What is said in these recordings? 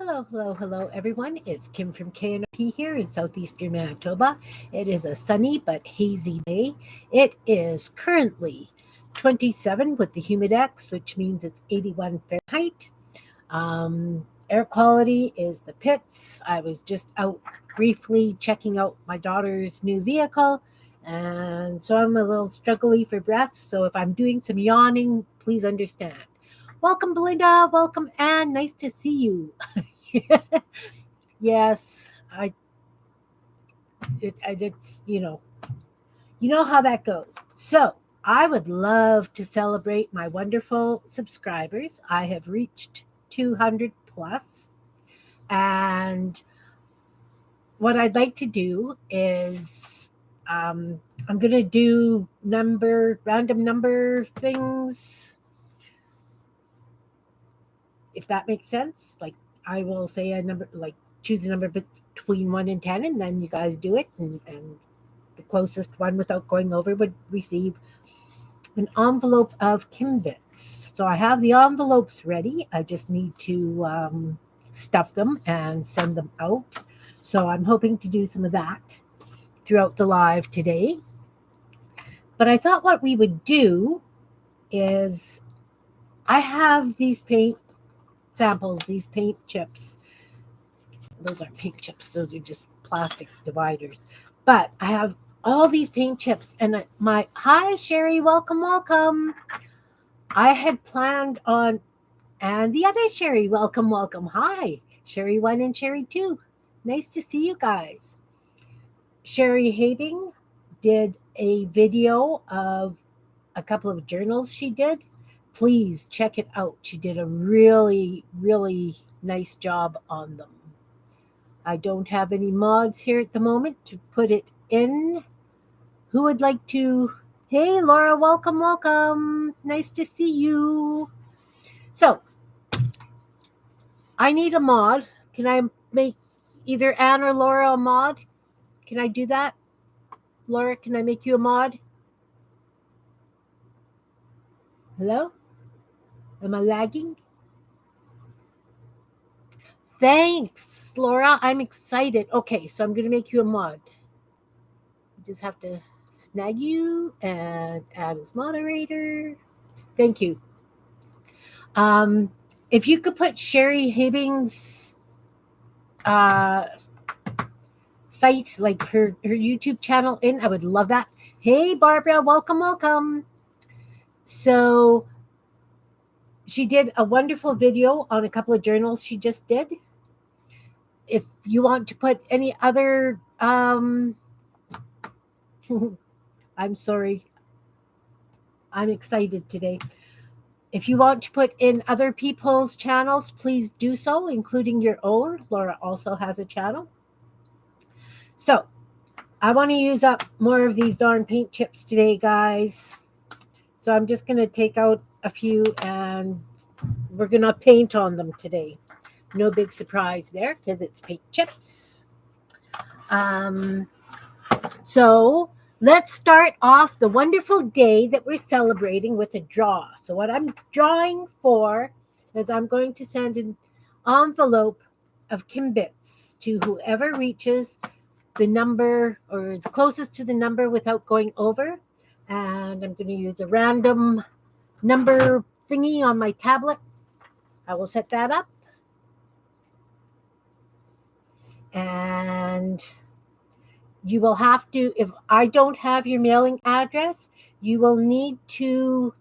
Hello, everyone. It's Kim from K&RP here in southeastern Manitoba. It is a sunny but hazy day. It is currently 27 with the humidex, which means it's 81 Fahrenheit. Air quality is the pits. I was just out briefly checking out my daughter's new vehicle, and so I'm a little struggly for breath. So if I'm doing some yawning, please understand. Welcome, Belinda. Welcome, Anne. Nice to see you. Yes, it's you know how that goes. So I would love to celebrate my wonderful subscribers. I have reached 200 plus, and what I'd like to do is I'm gonna do random number things, if that makes sense. Like I will say a number, like choose a number between 1 and 10, and then you guys do it, and the closest one without going over would receive an envelope of Kimbits. So I have the envelopes ready. I just need to stuff them and send them out. So I'm hoping to do some of that throughout the live today. But I thought what we would do is I have these paint samples, these paint chips. Those aren't paint chips, those are just plastic dividers. But I have all these paint chips, and hi Sherry, welcome. I had planned on, and the other Sherry, welcome. Hi, Sherry 1 and Sherry 2. Nice to see you guys. Sherry Habing did a video of a couple of journals she did. Please check it out. She did a really nice job on them. I don't have any mods here at the moment to put it in. Who would like to? Hey, Laura, welcome. Nice to see you. So, I need a mod. Can I make either Anne or Laura a mod? Can I do that? Laura, can I make you a mod? Hello? Am I lagging? Thanks, Laura. I'm excited. Okay, so I'm going to make you a mod. You just have to snag you and add as moderator. Thank you. If you could put Sherry Hibbing's site, like her YouTube channel in, I would love that. Hey, Barbara, welcome. So she did a wonderful video on a couple of journals she just did. If you want to put any other, I'm sorry, I'm excited today. If you want to put in other people's channels, please do so, including your own. Laura also has a channel. So I want to use up more of these darn paint chips today, guys. So I'm just going to take out a few and we're going to paint on them today. No big surprise there because it's paint chips. So let's start off the wonderful day that we're celebrating with a draw. So what I'm drawing for is I'm going to send an envelope of Kimbits to whoever reaches the number or is closest to the number without going over. And I'm going to use a random number thingy on my tablet. I will set that up. And you will have to, if I don't have your mailing address, you will need to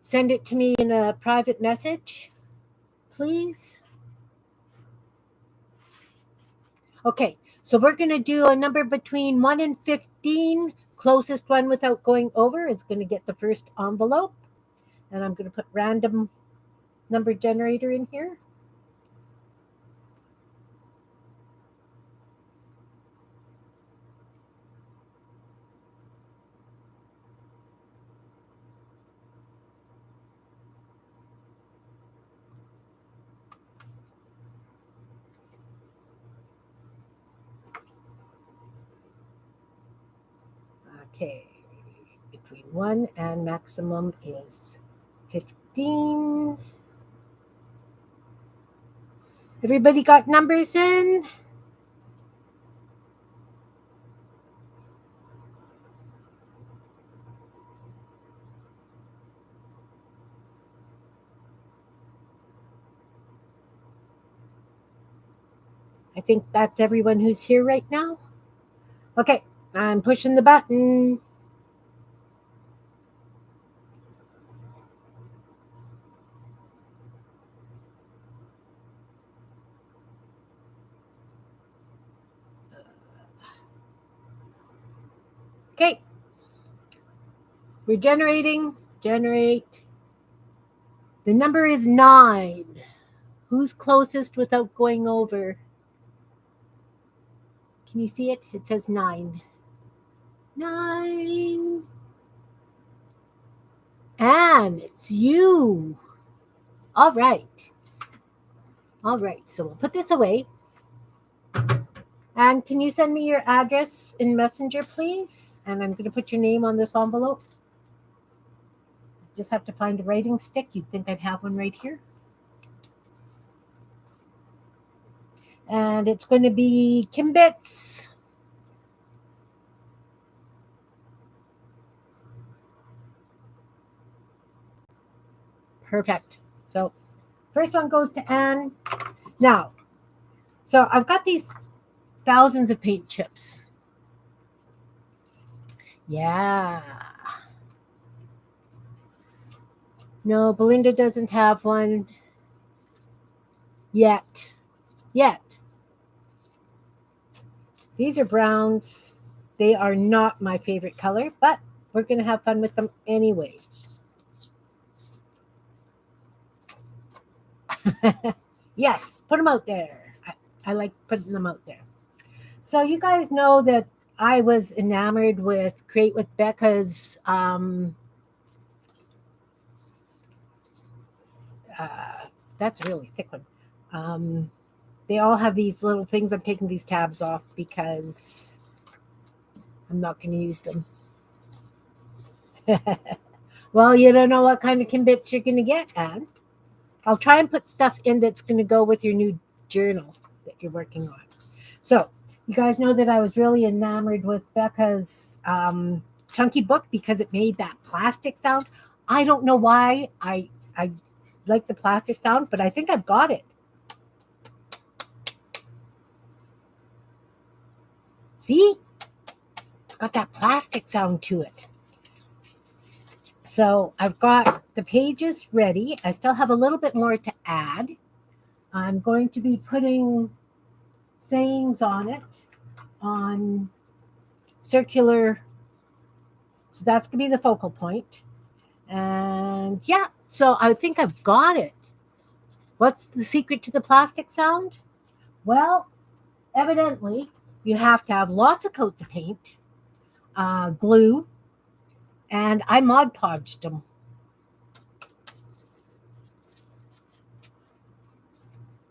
send it to me in a private message, please. Okay, so we're going to do a number between 1 and 15. Closest one without going over is going to get the first envelope. And I'm going to put random number generator in here. Okay, between 1 and maximum is 15. Everybody got numbers in? I think that's everyone who's here right now. Okay, I'm pushing the button. Okay, we're generating. Generate. The number is 9. Who's closest without going over? Can you see it? It says 9. 9. And it's you. All right. All right. So we'll put this away. And can you send me your address in Messenger, please? And I'm going to put your name on this envelope. Just have to find a writing stick. You'd think I'd have one right here. And it's going to be Kimbits. Perfect. So first one goes to Anne. Now, so I've got these thousands of paint chips. Yeah. No, Belinda doesn't have one yet. These are browns. They are not my favorite color, but we're going to have fun with them anyway. Yes, put them out there. I like putting them out there. So you guys know that I was enamored with Create with Becca's that's a really thick one. They all have these little things. I'm taking these tabs off because I'm not going to use them. Well, you don't know what kind of Kimbits you're going to get, Anne. I'll try and put stuff in that's going to go with your new journal that you're working on. So you guys know that I was really enamored with Becca's chunky book because it made that plastic sound. I don't know why I like the plastic sound, but I think I've got it. See? It's got that plastic sound to it. So I've got the pages ready. I still have a little bit more to add. I'm going to be putting sayings on it on circular. So that's going to be the focal point. And yeah, so I think I've got it. What's the secret to the plastic sound? Well, evidently, you have to have lots of coats of paint, glue, and I Mod Podged them.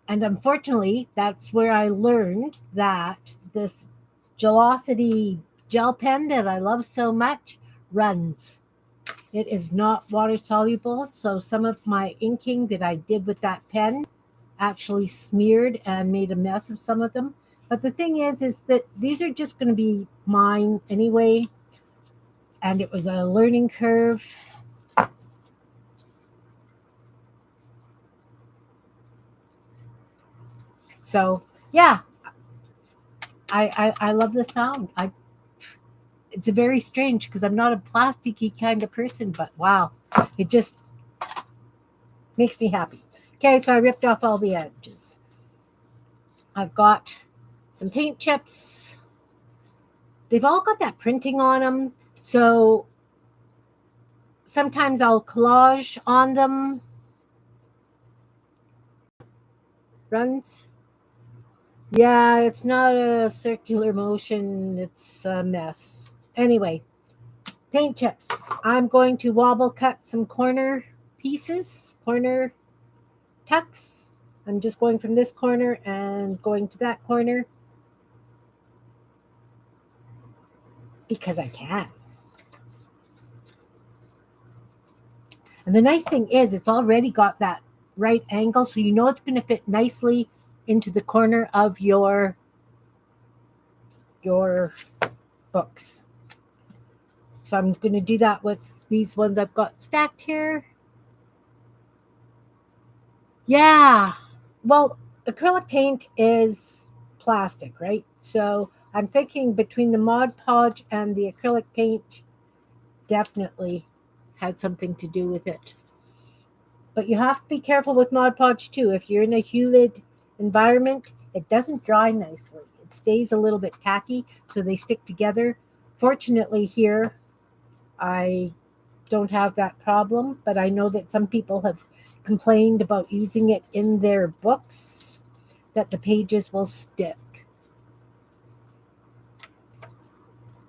And unfortunately, that's where I learned that this Gelosity gel pen that I love so much runs. It is not water soluble, so some of my inking that I did with that pen actually smeared and made a mess of some of them. But the thing is that these are just going to be mine anyway, and it was a learning curve. So yeah, I love the sound. It's a very strange because I'm not a plasticky kind of person, but wow, it just makes me happy. Okay, so I ripped off all the edges. I've got some paint chips. They've all got that printing on them, so sometimes I'll collage on them. Runs. Yeah, it's not a circular motion, it's a mess. Anyway, paint chips. I'm going to wobble cut some corner pieces, corner tucks. I'm just going from this corner and going to that corner because I can. And the nice thing is it's already got that right angle, so you know it's going to fit nicely into the corner of your books. So I'm going to do that with these ones I've got stacked here. Yeah. Well, acrylic paint is plastic, right? So I'm thinking between the Mod Podge and the acrylic paint, definitely had something to do with it. But you have to be careful with Mod Podge too. If you're in a humid environment, it doesn't dry nicely. It stays a little bit tacky, so they stick together. Fortunately, here I don't have that problem, but I know that some people have complained about using it in their books that the pages will stick.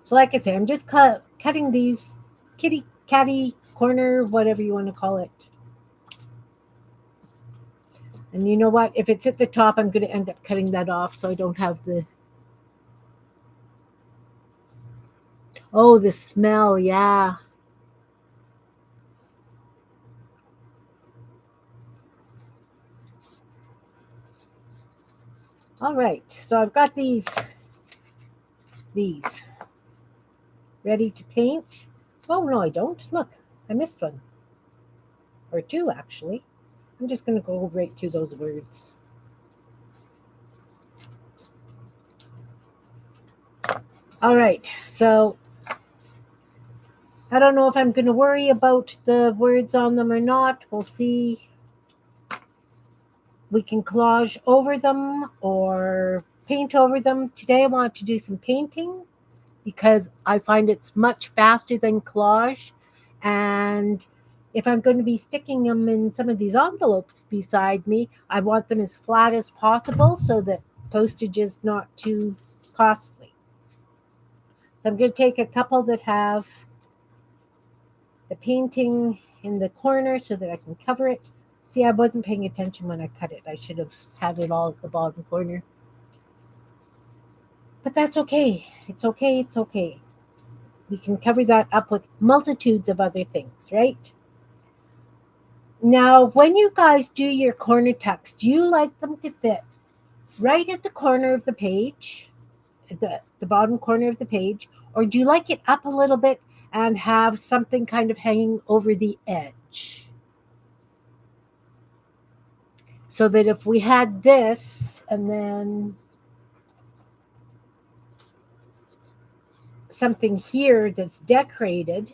So, like I say, I'm just cutting these kitty catty corner, whatever you want to call it. And you know what? If it's at the top, I'm going to end up cutting that off so I don't have the. Oh, the smell, yeah. All right, so I've got these ready to paint. Oh no, I don't. Look, I missed one or two actually. I'm just going to go right through those words. All right, so I don't know if I'm going to worry about the words on them or not. We'll see. We can collage over them or paint over them. Today I want to do some painting because I find it's much faster than collage. And if I'm going to be sticking them in some of these envelopes beside me, I want them as flat as possible so that postage is not too costly. So I'm going to take a couple that have the painting in the corner so that I can cover it. See, I wasn't paying attention when I cut it. I should have had it all at the bottom corner. But that's okay. It's okay. It's okay. We can cover that up with multitudes of other things, right? Now, when you guys do your corner tucks, do you like them to fit right at the corner of the page, the bottom corner of the page, or do you like it up a little bit and have something kind of hanging over the edge? So that if we had this and then something here that's decorated,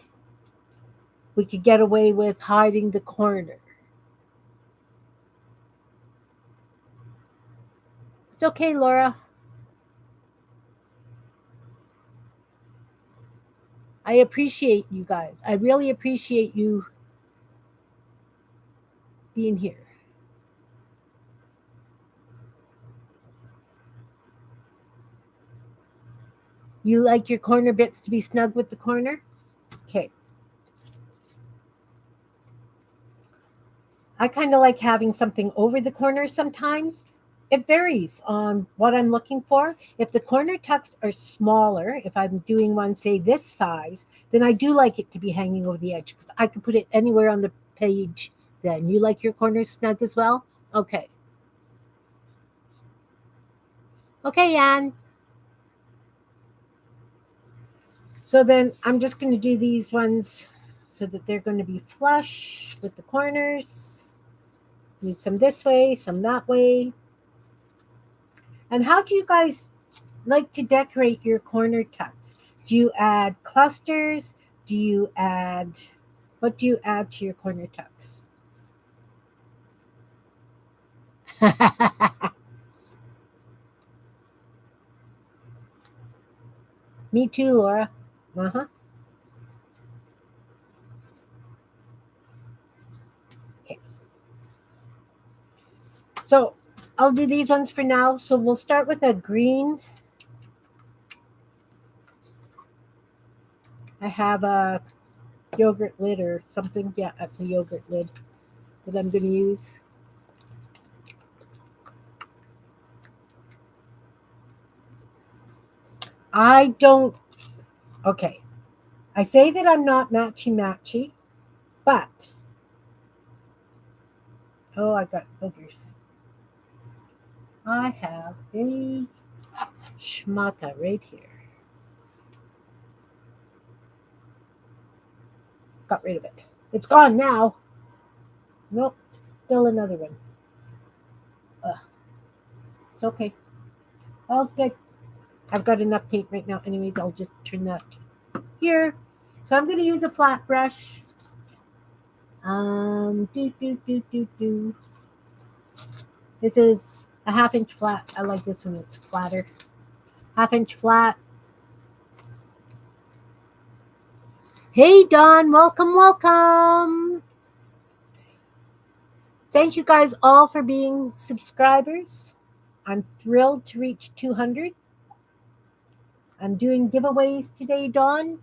we could get away with hiding the corner. It's okay, Laura. I appreciate you guys. I really appreciate you being here. You like your corner bits to be snug with the corner? Okay. I kind of like having something over the corner sometimes. It varies on what I'm looking for. If the corner tucks are smaller, if I'm doing one, say, this size, then I do like it to be hanging over the edge because I can put it anywhere on the page then. You like your corners snug as well? Okay. Okay, Anne. So then I'm just going to do these ones so that they're going to be flush with the corners. Need some this way, some that way. And how do you guys like to decorate your corner tucks? Do you add clusters? Do you add, what do you add to your corner tucks? Me too, Laura. Uh huh. Okay. So I'll do these ones for now. So we'll start with a green. I have a yogurt lid or something. Yeah, that's a yogurt lid that I'm going to use. I don't. Okay. I say that I'm not matchy matchy, but. Oh, I got boogers. I have a schmata right here. Got rid of it. It's gone now. Nope, still another one. Ugh, it's okay. All's good. I've got enough paint right now. Anyways, I'll just turn that here. So I'm going to use a flat brush. Do, do, do, do, do. This is a 1/2 inch flat. I like this one. It's flatter. 1/2 inch flat. Hey, Don. Welcome, welcome. Thank you guys all for being subscribers. I'm thrilled to reach 200. I'm doing giveaways today, Dawn.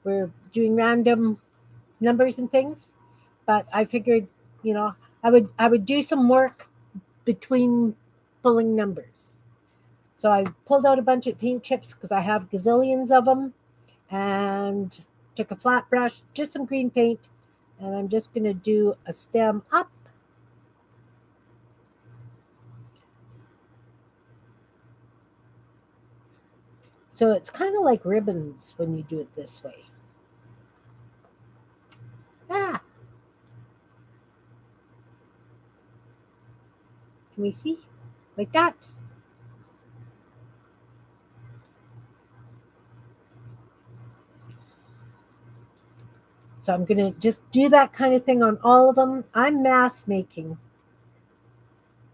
We're doing random numbers and things, but I figured, I would do some work between pulling numbers. So I pulled out a bunch of paint chips because I have gazillions of them, and took a flat brush, just some green paint, and I'm just going to do a stem up. So it's kind of like ribbons when you do it this way. Ah, can we see? Like that. So I'm going to just do that kind of thing on all of them. I'm mass making.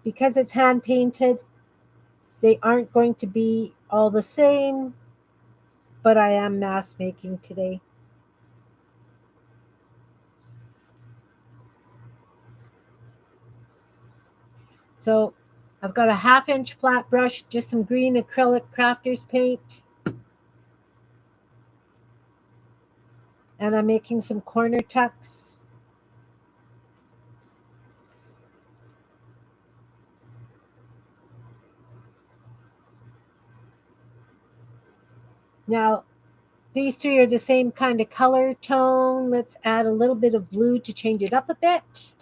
Because it's hand painted, they aren't going to be all the same, but I am mass making today. So I've got a 1/2 inch flat brush, just some green acrylic crafter's paint. And I'm making some corner tucks. Now, these three are the same kind of color tone. Let's add a little bit of blue to change it up a bit.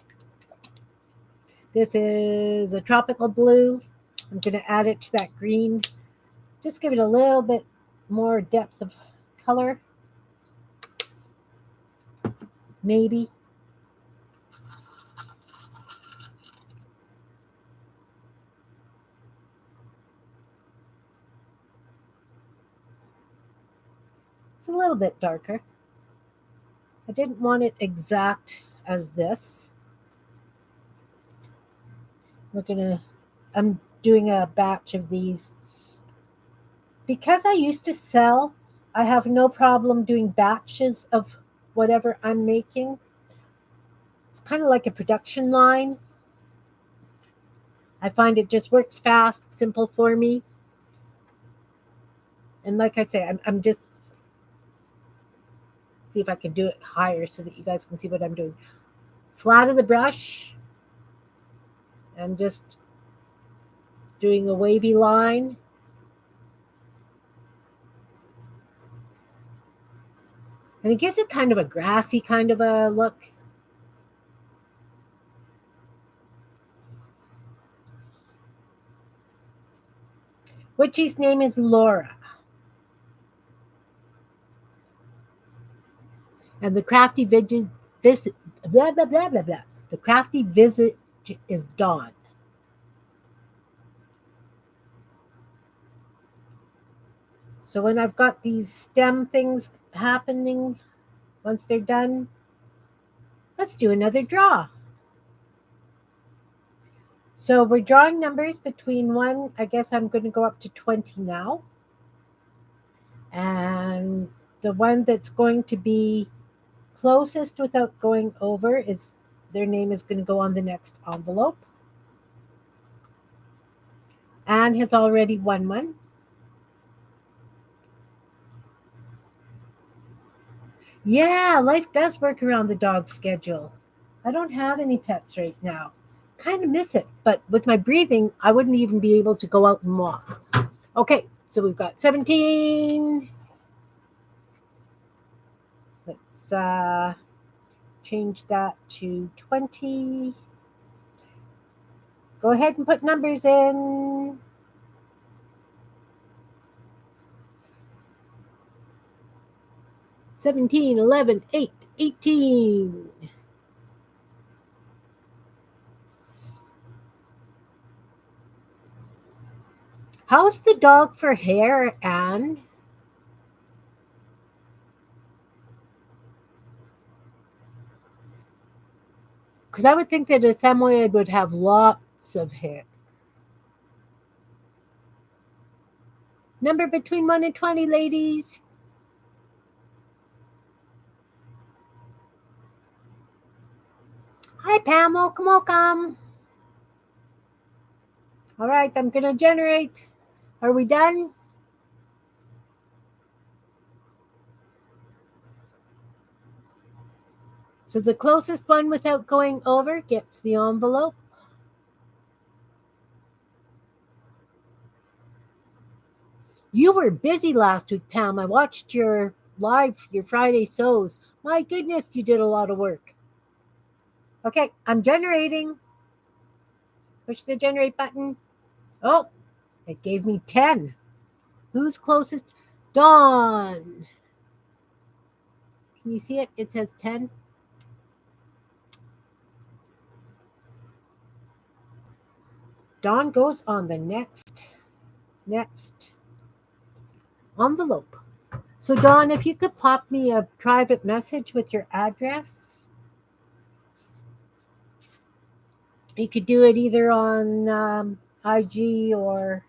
This is a tropical blue. I'm going to add it to that green. Just give it a little bit more depth of color. Maybe. It's a little bit darker. I didn't want it exact as this. I'm doing a batch of these. Because I used to sell, I have no problem doing batches of whatever I'm making. It's kind of like a production line. I find it just works fast, simple for me. And like I say, I'm just see if I can do it higher so that you guys can see what I'm doing. Flat of the brush. I'm just doing a wavy line. And it gives it kind of a grassy kind of a look. Witchy's name is Laura. And the crafty visit, blah, blah, blah, blah, blah. The crafty visit is Dawn. So when I've got these stem things happening, once they're done, let's do another draw. So we're drawing numbers between 1, I guess I'm going to go up to 20 now. And the one that's going to be closest without going over is their name is going to go on the next envelope. Anne has already won one. Yeah, life does work around the dog schedule. I don't have any pets right now. Kind of miss it, but with my breathing, I wouldn't even be able to go out and walk. Okay, so we've got 17. Let's change that to 20. Go ahead and put numbers in. 17, 11, 8, 18. How's the dog for hair, Anne? Because I would think that a Samoyed would have lots of hair. Number between 1 and 20, ladies. Hi, Pam. Welcome, welcome. All right, I'm going to generate. Are we done? So the closest one without going over gets the envelope. You were busy last week, Pam. I watched your your Friday sews. My goodness, you did a lot of work. Okay, I'm generating. Push the generate button. Oh, it gave me 10. Who's closest? Dawn. Can you see it? It says 10. Dawn goes on the next envelope. So Dawn, if you could pop me a private message with your address, you could do it either on IG or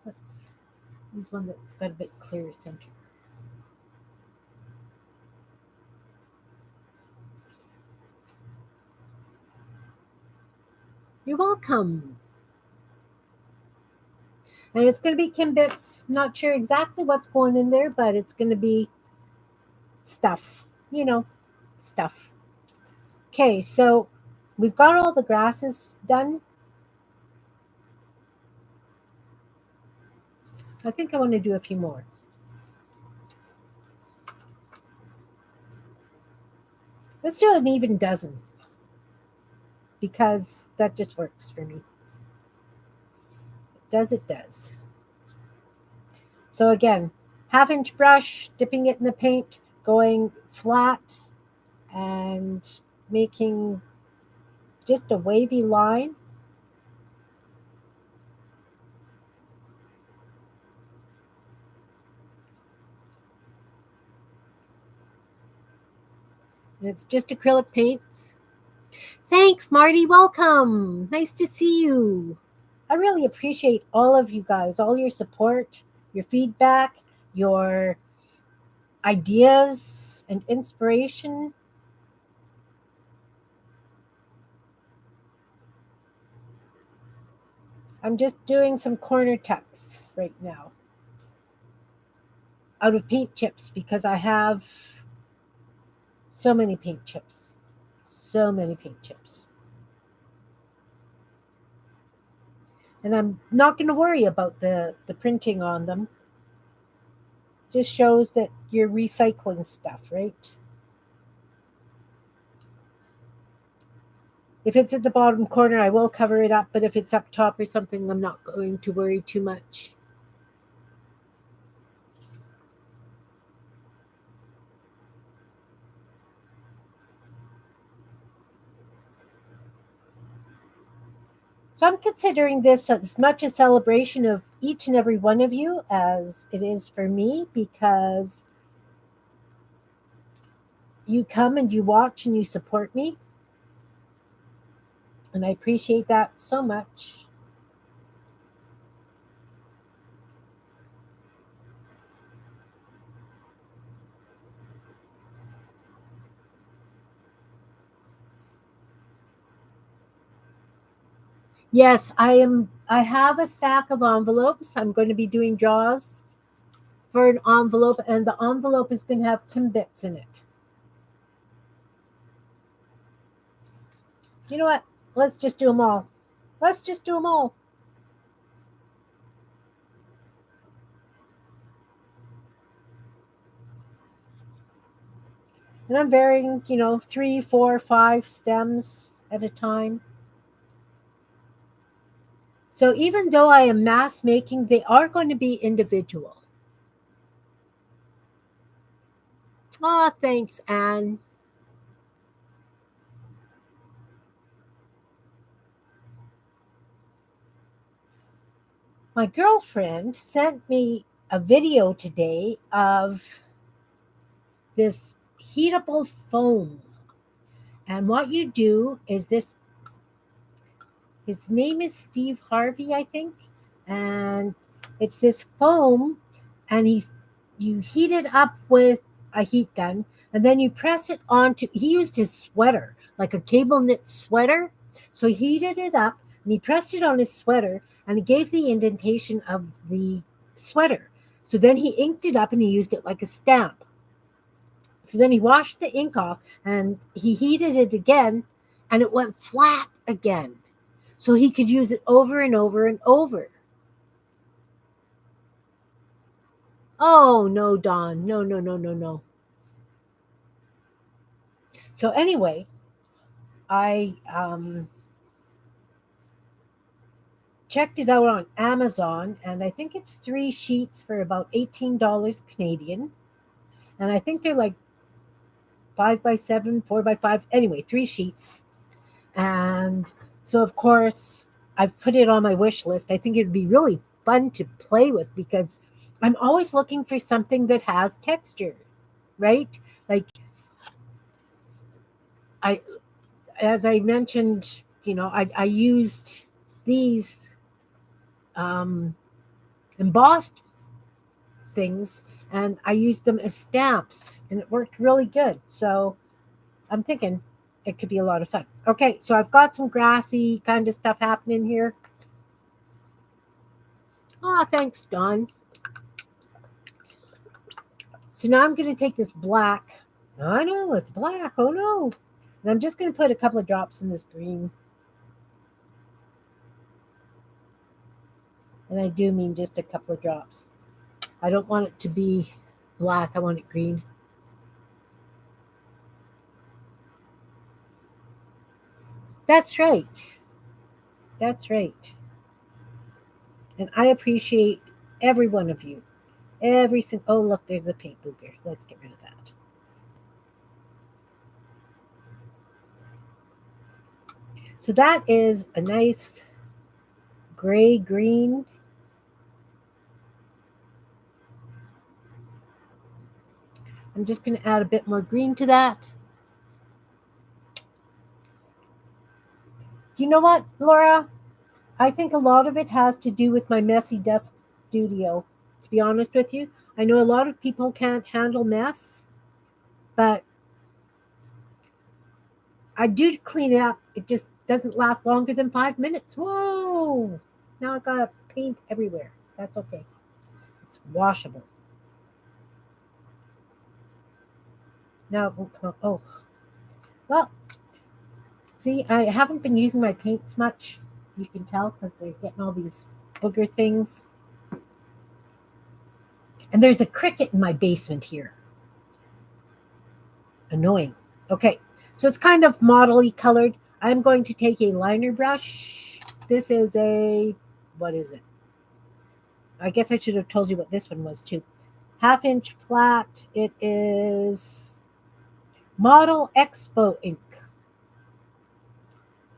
let's use one that's got a bit clearer center. You're welcome. And it's going to be Kim Bits. Not sure exactly what's going in there, but it's going to be stuff. Stuff. Okay, so we've got all the grasses done. I think I want to do a few more. Let's do an even dozen because that just works for me. It does. So again, 1/2 inch brush, dipping it in the paint, going flat and making just a wavy line. And it's just acrylic paints. Thanks, Marty. Welcome. Nice to see you. I really appreciate all of you guys, all your support, your feedback, your ideas and inspiration. I'm just doing some corner tucks right now out of paint chips because I have so many paint chips. So many paint chips. And I'm not going to worry about the printing on them. Just shows that you're recycling stuff, right? If it's at the bottom corner, I will cover it up, but if it's up top or something, I'm not going to worry too much. So I'm considering this as much a celebration of each and every one of you as it is for me because you come and you watch and you support me. And I appreciate that so much. Yes, I have a stack of envelopes. I'm going to be doing draws for an envelope, and the envelope is going to have Timbits in it. You know what? Let's just do them all. Let's just do them all. And I'm varying, 3, 4, 5 stems. at a time. So even though I am mass making, they are going to be individual. Oh, thanks, Anne. My girlfriend sent me a video today of this heatable foam. And what you do is this, his name is Steve Harvey, I think. And it's this foam, and you heat it up with a heat gun, and then you press it onto, he used his sweater, like a cable knit sweater. So he heated it up and he pressed it on his sweater, and he gave the indentation of the sweater. So then he inked it up and he used it like a stamp. So then he washed the ink off and he heated it again, and it went flat again. So he could use it over and over and over. Oh, no, Don. No, no, no, no, no. So anyway, I checked it out on Amazon, and I think it's 3 sheets for about $18 Canadian. And I think they're like 5x7, 4x5. Anyway, 3 sheets. And so, of course, I've put it on my wish list. I think it'd be really fun to play with because I'm always looking for something that has texture, right? Like I, as I mentioned, I used these um, embossed things, and I used them as stamps, and it worked really good. So I'm thinking it could be a lot of fun. Okay, so I've got some grassy kind of stuff happening here. Oh, thanks, Don. So now I'm going to take this black. I know it's black. Oh no. And I'm just going to put a couple of drops in this green. And I do mean just a couple of drops. I don't want it to be black. I want it green. That's right. That's right. And I appreciate every one of you. Every single. Oh, look, there's a paint booger. Let's get rid of that. So that is a nice gray green. I'm just going to add a bit more green to that. You know what, Laura? I think a lot of it has to do with my messy desk studio, to be honest with you. I know a lot of people can't handle mess, but I do clean it up. It just doesn't last longer than 5 minutes. Whoa! Now I've got paint everywhere. That's okay. It's washable. Now it won't come. Oh, well, see, I haven't been using my paints much. You can tell because they're getting all these booger things. And there's a cricket in my basement here. Annoying. Okay, so it's kind of modelly colored. I'm going to take a liner brush. This is a, what is it? I guess I should have told you what this one was too. 1/2 inch flat. It is Model Expo ink.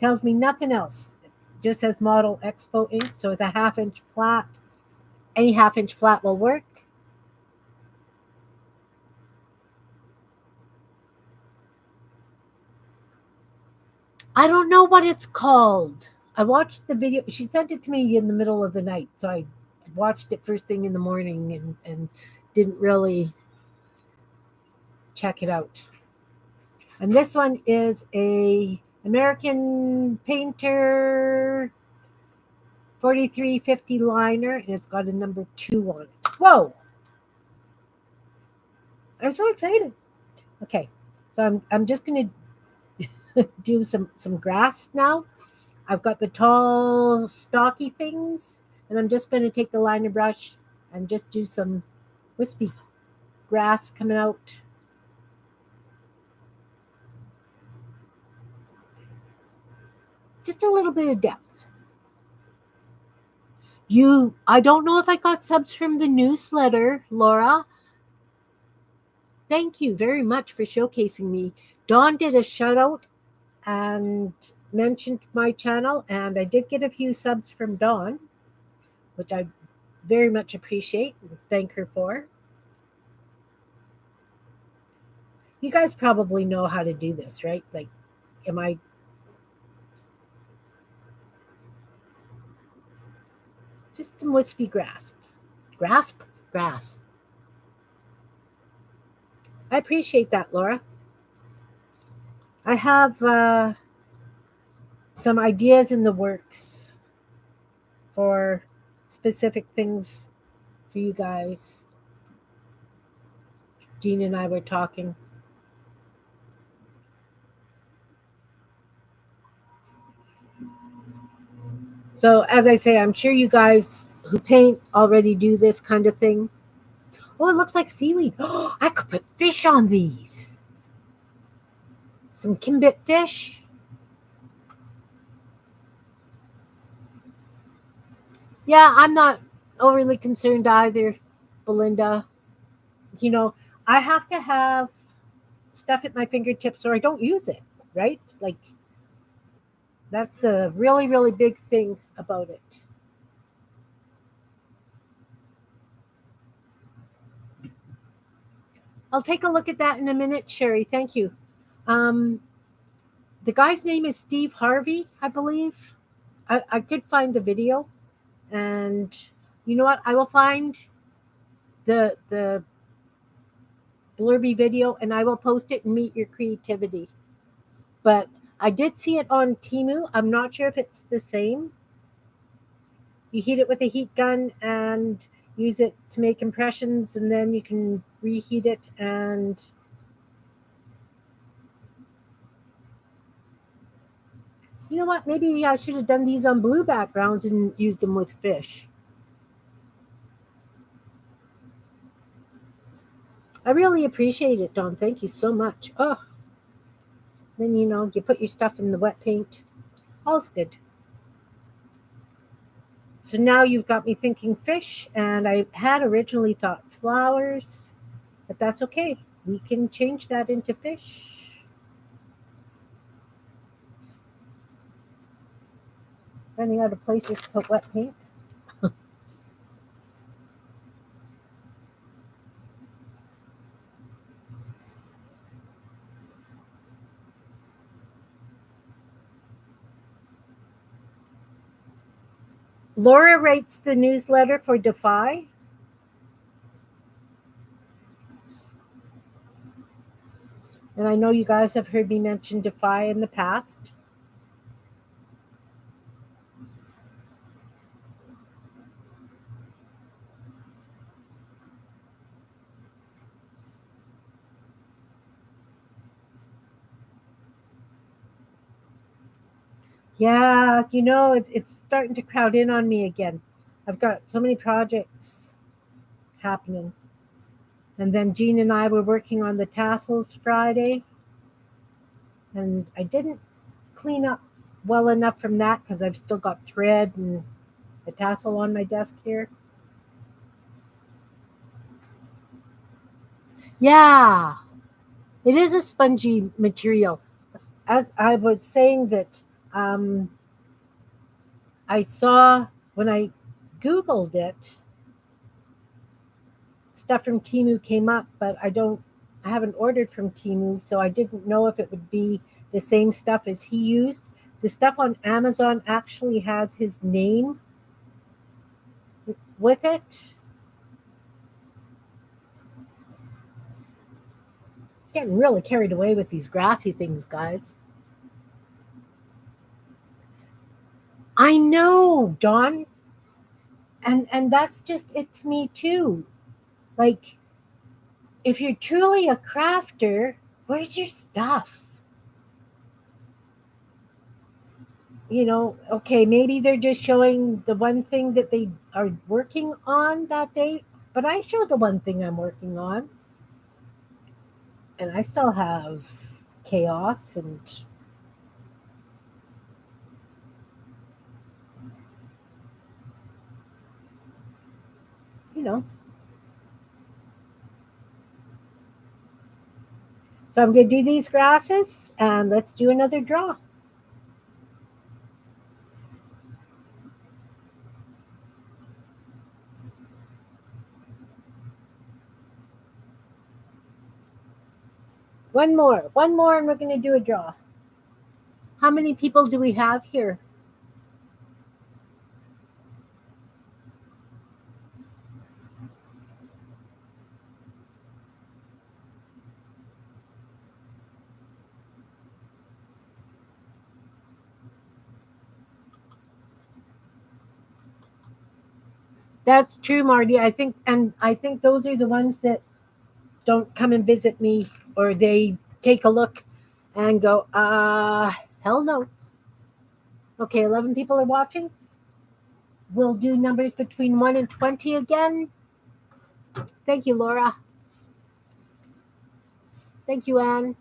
Tells me nothing else. It just says Model Expo ink. So it's a 1/2 inch flat. Any 1/2 inch flat will work. I don't know what it's called. I watched the video. She sent it to me in the middle of the night. So I watched it first thing in the morning and didn't really check it out. And this one is a American Painter 4350 liner, and it's got a number 2 on it. Whoa! I'm so excited. Okay, so I'm just gonna do some grass now. I've got the tall, stocky things, and I'm just gonna take the liner brush and just do some wispy grass coming out. just a little bit of depth. I don't know if I got subs from the newsletter, Laura. Thank you very much for showcasing me. Dawn did a shout out and mentioned my channel, and I did get a few subs from Dawn, which I very much appreciate and thank her for. You guys probably know how to do this, right? Like, am I just some wispy grasp? Grasp? Grass. I appreciate that, Laura. I have some ideas in the works for specific things for you guys. Jean and I were talking. So, as I say, I'm sure you guys who paint already do this kind of thing. Oh, it looks like seaweed. Oh, I could put fish on these. Some kimbit fish. Yeah, I'm not overly concerned either, Belinda. You know, I have to have stuff at my fingertips or I don't use it, right? Like, that's the really, really big thing about it. I'll take a look at that in a minute, Sherry. Thank you. Um, the guy's name is Steve Harvey, I believe. I could find the video, and you know what? I will find the blurby video, and I will post it and meet your creativity. But I did see it on Timu. I'm not sure if it's the same. You heat it with a heat gun and use it to make impressions, and then you can reheat it. And you know what? Maybe I should have done these on blue backgrounds and used them with fish. I really appreciate it, Dawn. Thank you so much. Oh, then you put your stuff in the wet paint. All's good. So now you've got me thinking fish, and I had originally thought flowers, but that's okay. We can change that into fish. Running out of places to put wet paint. Laura writes the newsletter for Defy. And I know you guys have heard me mention Defy in the past. Yeah, it's starting to crowd in on me again. I've got so many projects happening. And then Jean and I were working on the tassels Friday, and I didn't clean up well enough from that because I've still got thread and a tassel on my desk here. Yeah, it is a spongy material. As I was saying that I saw when I Googled it, stuff from Timu came up, but I haven't ordered from Timu, so I didn't know if it would be the same stuff as he used. The stuff on Amazon actually has his name with it. Getting really carried away with these grassy things, guys. I know, Dawn. And that's just it to me too. Like, if you're truly a crafter, where's your stuff? Okay, maybe they're just showing the one thing that they are working on that day, but I show the one thing I'm working on, and I still have chaos and you know. So I'm going to do these grasses, and let's do another draw. One more, and we're going to do a draw. How many people do we have here? That's true, Marty. I think those are the ones that don't come and visit me, or they take a look and go, hell no. Okay, 11 people are watching. We'll do numbers between 1 and 20 again. Thank you, Laura. Thank you, Anne.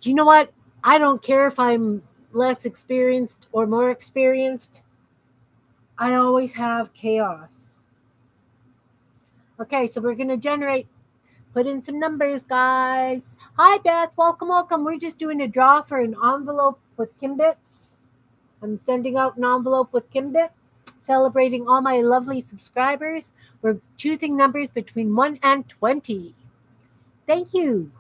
Do you know what? I don't care if I'm less experienced or more experienced. I always have chaos. Okay, so we're going to generate. Put in some numbers, guys. Hi, Beth. Welcome, welcome. We're just doing a draw for an envelope with Kimbits. I'm sending out an envelope with Kimbits, celebrating all my lovely subscribers. We're choosing numbers between 1 and 20. Thank you.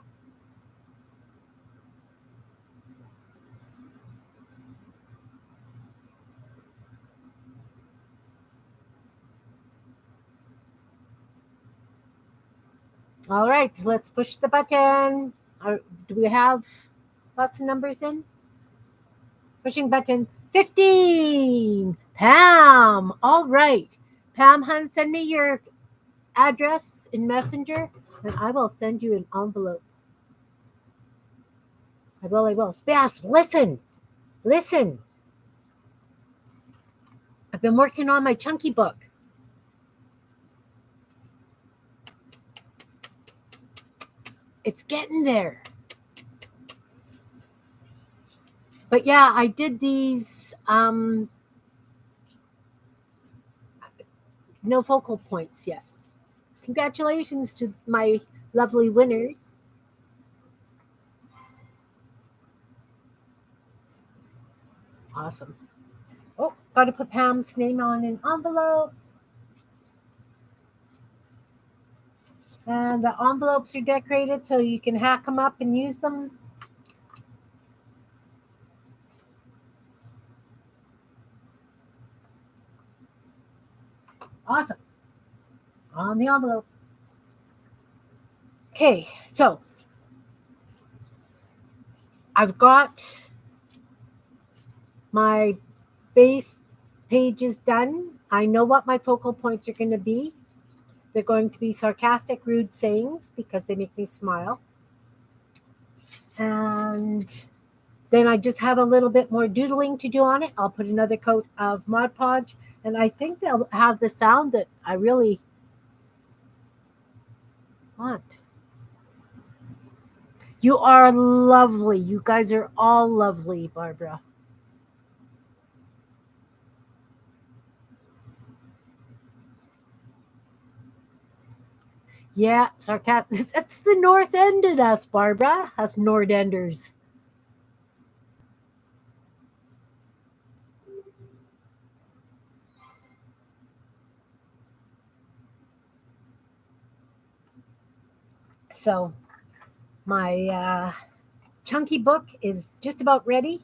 All right, let's push the button. Do we have lots of numbers in? Pushing button 15. Pam. All right. Pam, hun, send me your address in Messenger, and I will send you an envelope. I will. Beth, listen. I've been working on my chunky book. It's getting there. But yeah, I did these no focal points yet. Congratulations to my lovely winners. Awesome. Oh, got to put Pam's name on an envelope. And the envelopes are decorated so you can hack them up and use them. Awesome. On the envelope. Okay, so I've got my base pages done. I know what my focal points are going to be. They're going to be sarcastic, rude sayings because they make me smile. And then I just have a little bit more doodling to do on it. I'll put another coat of Mod Podge, and I think they'll have the sound that I really want. You are lovely. You guys are all lovely, Barbara. Yeah, sarcastic. That's the North End in us, Barbara. Us Nordenders. So my chunky book is just about ready.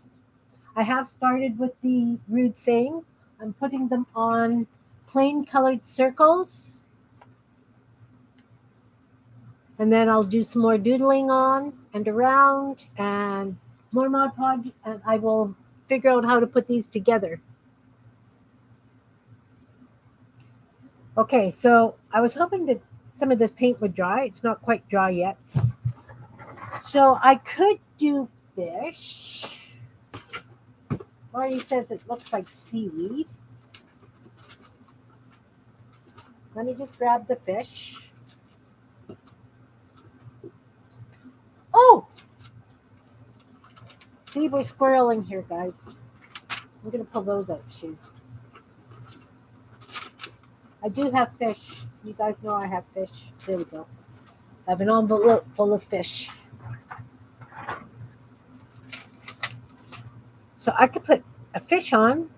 I have started with the rude sayings. I'm putting them on plain colored circles. And then I'll do some more doodling on and around and more Mod Podge, and I will figure out how to put these together. Okay, so I was hoping that some of this paint would dry. It's not quite dry yet. So I could do fish. Marty says it looks like seaweed. Let me just grab the fish. Oh! See, we're squirreling here, guys. I'm going to pull those out too. I do have fish. You guys know I have fish. There we go. I have an envelope full of fish. So I could put a fish on.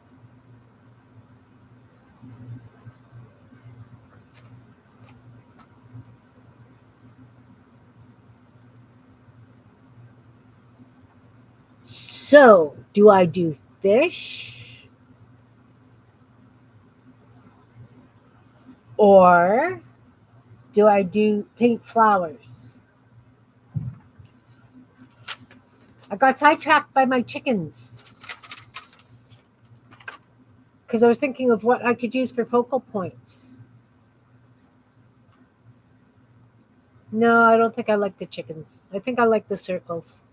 So, do I do fish? Or do I do pink flowers? I got sidetracked by my chickens because I was thinking of what I could use for focal points. No, I don't think I like the chickens. I think I like the circles.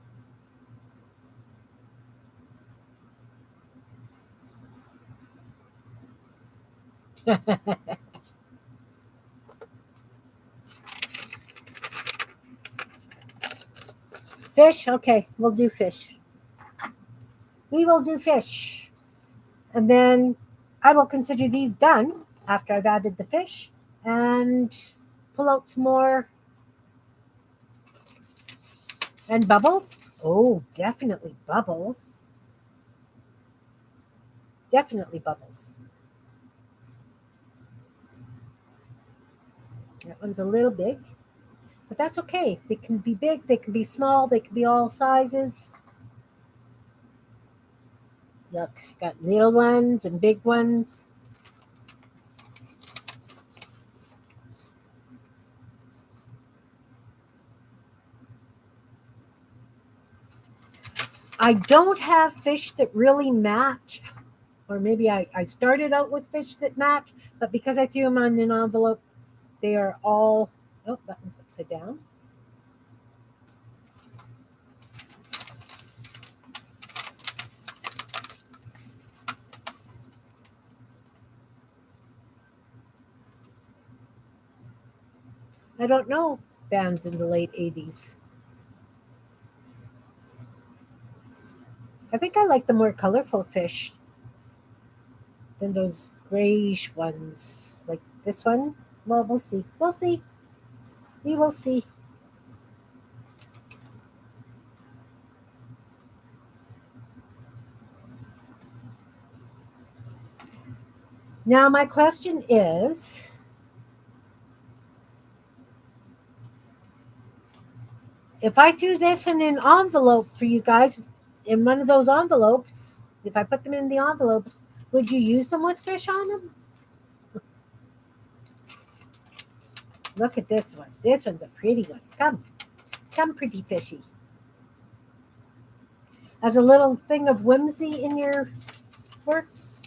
Fish? Okay, we'll do fish. We will do fish. And then I will consider these done after I've added the fish and pull out some more. And bubbles? Oh, definitely bubbles. Definitely bubbles. That one's a little big, but that's okay. They can be big, they can be small, they can be all sizes. Look, got little ones and big ones. I don't have fish that really match, or maybe I started out with fish that match, but because I threw them on an envelope, they are all. Oh, that one's upside down. I don't know bands in the late 80s. I think I like the more colorful fish than those grayish ones. Like this one. Well, we'll see. We'll see. We will see. Now, my question is if I threw this in an envelope for you guys, in one of those envelopes, if I put them in the envelopes, would you use them with fish on them? Look at this one. This one's a pretty one. Come, pretty fishy. As a little thing of whimsy in your works.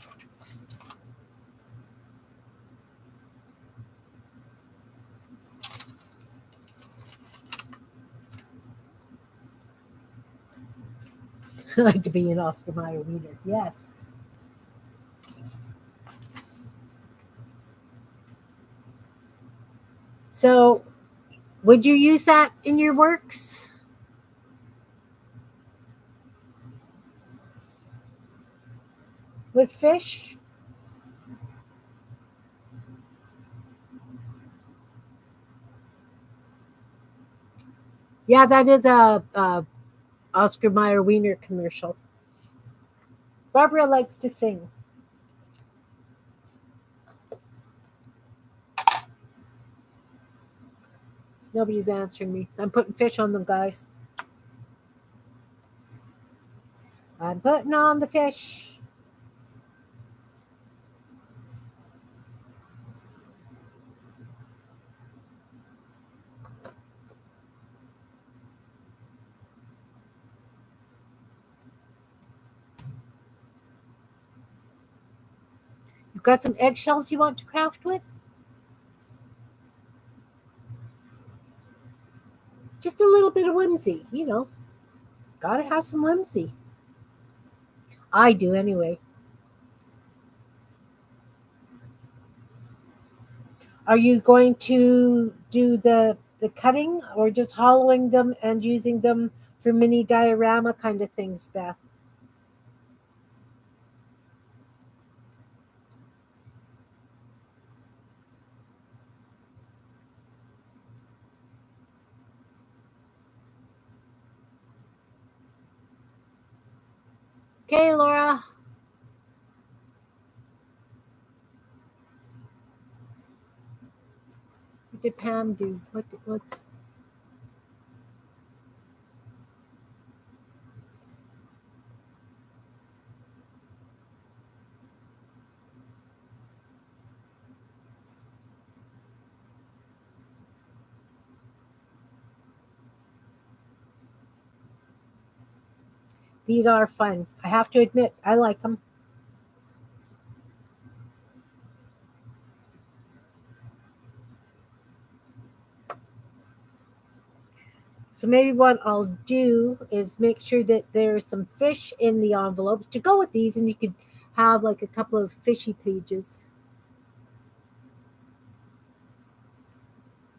I like to be an Oscar Mayer reader. Yes. So, would you use that in your works? With fish? Yeah, that is a Oscar Mayer Wiener commercial. Barbara likes to sing. Nobody's answering me. I'm putting fish on them, guys. I'm putting on the fish. You've got some eggshells you want to craft with? Just a little bit of whimsy, you know. Gotta have some whimsy. I do anyway. Are you going to do the cutting or just hollowing them and using them for mini diorama kind of things, Beth? Okay, Laura. What did Pam do? What's these are fun. I have to admit, I like them. So maybe what I'll do is make sure that there's some fish in the envelopes to go with these, and you could have like a couple of fishy pages.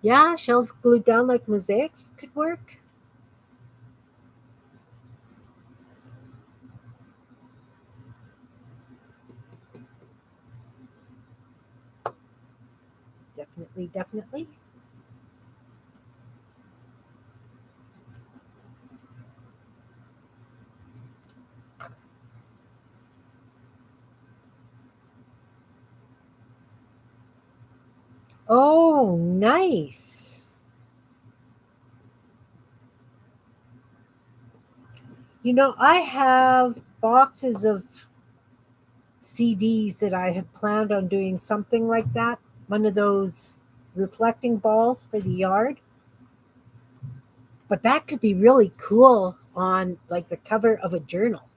Yeah, shells glued down like mosaics could work. Definitely, definitely. Oh, nice. I have boxes of CDs that I have planned on doing something like that. One of those reflecting balls for the yard. But that could be really cool on like the cover of a journal.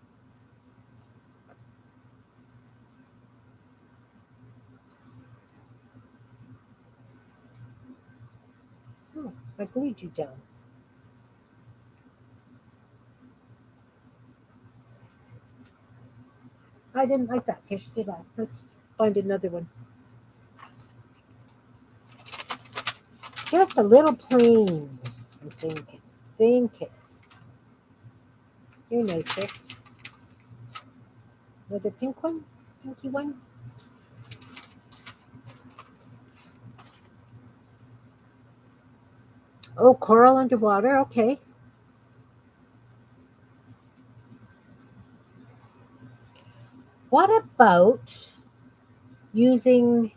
Oh, I glued you down. I didn't like that fish, did I? Let's find another one. Just a little plain. I'm thinking. Thinking. You're nicer. With a pink one? Pinky one? Oh, coral underwater. Okay. What about using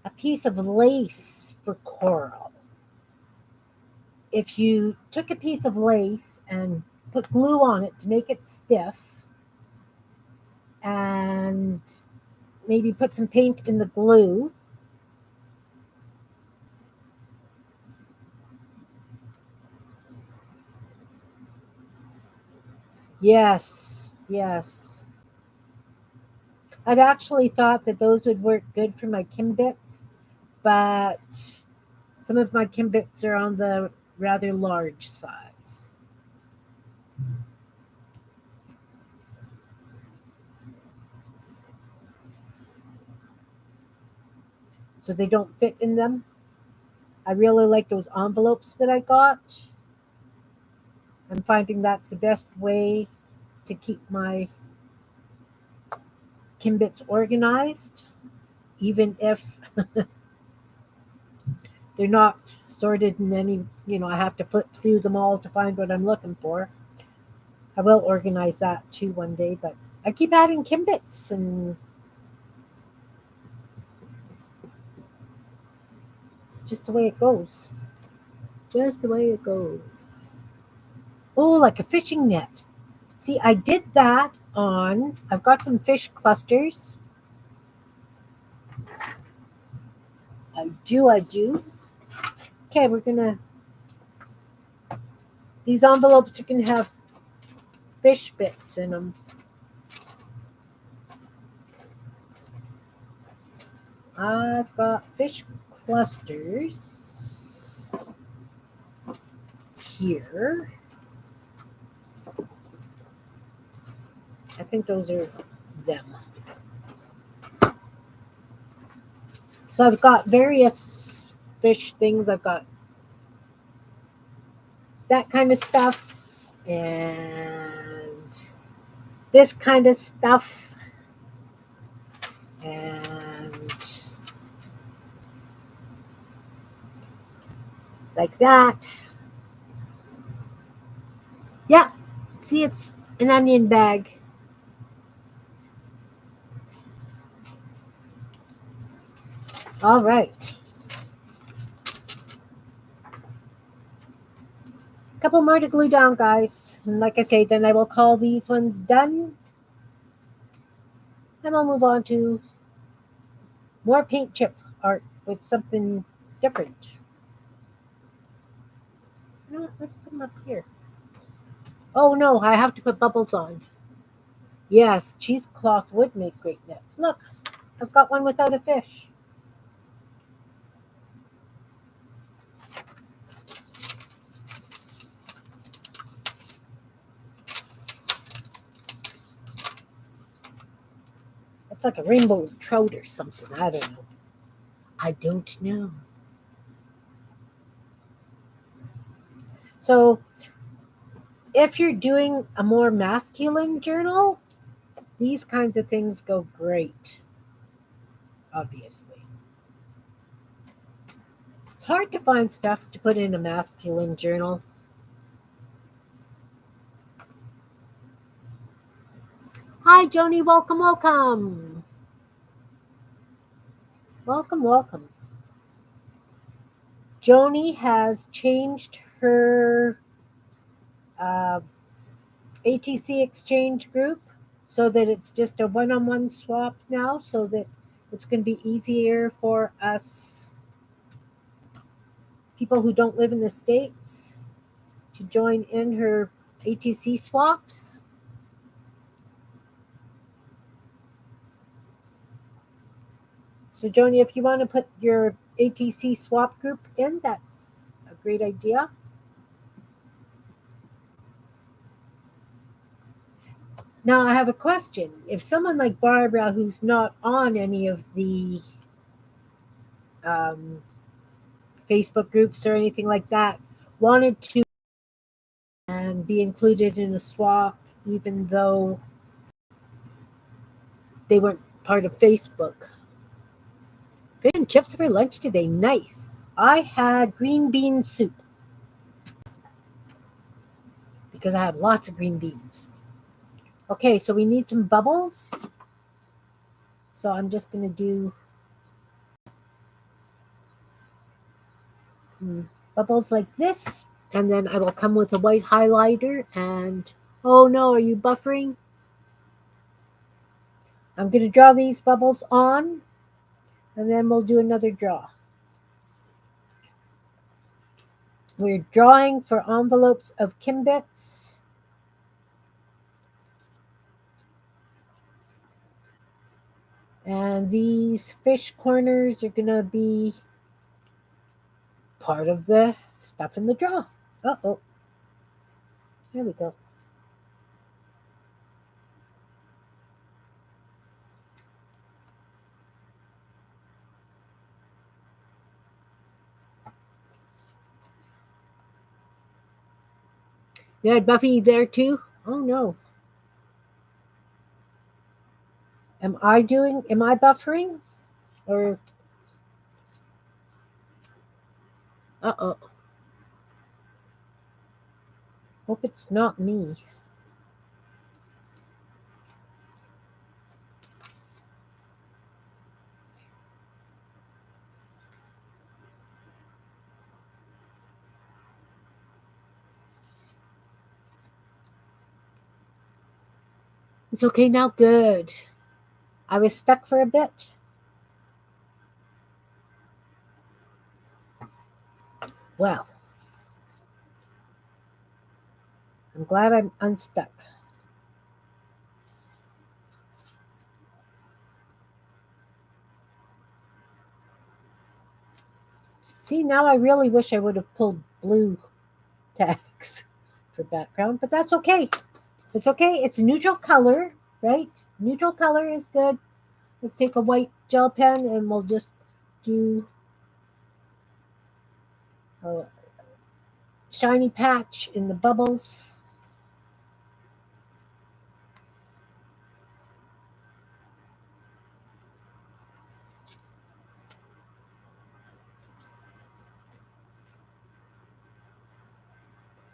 a piece of lace for coral? If you took a piece of lace and put glue on it to make it stiff, and maybe put some paint in the glue. Yes, yes. I've actually thought that those would work good for my Kimbits, but some of my Kimbits are on the rather large size. So they don't fit in them. I really like those envelopes that I got. I'm finding that's the best way to keep my Kimbits organized, even if they're not sorted in any, I have to flip through them all to find what I'm looking for. I will organize that too one day, but I keep adding Kimbits, and it's just the way it goes. Just the way it goes. Oh, like a fishing net. See, I did that on, I've got some fish clusters. I do. Okay, these envelopes are gonna have fish bits in them. I've got fish clusters here. I think those are them. So I've got various fish things. I've got that kind of stuff and this kind of stuff and like that. Yeah, see, it's an onion bag. All right. A couple more to glue down, guys. And like I say, then I will call these ones done. And I'll move on to more paint chip art with something different. No, let's put them up here. Oh no, I have to put bubbles on. Yes, cheesecloth would make great nets. Look, I've got one without a fish. It's like a rainbow trout or something. I don't know. I don't know. So, if you're doing a more masculine journal, these kinds of things go great, obviously. It's hard to find stuff to put in a masculine journal. Hi, Joni. Welcome, welcome. Welcome, welcome. Joni has changed her uh, ATC exchange group so that it's just a one-on-one swap now, so that it's going to be easier for us people who don't live in the States to join in her ATC swaps. So, Joni, if you want to put your ATC swap group in, that's a great idea. Now, I have a question. If someone like Barbara, who's not on any of the um, Facebook groups or anything like that, wanted to and be included in a swap, even though they weren't part of Facebook. Fish and chips for lunch today. Nice. I had green bean soup because I have lots of green beans. Okay, so we need some bubbles. So I'm just going to do some bubbles like this. And then I will come with a white highlighter and, oh no, are you buffering? I'm going to draw these bubbles on and then we'll do another draw. We're drawing for envelopes of Kimbits. And these fish corners are going to be part of the stuff in the draw. Uh-oh. There we go. You had Buffy there too? Oh no. Am I buffering? Or, uh-oh. Hope it's not me. It's okay now. Good. I was stuck for a bit. Well, I'm glad I'm unstuck. See, now I really wish I would have pulled blue tags for background, but that's okay. It's okay. It's a neutral color, right? Neutral color is good. Let's take a white gel pen and we'll just do a shiny patch in the bubbles.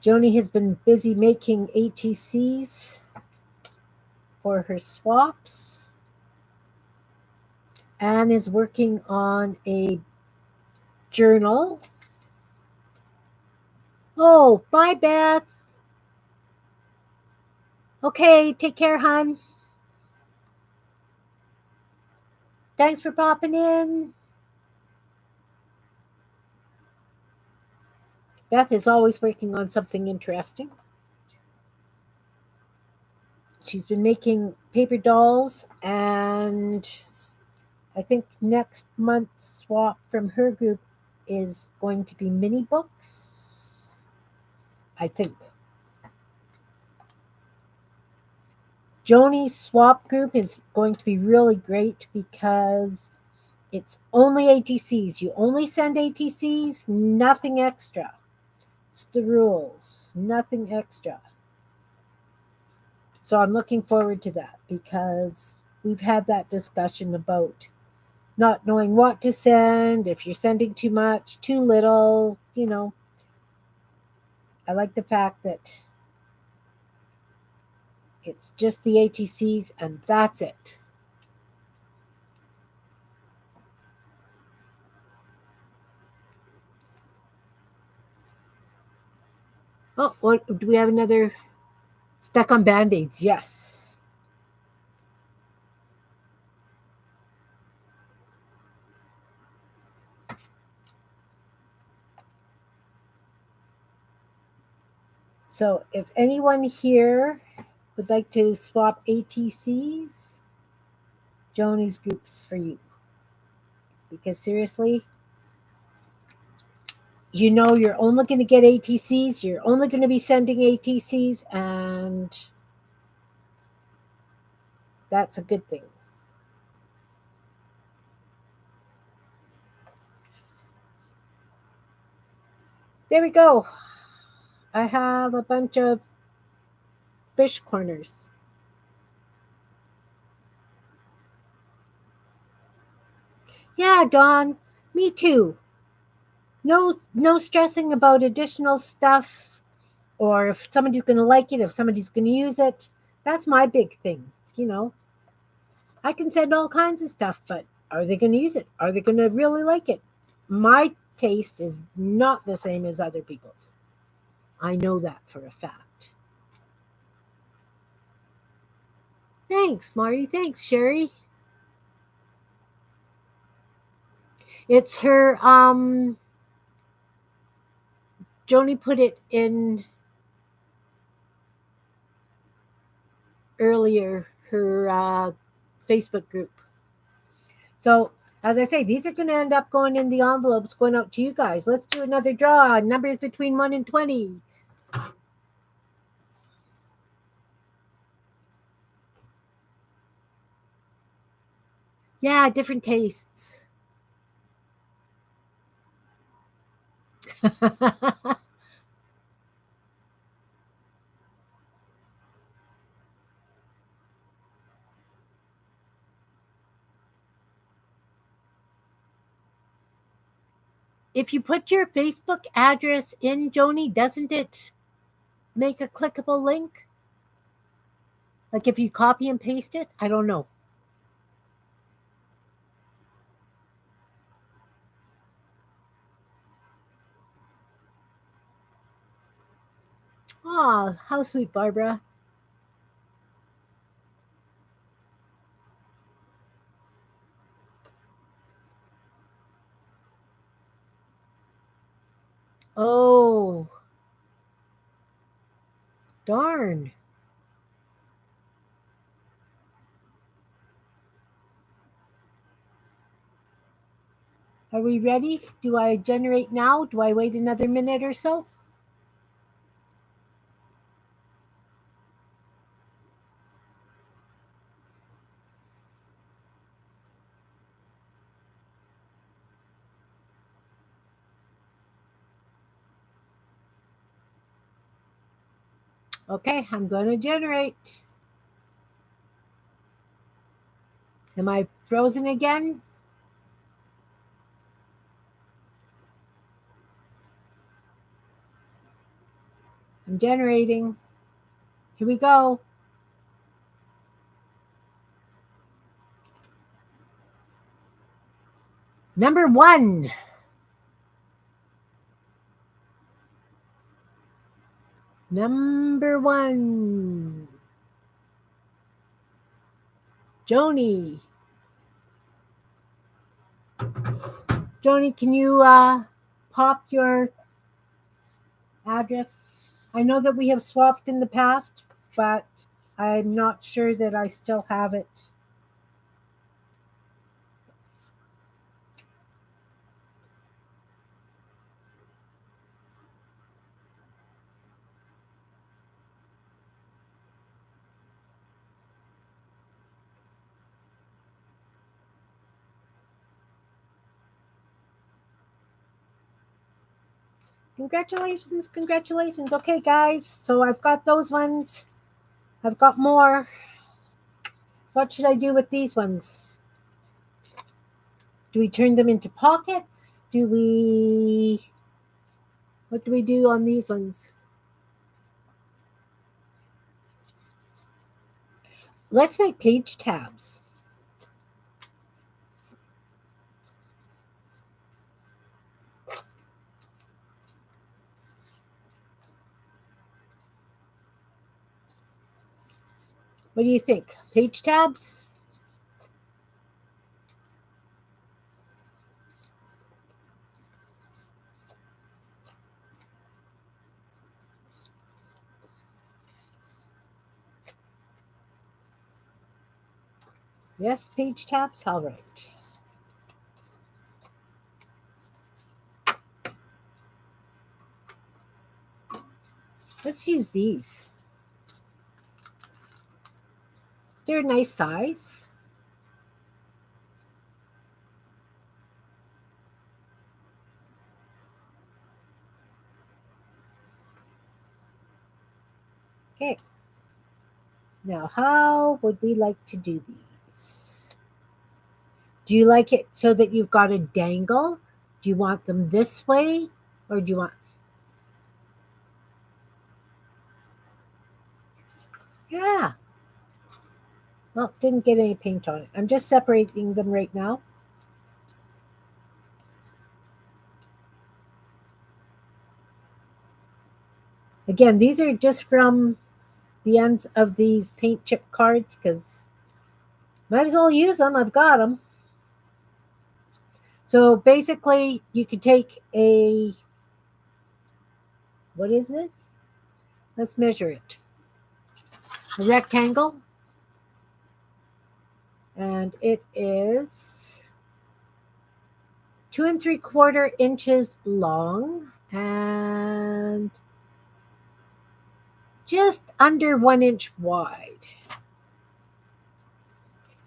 Joni has been busy making ATCs for her swaps. Anne is working on a journal. Oh, bye, Beth. Okay, take care, hon. Thanks for popping in. Beth is always working on something interesting. She's been making paper dolls, and I think next month's swap from her group is going to be mini books. I think. Joni's swap group is going to be really great because it's only ATCs. You only send ATCs, nothing extra. It's the rules, nothing extra. So I'm looking forward to that because we've had that discussion about not knowing what to send, if you're sending too much, too little, I like the fact that it's just the ATCs and that's it. Oh, what do we have another stuck on band-aids? Yes. So if anyone here would like to swap ATCs, Joni's group's for you. Because seriously, you're only going to get ATCs, you're only going to be sending ATCs, and that's a good thing. There we go. I have a bunch of fish corners. Yeah, Dawn, me too. No stressing about additional stuff or if somebody's going to like it, if somebody's going to use it. That's my big thing. I can send all kinds of stuff, but are they going to use it? Are they going to really like it? My taste is not the same as other people's. I know that for a fact. Thanks, Marty. Thanks, Sherry. It's her Joni put it in earlier, her Facebook group. So, as I say, these are going to end up going in the envelopes going out to you guys. Let's do another draw. Numbers between 1 and 20. Yeah, different tastes. If you put your Facebook address in, Joni, doesn't it make a clickable link? Like if you copy and paste it? I don't know. Oh, how sweet, Barbara. Oh, darn. Are we ready? Do I generate now? Do I wait another minute or so? Okay, I'm going to generate. Am I frozen again? I'm generating. Here we go. Number one. Number one. Joni. Joni, can you pop your address? I know that we have swapped in the past, but I'm not sure that I still have it. Congratulations, congratulations. Okay, guys, so I've got those ones. I've got more. What should I do with these ones? Do we turn them into pockets? What do we do on these ones? Let's make page tabs. What do you think? Page tabs? Yes, page tabs. All right. Let's use these. They're a nice size. Okay. Now, how would we like to do these? Do you like it so that you've got a dangle? Do you want them this way? Or do you want... Yeah. Well, didn't get any paint on it. I'm just separating them right now. Again, these are just from the ends of these paint chip cards because might as well use them. I've got them. So basically, you could take a... What is this? Let's measure it. A rectangle. And it is 2 3/4 inches long and just under 1 inch wide.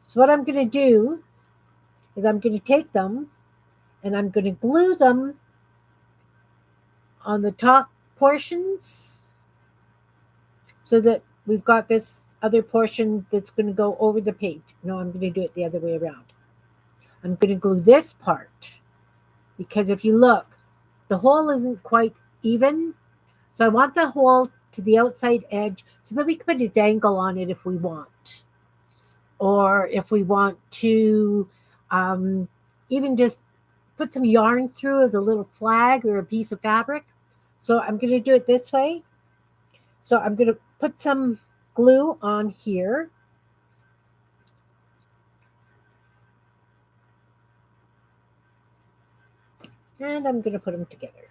So what I'm going to do is I'm going to take them and I'm going to glue them on the top portions so that we've got this other portion that's going to go over the page. No, I'm going to do it the other way around. I'm going to glue this part because if you look, the hole isn't quite even. So I want the hole to the outside edge so that we can put a dangle on it if we want. Or if we want to even just put some yarn through as a little flag or a piece of fabric. So I'm going to do it this way. So I'm going to put some glue on here. And I'm going to put them together.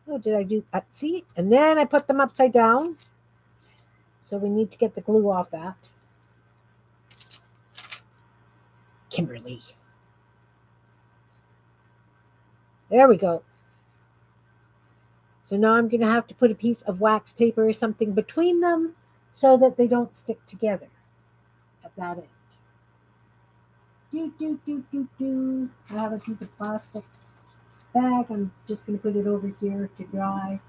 Oh, did I do that? See? And then I put them upside down. So we need to get the glue off that. Kimberly. There we go. So now I'm going to have to put a piece of wax paper or something between them so that they don't stick together at that end. I have a piece of plastic bag. I'm just going to put it over here to dry.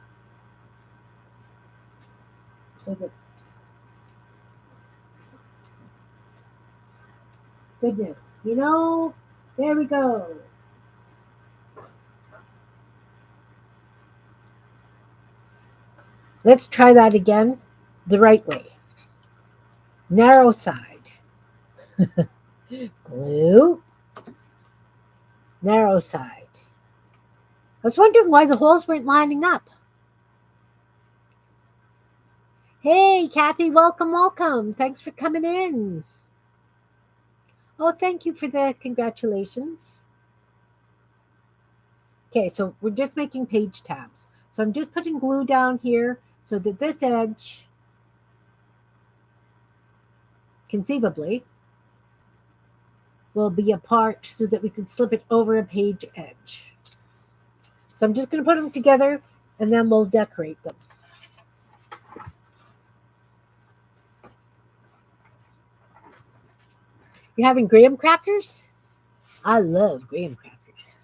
So that... Goodness. There we go. Let's try that again the right way. Narrow side. Glue. Narrow side. I was wondering why the holes weren't lining up. Hey, Kathy, welcome, welcome. Thanks for coming in. Oh, thank you for the congratulations. Okay, so we're just making page tabs. So I'm just putting glue down here so that this edge, conceivably, will be apart so that we can slip it over a page edge. So I'm just going to put them together and then we'll decorate them. You're having graham crackers? I love graham crackers.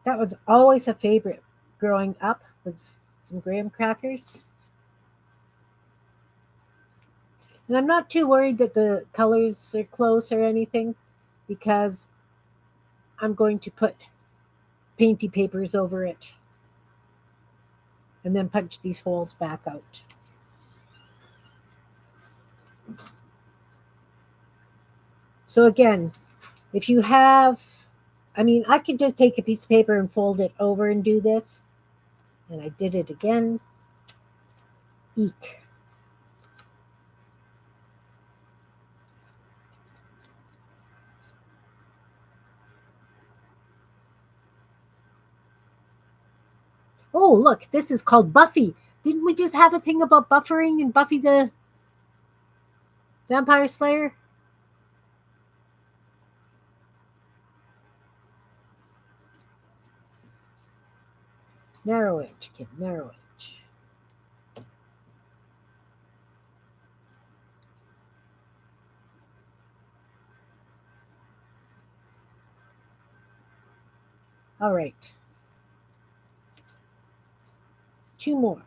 That was always a favorite growing up, was some graham crackers. And I'm not too worried that the colors are close or anything because I'm going to put painty papers over it and then punch these holes back out. So again, if you have, I could just take a piece of paper and fold it over and do this. And I did it again. Eek. Oh, look, this is called Buffy. Didn't we just have a thing about buffering and Buffy the Vampire Slayer? Narrow edge, kid, narrow edge. All right. 2 more.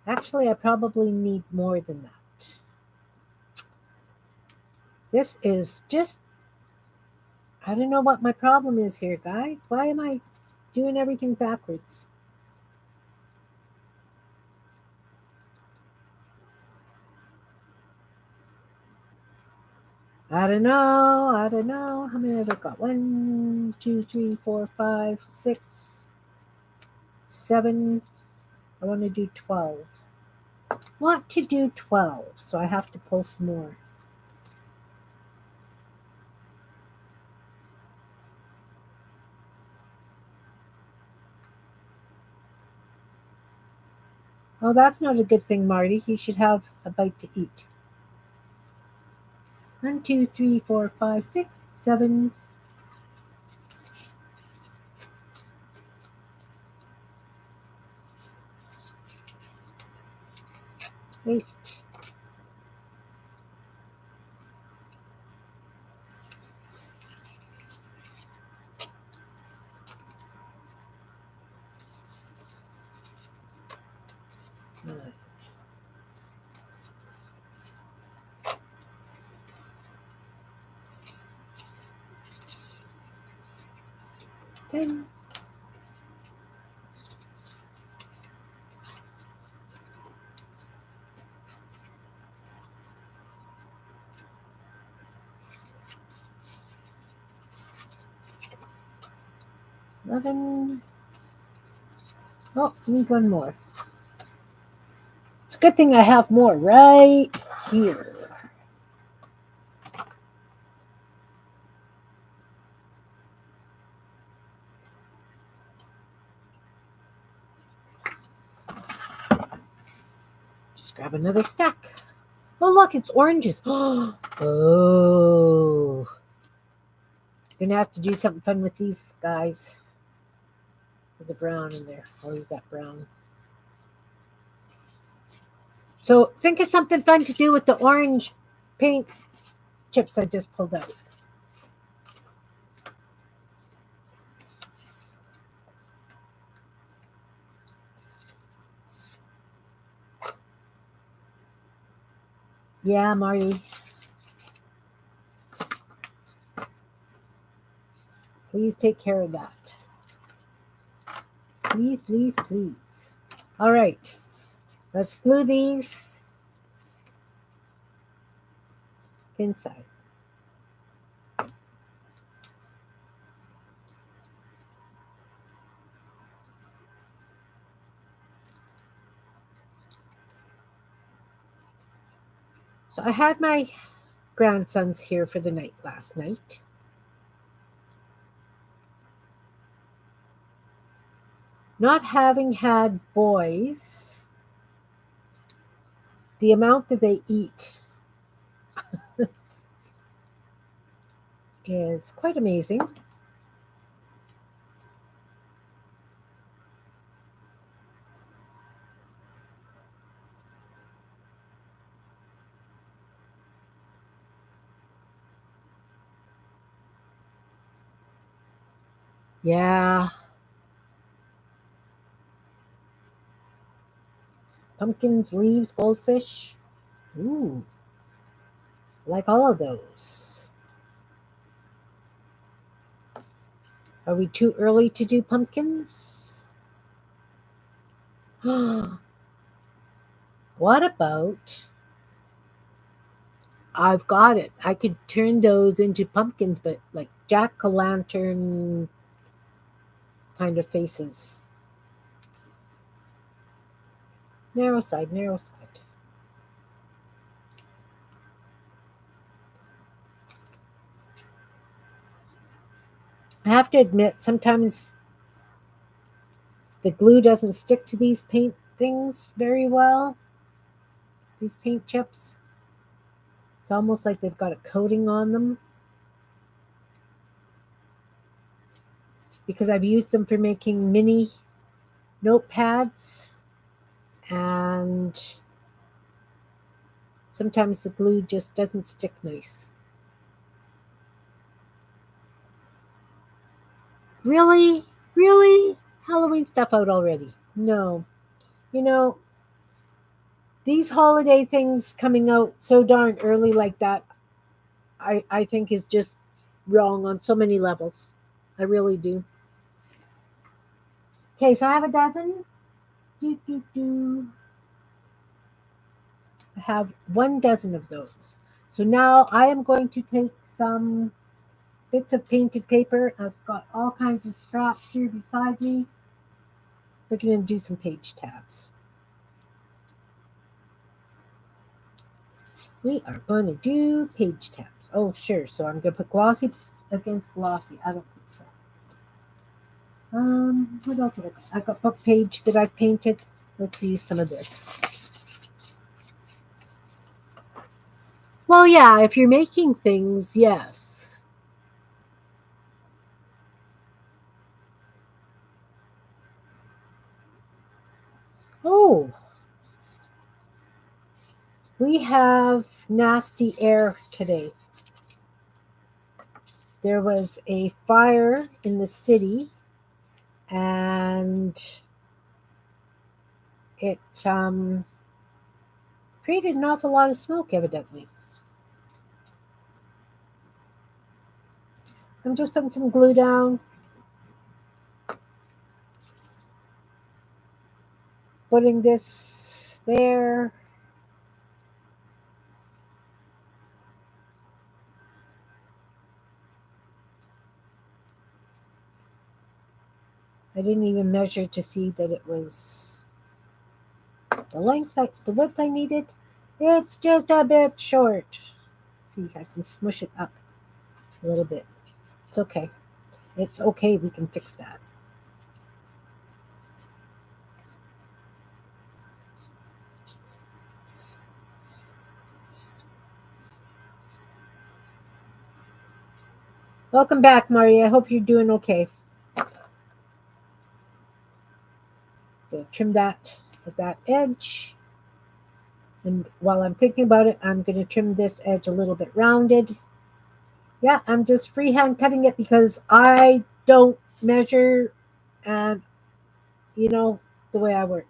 Actually, I probably need more than that. This is just, I don't know what my problem is here, guys. Why am I doing everything backwards? I don't know. I don't know. How many have I got? 1, 2, 3, 4, 5, 6, 7. I want to do 12. Want to do 12, so I have to pull some more. Oh, that's not a good thing, Marty. You should have a bite to eat. 1, 2, 3, 4, 5, 6, 7. 8. 9. 10. 11. Oh, need one more. It's a good thing I have more right here. Just grab another stack. Oh, look, it's oranges. Oh. Gonna have to do something fun with these guys. With the brown in there. I'll use that brown. So think of something fun to do with the orange paint chips I just pulled out. Yeah, Marty. Please take care of that. Please, please, please. All right. Let's glue these inside. So I had my grandsons here for the night last night. Not having had boys, the amount that they eat is quite amazing. Yeah. Pumpkins, leaves, goldfish. Ooh, like all of those. Are we too early to do pumpkins? What about? I've got it. I could turn those into pumpkins, but like jack o' lantern kind of faces. Narrow side, narrow side. I have to admit, sometimes the glue doesn't stick to these paint things very well. These paint chips. It's almost like they've got a coating on them. Because I've used them for making mini notepads. And sometimes the glue just doesn't stick nice. Really? Really? Halloween stuff out already? No. You know, these holiday things coming out so darn early like that, I think is just wrong on so many levels. I really do. Okay, so I have a dozen. Do, do, do. I have 1 dozen of those. So now I am going to take some bits of painted paper. I've got all kinds of scraps here beside me. We're going to do some page tabs. We are going to do page tabs. Oh, sure. So I'm going to put glossy against glossy. I don't think so. What else have I got? I've got book page that I've painted. Let's use some of this. Well, yeah, if you're making things, yes. Oh, we have nasty air today. There was a fire in the city, and it created an awful lot of smoke, evidently. I'm just putting some glue down, putting this there. I didn't even measure to see that it was the width I needed. It's just a bit short. Let's see if I can smush it up a little bit. It's okay. It's okay. We can fix that. Welcome back, Maria. I hope you're doing okay. Gonna trim that at that edge. And while I'm thinking about it, I'm going to trim this edge a little bit rounded. Yeah, I'm just freehand cutting it because I don't measure and you know the way I work.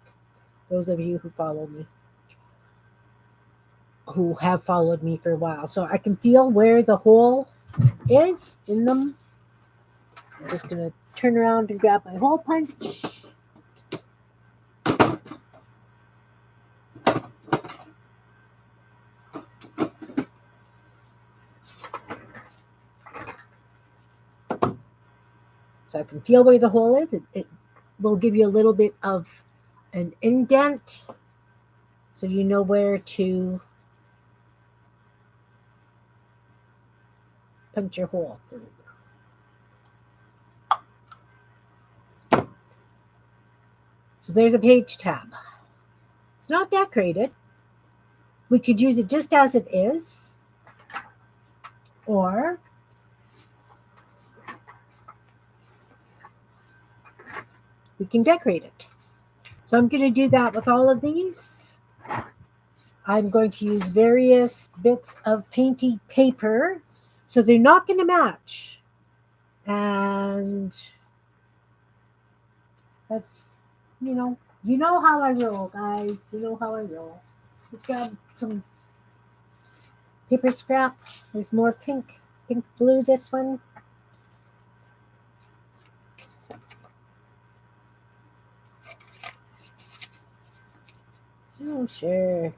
Those of you who follow me, who have followed me for a while. So I can feel where the hole is in them. I'm just going to turn around and grab my hole punch. So I can feel where the hole is. It will give you a little bit of an indent so you know where to punch your hole through. So there's a page tab. It's not decorated. We could use it just as it is, or we can decorate it. So I'm going to do that with all of these. I'm going to use various bits of painty paper, so they're not going to match. And that's, you know how I roll, guys. You know how I roll. Let's grab some paper scrap. There's more pink blue, this one. Oh, sure.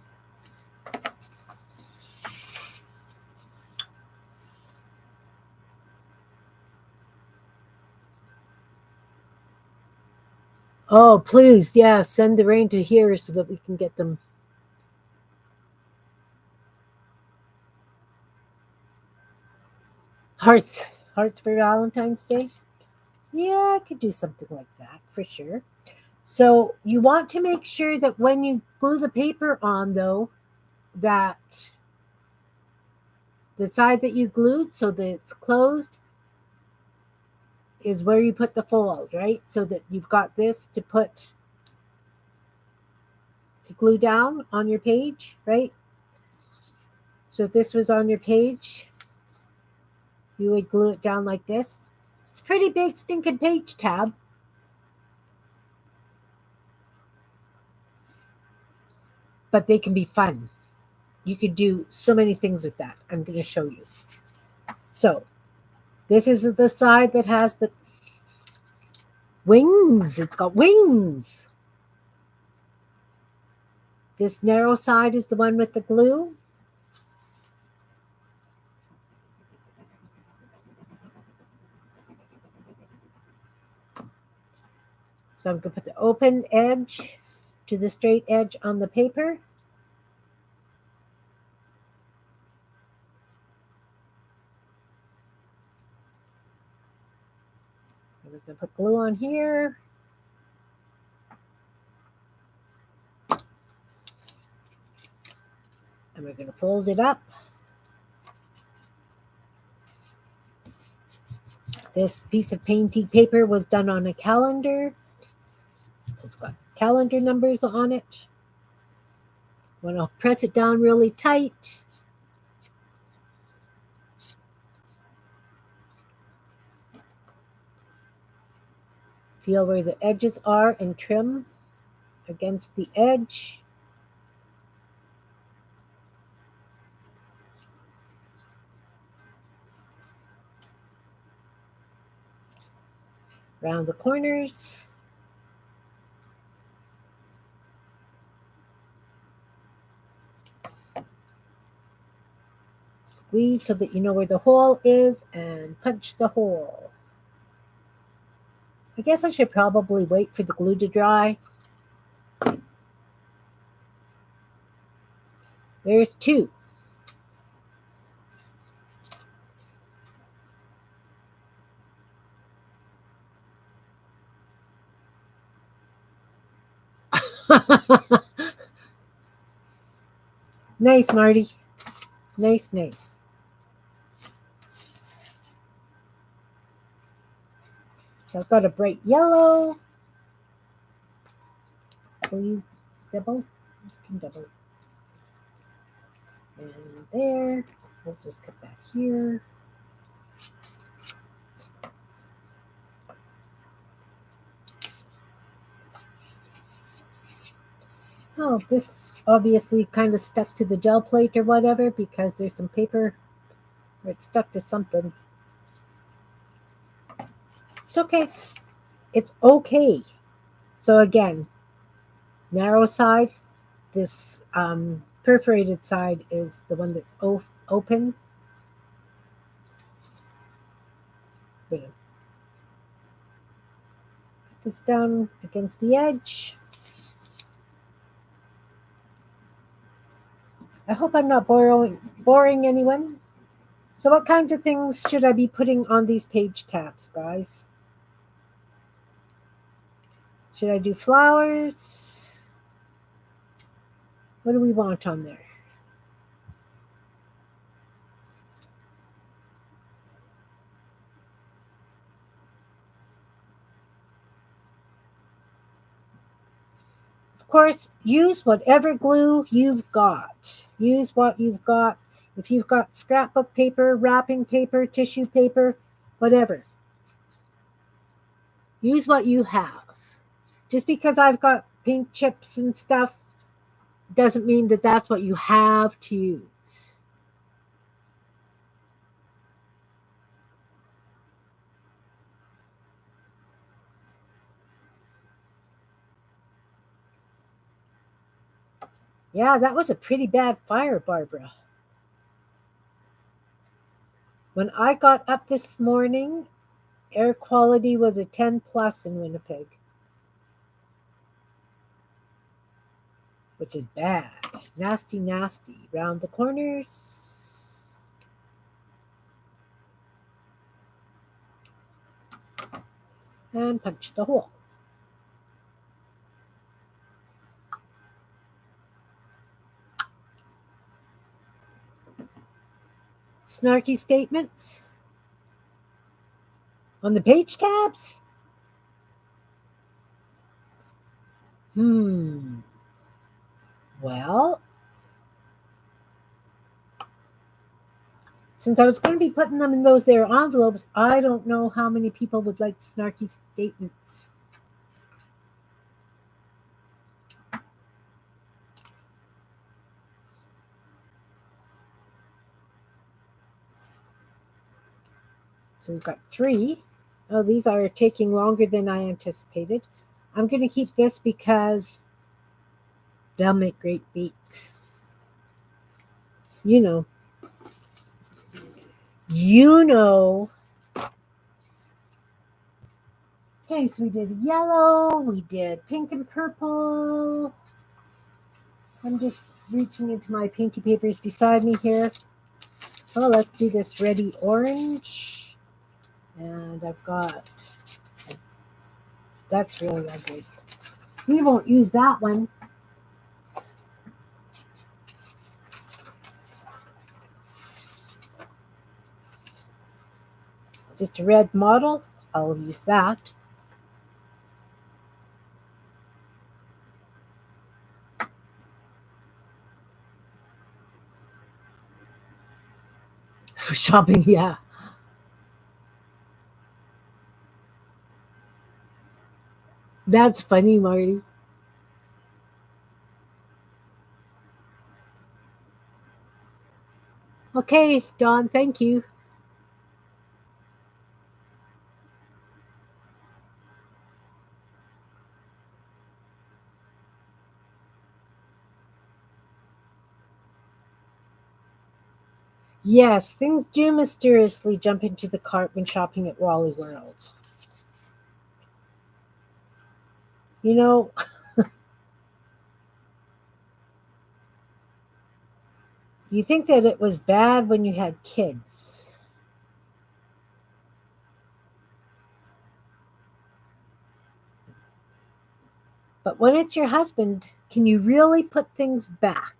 Oh, please, yeah, send the rain to here so that we can get them. Hearts for Valentine's Day. Yeah, I could do something like that for sure. So you want to make sure that when you glue the paper on, though, that the side that you glued so that it's closed is where you put the fold, right? So that you've got this to glue down on your page, right? So if this was on your page, you would glue it down like this. It's a pretty big stinking page tab. But they can be fun. You could do so many things with that. I'm going to show you. So this is the side that has the wings. It's got wings. This narrow side is the one with the glue. So I'm going to put the open edge to the straight edge on the paper. And we're going to put glue on here. And we're going to fold it up. This piece of painting paper was done on a calendar. It's got calendar numbers on it. I'm going to press it down really tight. Feel where the edges are and trim against the edge. Around the corners. Squeeze so that you know where the hole is and punch the hole. I guess I should probably wait for the glue to dry. There's two. Nice, Marty. Nice. So I've got a bright yellow. Will you double? You can double. And there. We'll just cut that here. Oh, this obviously kind of stuck to the gel plate or whatever because there's some paper where it's stuck to something. It's okay. It's okay. So again, narrow side. This perforated side is the one that's open. Put this down against the edge. I hope I'm not boring anyone. So what kinds of things should I be putting on these page tabs, guys? Should I do flowers? What do we want on there? Of course, use whatever glue you've got. Use what you've got. If you've got scrapbook paper, wrapping paper, tissue paper, whatever. Use what you have. Just because I've got paint chips and stuff doesn't mean that that's what you have to use. Yeah, that was a pretty bad fire, Barbara. When I got up this morning, air quality was a 10 plus in Winnipeg, which is bad. Nasty, nasty. Round the corners. And punch the hole. Snarky statements on the page tabs? Well, since I was going to be putting them in those there envelopes, I don't know how many people would like snarky statements. So we've got 3. Oh, these are taking longer than I anticipated. I'm going to keep this because they'll make great beaks. You know. Okay, so we did yellow, we did pink and purple. I'm just reaching into my painty papers beside me here. Oh, let's do this reddy orange. And I've got, that's really ugly. We won't use that one. Just a red model, I'll use that. For shopping, yeah. That's funny, Marty. Okay, Dawn, thank you. Yes, things do mysteriously jump into the cart when shopping at Wally World. You know, you think that it was bad when you had kids. But when it's your husband, can you really put things back?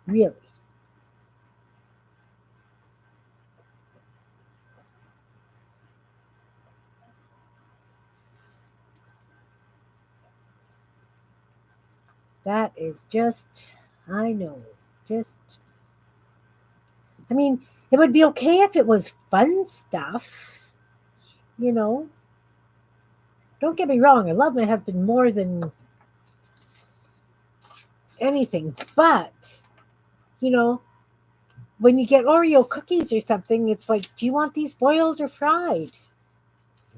Really? That is just, I know, just, I mean, it would be okay if it was fun stuff, you know. Don't get me wrong, I love my husband more than anything, but, you know, when you get Oreo cookies or something, it's like, do you want these boiled or fried?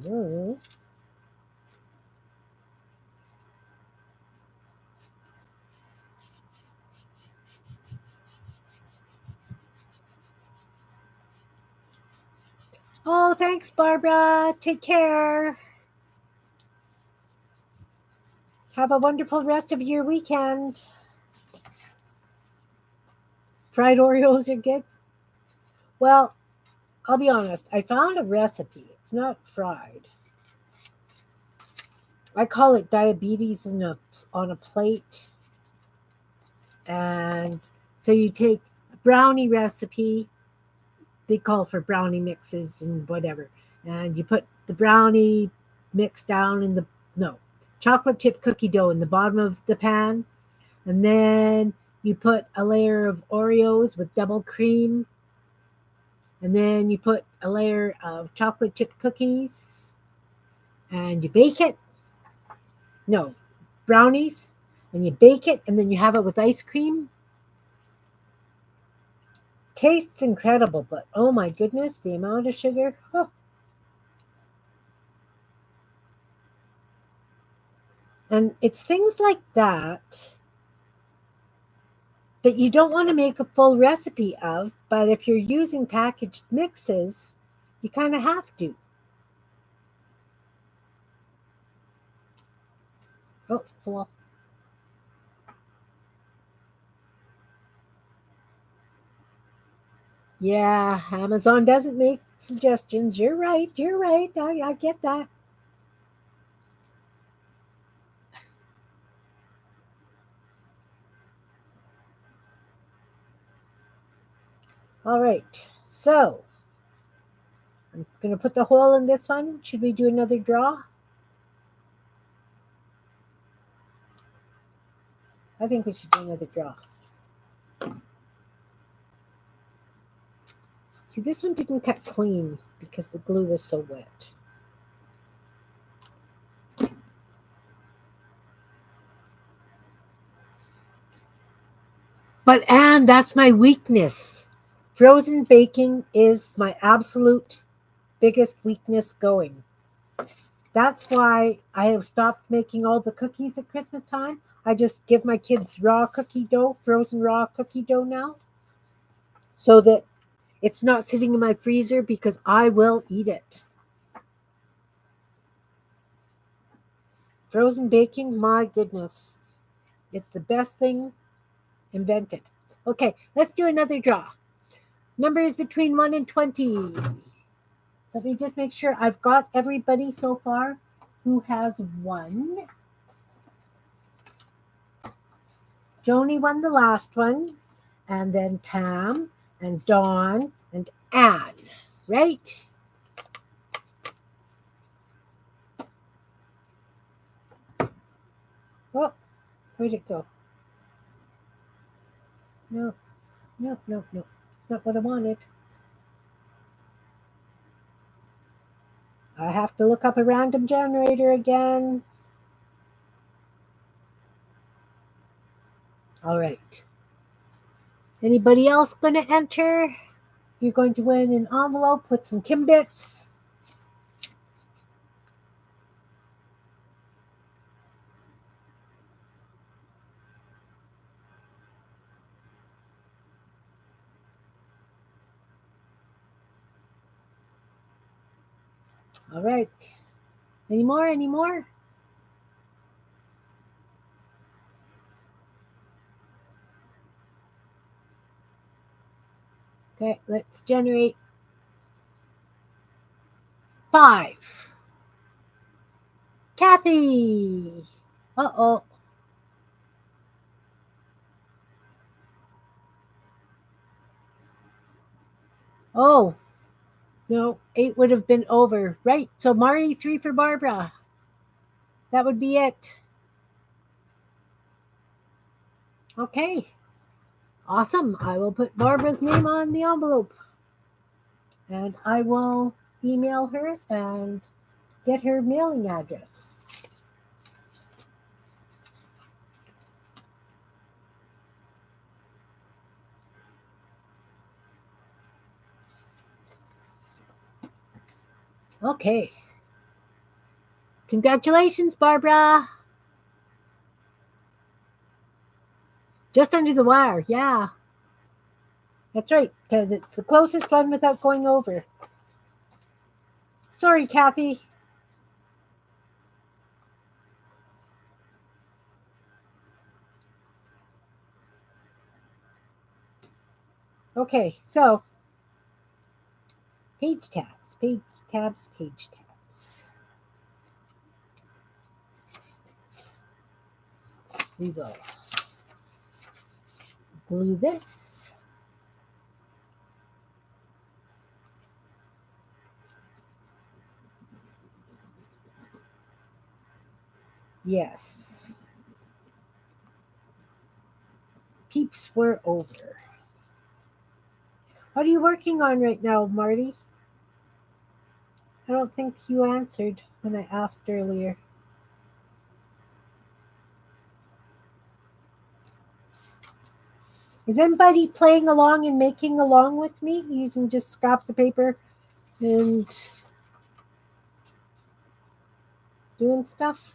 Mm. Oh, thanks, Barbara. Take care. Have a wonderful rest of your weekend. Fried Oreos are good. Well, I'll be honest. I found a recipe. It's not fried. I call it diabetes on a plate. And so you take a brownie recipe. They call for brownie mixes and whatever. And you put the brownie mix down in the no chocolate chip cookie dough in the bottom of the pan, and then you put a layer of Oreos with double cream, and then you put a layer of chocolate chip cookies, and you bake it. No, brownies, and you bake it, and then you have it with ice cream. Tastes incredible, but oh my goodness, the amount of sugar. Oh. And it's things like that you don't want to make a full recipe of, but if you're using packaged mixes, you kind of have to. Oh, well, yeah, Amazon doesn't make suggestions. You're right. You're right. I get that. All right. So I'm going to put the hole in this one. Should we do another draw? I think we should do another draw. See, this one didn't cut clean because the glue was so wet. But Anne, that's my weakness. Frozen baking is my absolute biggest weakness going. That's why I have stopped making all the cookies at Christmas time. I just give my kids raw cookie dough, frozen raw cookie dough now, so that it's not sitting in my freezer because I will eat it. Frozen baking, my goodness. It's the best thing invented. Okay, let's do another draw. Numbers between 1 and 20. Let me just make sure I've got everybody so far who has won. Joni won the last one, and then Pam and Dawn and Anne, right? Oh, where'd it go? No, no, no, no. It's not what I wanted. I have to look up a random generator again. All right. Anybody else going to enter? You're going to win an envelope with some Kimbits. All right. Any more? Any more? Okay, let's generate 5. Kathy. Uh-oh. Oh, no, 8 would have been over. Right. So Marty, 3 for Barbara. That would be it. Okay. Awesome. I will put Barbara's name on the envelope. And I will email her and get her mailing address. Okay. Congratulations, Barbara. Just under the wire. Yeah, that's right, because it's the closest one without going over. Sorry, Kathy. Okay, so page tabs, page tabs, page tabs. We will glue this. Yes. Peeps were over. What are you working on right now, Marty? I don't think you answered when I asked earlier. Is anybody playing along and making along with me using just scraps of paper and doing stuff?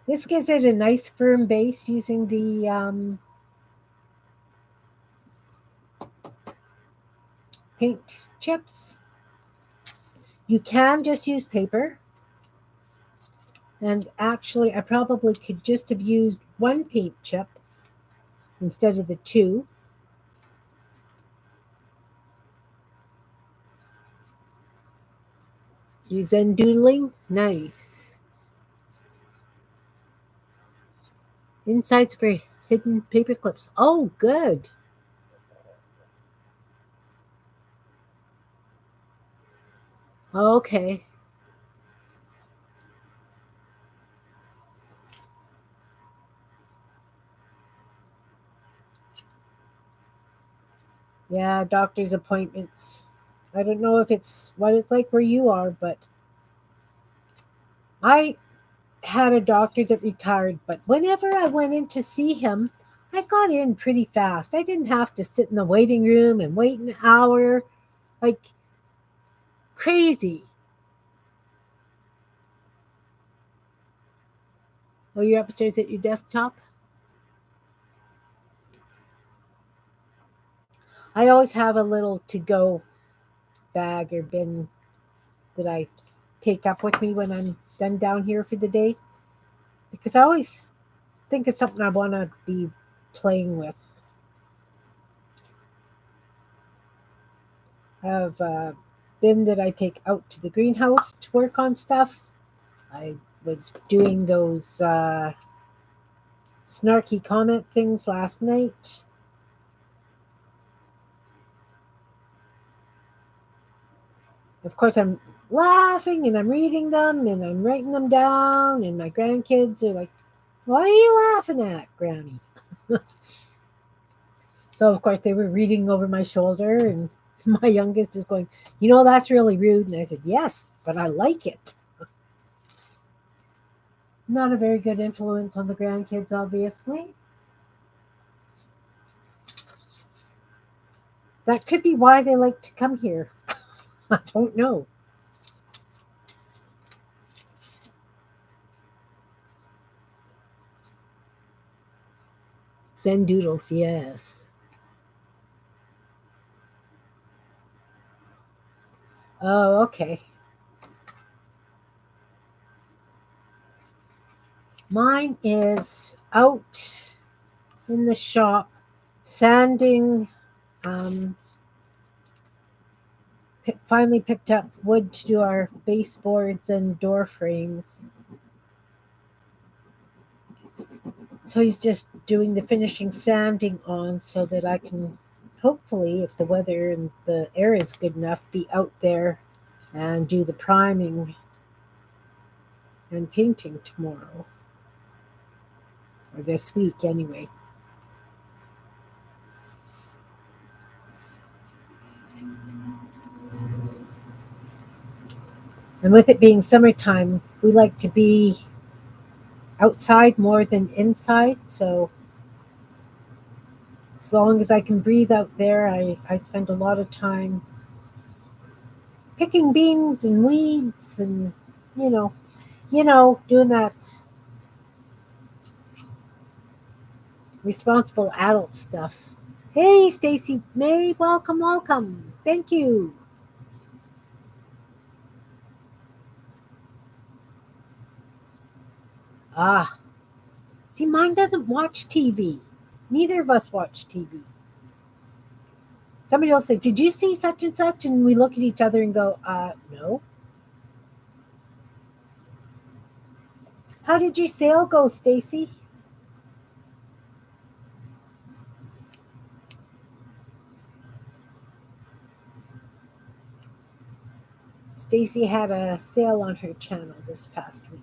This gives it a nice firm base using the paint chips. You can just use paper. And actually, I probably could just have used one paint chip instead of the two. You Zen doodling? Nice. Insides for hidden paper clips. Oh, good. Okay. Yeah, doctor's appointments. I don't know if it's what it's like where you are, but I had a doctor that retired, but whenever I went in to see him, I got in pretty fast. I didn't have to sit in the waiting room and wait an hour like crazy. Oh, you're upstairs at your desktop? I always have a little to go bag or bin that I take up with me when I'm done down here for the day because I always think of something I want to be playing with. I have a bin that I take out to the greenhouse to work on stuff. I was doing those snarky comment things last night. Of course, I'm laughing and I'm reading them and I'm writing them down, and my grandkids are like, "What are you laughing at, Granny?" So, of course, they were reading over my shoulder, and my youngest is going, that's really rude. And I said, "Yes, but I like it." Not a very good influence on the grandkids, obviously. That could be why they like to come here. I don't know. Zen doodles, yes. Oh, okay. Mine is out in the shop sanding. Um, Finally picked up wood to do our baseboards and door frames. So he's just doing the finishing sanding on so that I can hopefully, if the weather and the air is good enough, be out there and do the priming and painting tomorrow. Or this week anyway. And with it being summertime, we like to be outside more than inside. So as long as I can breathe out there, I spend a lot of time picking beans and weeds and, you know, doing that responsible adult stuff. Hey, Stacy May, welcome, welcome. Thank you. Ah, see, mine doesn't watch TV. Neither of us watch TV. Somebody will say, "Did you see such and such?" And we look at each other and go, no. How did your sale go, Stacy? Stacy had a sale on her channel this past week.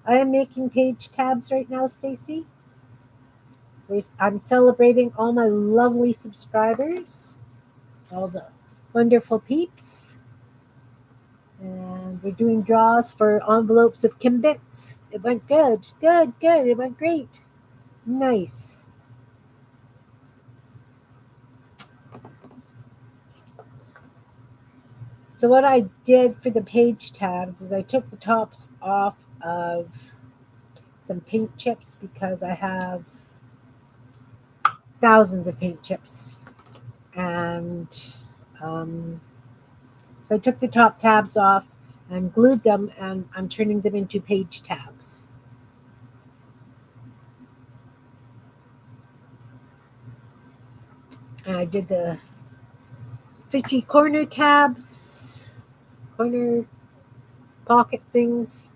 I am making page tabs right now, Stacy. I'm celebrating all my lovely subscribers, all the wonderful peeps. And we're doing draws for envelopes of Kimbits. It went good. Good, good. It went great. Nice. So what I did for the page tabs is I took the tops off of some paint chips because I have thousands of paint chips. And so I took the top tabs off and glued them, and I'm turning them into page tabs. And I did the fishy corner tabs, corner pocket things.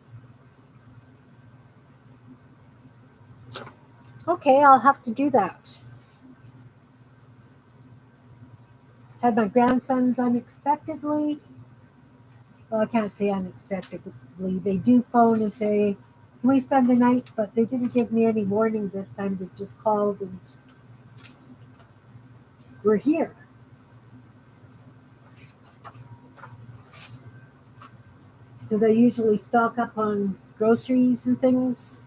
Okay, I'll have to do that. Had my grandsons unexpectedly. Well, I can't say unexpectedly. They do phone and say, "Can we spend the night?" But they didn't give me any warning this time. They just called and we're here. Because I usually stock up on groceries and things.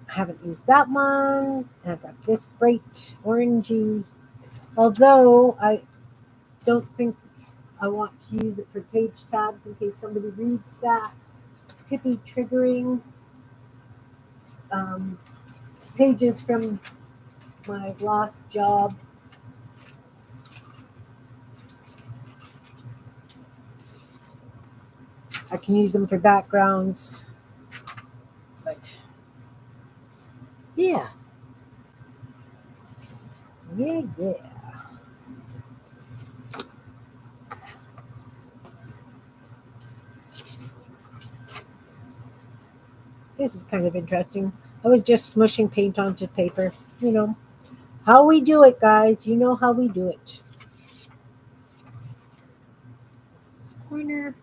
I haven't used that one. And I've got this bright orangey. Although I don't think I want to use it for page tabs in case somebody reads that. Could be triggering um, pages from my last job. I can use them for backgrounds. But yeah, yeah. This is kind of interesting. I was just smushing paint onto paper. How we do it, guys. You know how we do it. This corner.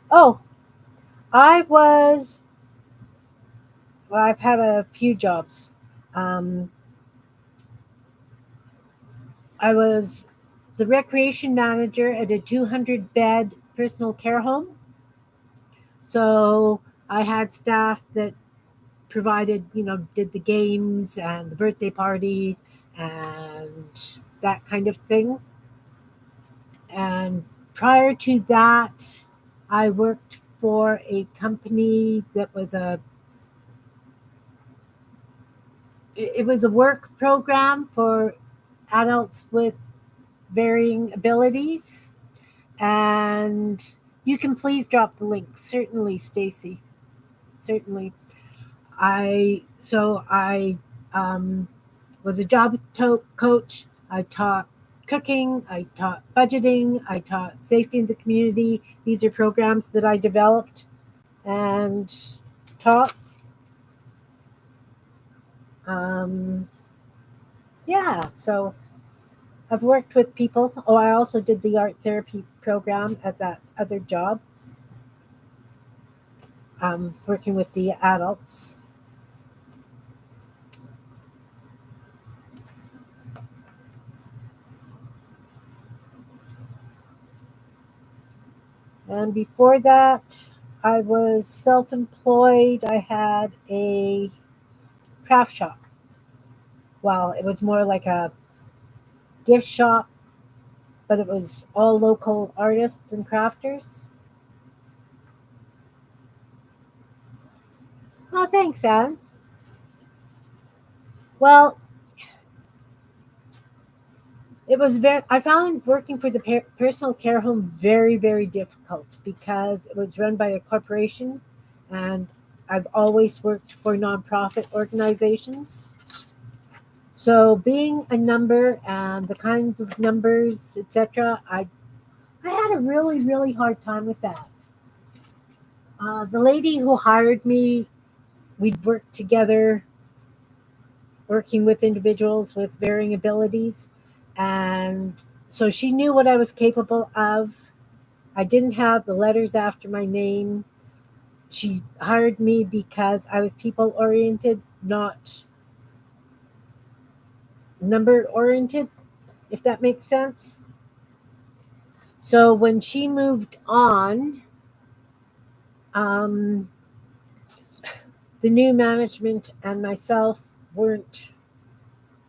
Oh, I was. Well, I've had a few jobs. Um, I was the recreation manager at a 200-bed personal care home. So I had staff that provided, did the games and the birthday parties and that kind of thing. And prior to that, I worked for a company that was it was a work program for adults with varying abilities. And you can please drop the link. Certainly, Stacy. Certainly. I was a job coach. I taught cooking, I taught budgeting, I taught safety in the community. These are programs that I developed and taught. Um, yeah, so I've worked with people. Oh, I also did the art therapy program at that other job, working with the adults. And before that, I was self employed. I had a craft shop. Well, it was more like a gift shop, but it was all local artists and crafters. Oh, thanks, Anne. Well, it was very, I found working for the personal care home very, very difficult because it was run by a corporation and I've always worked for nonprofit organizations. So being a number and the kinds of numbers, etc., I had a really, really hard time with that. The lady who hired me, we'd worked together working with individuals with varying abilities. And so she knew what I was capable of. I didn't have the letters after my name. She hired me because I was people oriented, not number oriented, if that makes sense. So when she moved on, um, the new management and myself weren't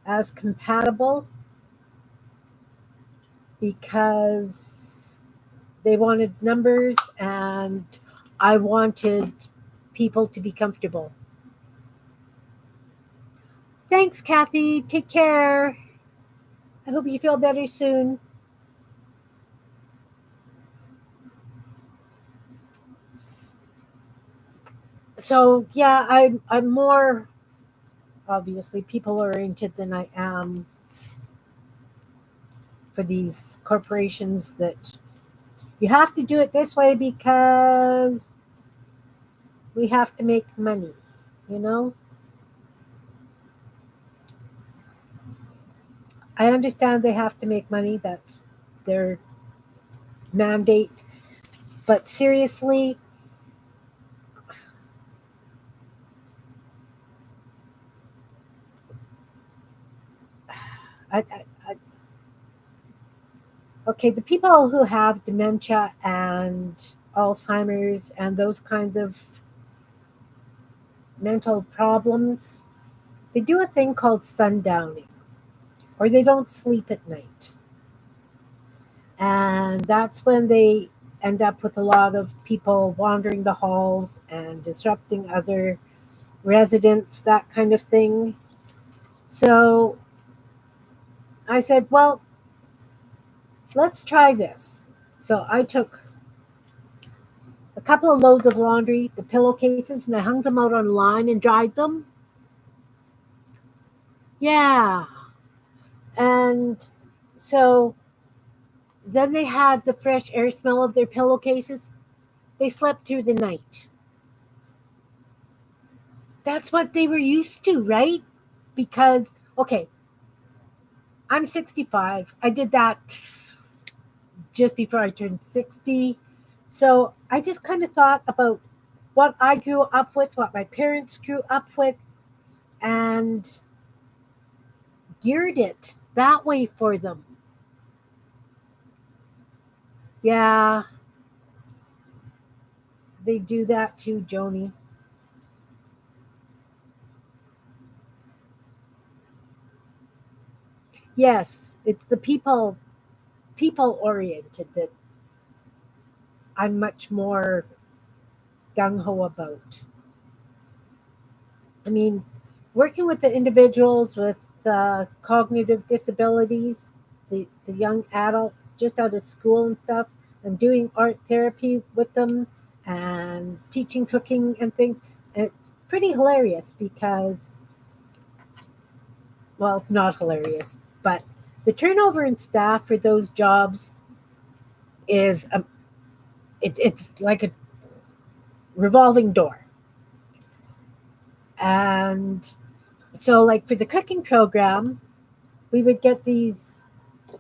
as compatible because they wanted numbers and I wanted people to be comfortable. Thanks, Kathy. Take care. I hope you feel better soon. So yeah, I'm more obviously people oriented than I am for these corporations that you have to do it this way because we have to make money, you know? I understand they have to make money, that's their mandate. But seriously, I okay, the people who have dementia and Alzheimer's and those kinds of mental problems, they do a thing called sundowning, or they don't sleep at night. And that's when they end up with a lot of people wandering the halls and disrupting other residents, that kind of thing. So I said, well, let's try this. So I took a couple of loads of laundry, the pillowcases, and I hung them out on a line and dried them. Yeah. And so then they had the fresh air smell of their pillowcases. They slept through the night. That's what they were used to, right? Because, okay, I'm 65. I did that just before I turned 60. So I just kind of thought about what I grew up with, what my parents grew up with, and geared it that way for them. Yeah, they do that too, Joni. Yes, it's the people oriented that I'm much more gung ho about. I mean, working with the individuals with cognitive disabilities, the young adults just out of school and stuff, and doing art therapy with them and teaching cooking and things. And it's pretty hilarious because, well, it's not hilarious, but The turnover in staff for those jobs is it's like a revolving door. And so, like for the cooking program, we would get these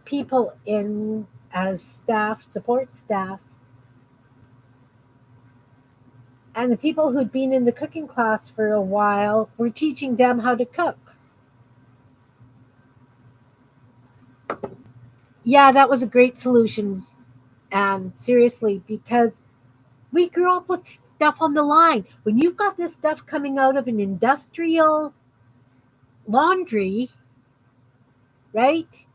people in as staff, support staff, and the people who'd been in the cooking class for a while were teaching them how to cook. Yeah, that was a great solution. And seriously, because we grew up with stuff on the line. When you've got this stuff coming out of an industrial laundry, right?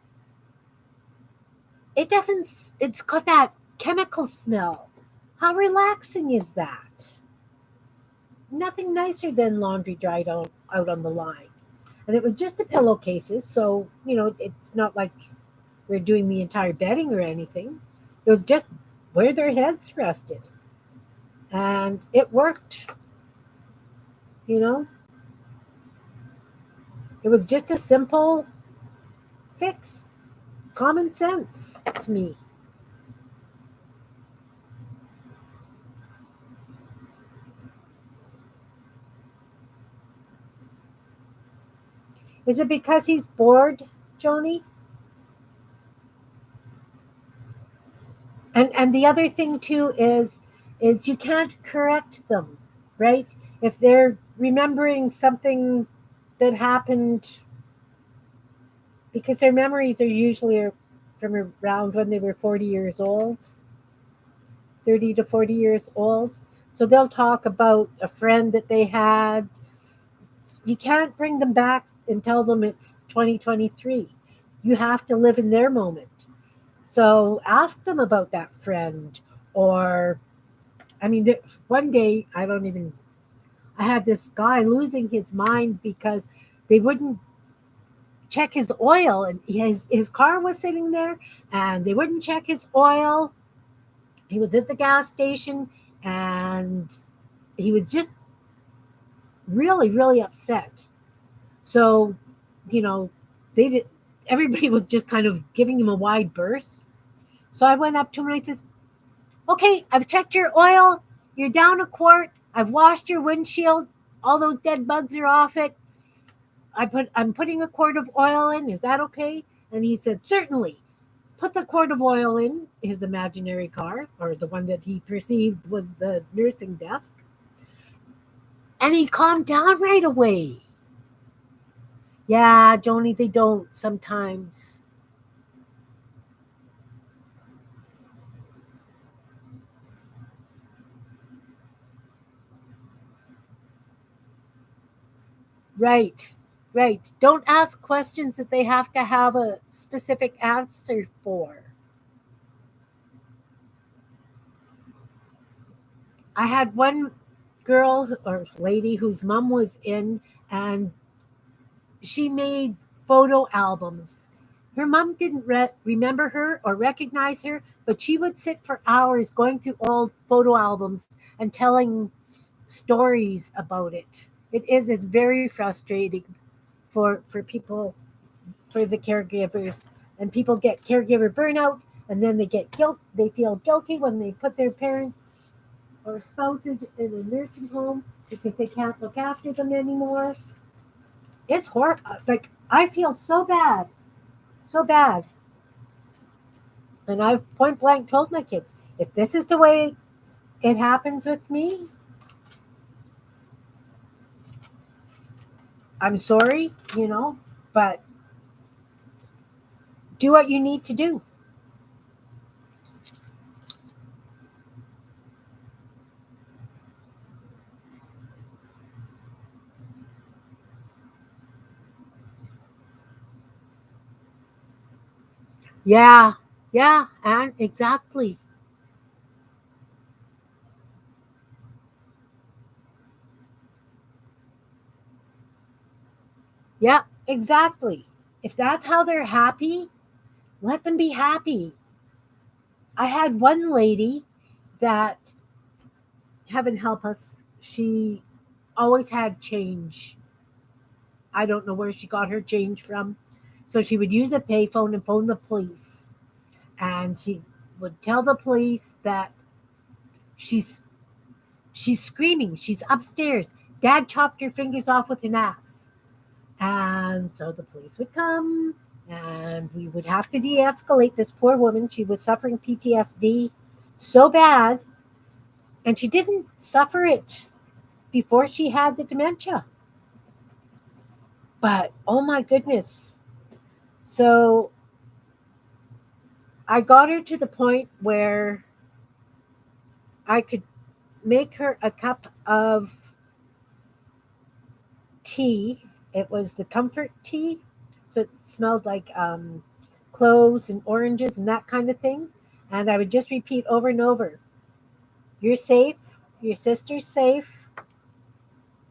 It's got that chemical smell. How relaxing is that? Nothing nicer than laundry dried out on the line. And it was just the pillowcases, so, it's not like we're doing the entire bedding or anything. It was just where their heads rested. And it worked, you know? It was just a simple fix. Common sense to me. Is it because he's bored, Joni? And the other thing too is you can't correct them, right? If they're remembering something that happened, because their memories are usually from around when they were 40 years old, 30 to 40 years old. So they'll talk about a friend that they had. You can't bring them back and tell them it's 2023. You have to live in their moment. So ask them about that friend. Or, I mean, one day, I had this guy losing his mind because they wouldn't check his oil, and his car was sitting there and they wouldn't check his oil. He was at the gas station and he was just really, really upset. So, you know, they did. Everybody was just kind of giving him a wide berth. So I went up to him and I said, "Okay, I've checked your oil. You're down a quart. I've washed your windshield. All those dead bugs are off it. I'm putting a quart of oil in. Is that okay?" And he said, "Certainly." Put the quart of oil in his imaginary car, or the one that he perceived was the nursing desk, and he calmed down right away. Yeah, Joni, they don't sometimes. Right, right. Don't ask questions that they have to have a specific answer for. I had one girl or lady whose mom was in, and she made photo albums. Her mom didn't remember her or recognize her, but she would sit for hours going through old photo albums and telling stories about it. It's very frustrating for people, for the caregivers, and people get caregiver burnout, and then they feel guilty when they put their parents or spouses in a nursing home because they can't look after them anymore. It's horrible. Like, I feel so bad, so bad. And I've point blank told my kids, if this is the way it happens with me, I'm sorry, but do what you need to do. Yeah, yeah, and exactly. Yeah, exactly. If that's how they're happy, let them be happy. I had one lady that, heaven help us, she always had change. I don't know where she got her change from. So she would use a payphone and phone the police. And she would tell the police that she's she's screaming. She's upstairs. Dad chopped her fingers off with an axe. And so the police would come and we would have to de escalate this poor woman. She was suffering PTSD so bad, and she didn't suffer it before she had the dementia. But oh my goodness. So I got her to the point where I could make her a cup of tea. It was the comfort tea. So it smelled like cloves and oranges and that kind of thing. And I would just repeat over and over, you're safe, your sister's safe,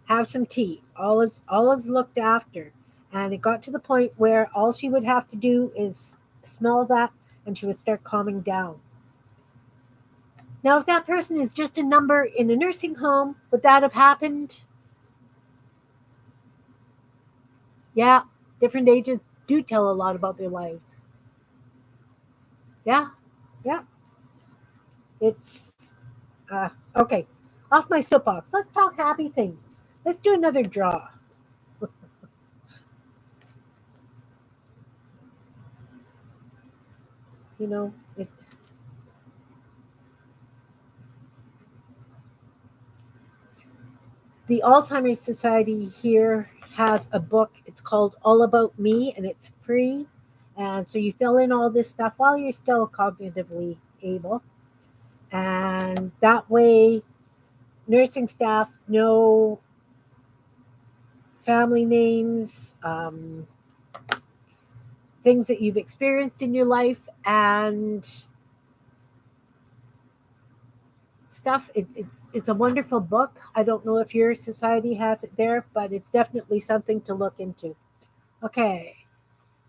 have some tea. All is looked after. And it got to the point where all she would have to do is smell that and she would start calming down. Now, if that person is just a number in a nursing home, would that have happened? Yeah, different ages do tell a lot about their lives. Yeah, yeah. It's okay. Off my soapbox. Let's talk happy things. Let's do another draw. You know, it's the Alzheimer's Society here has a book. It's called All About Me, and it's free. And so you fill in all this stuff while you're still cognitively able. And that way, nursing staff know family names, things that you've experienced in your life, and stuff. It's a wonderful book. I don't know if your society has it there, but it's definitely something to look into. Okay,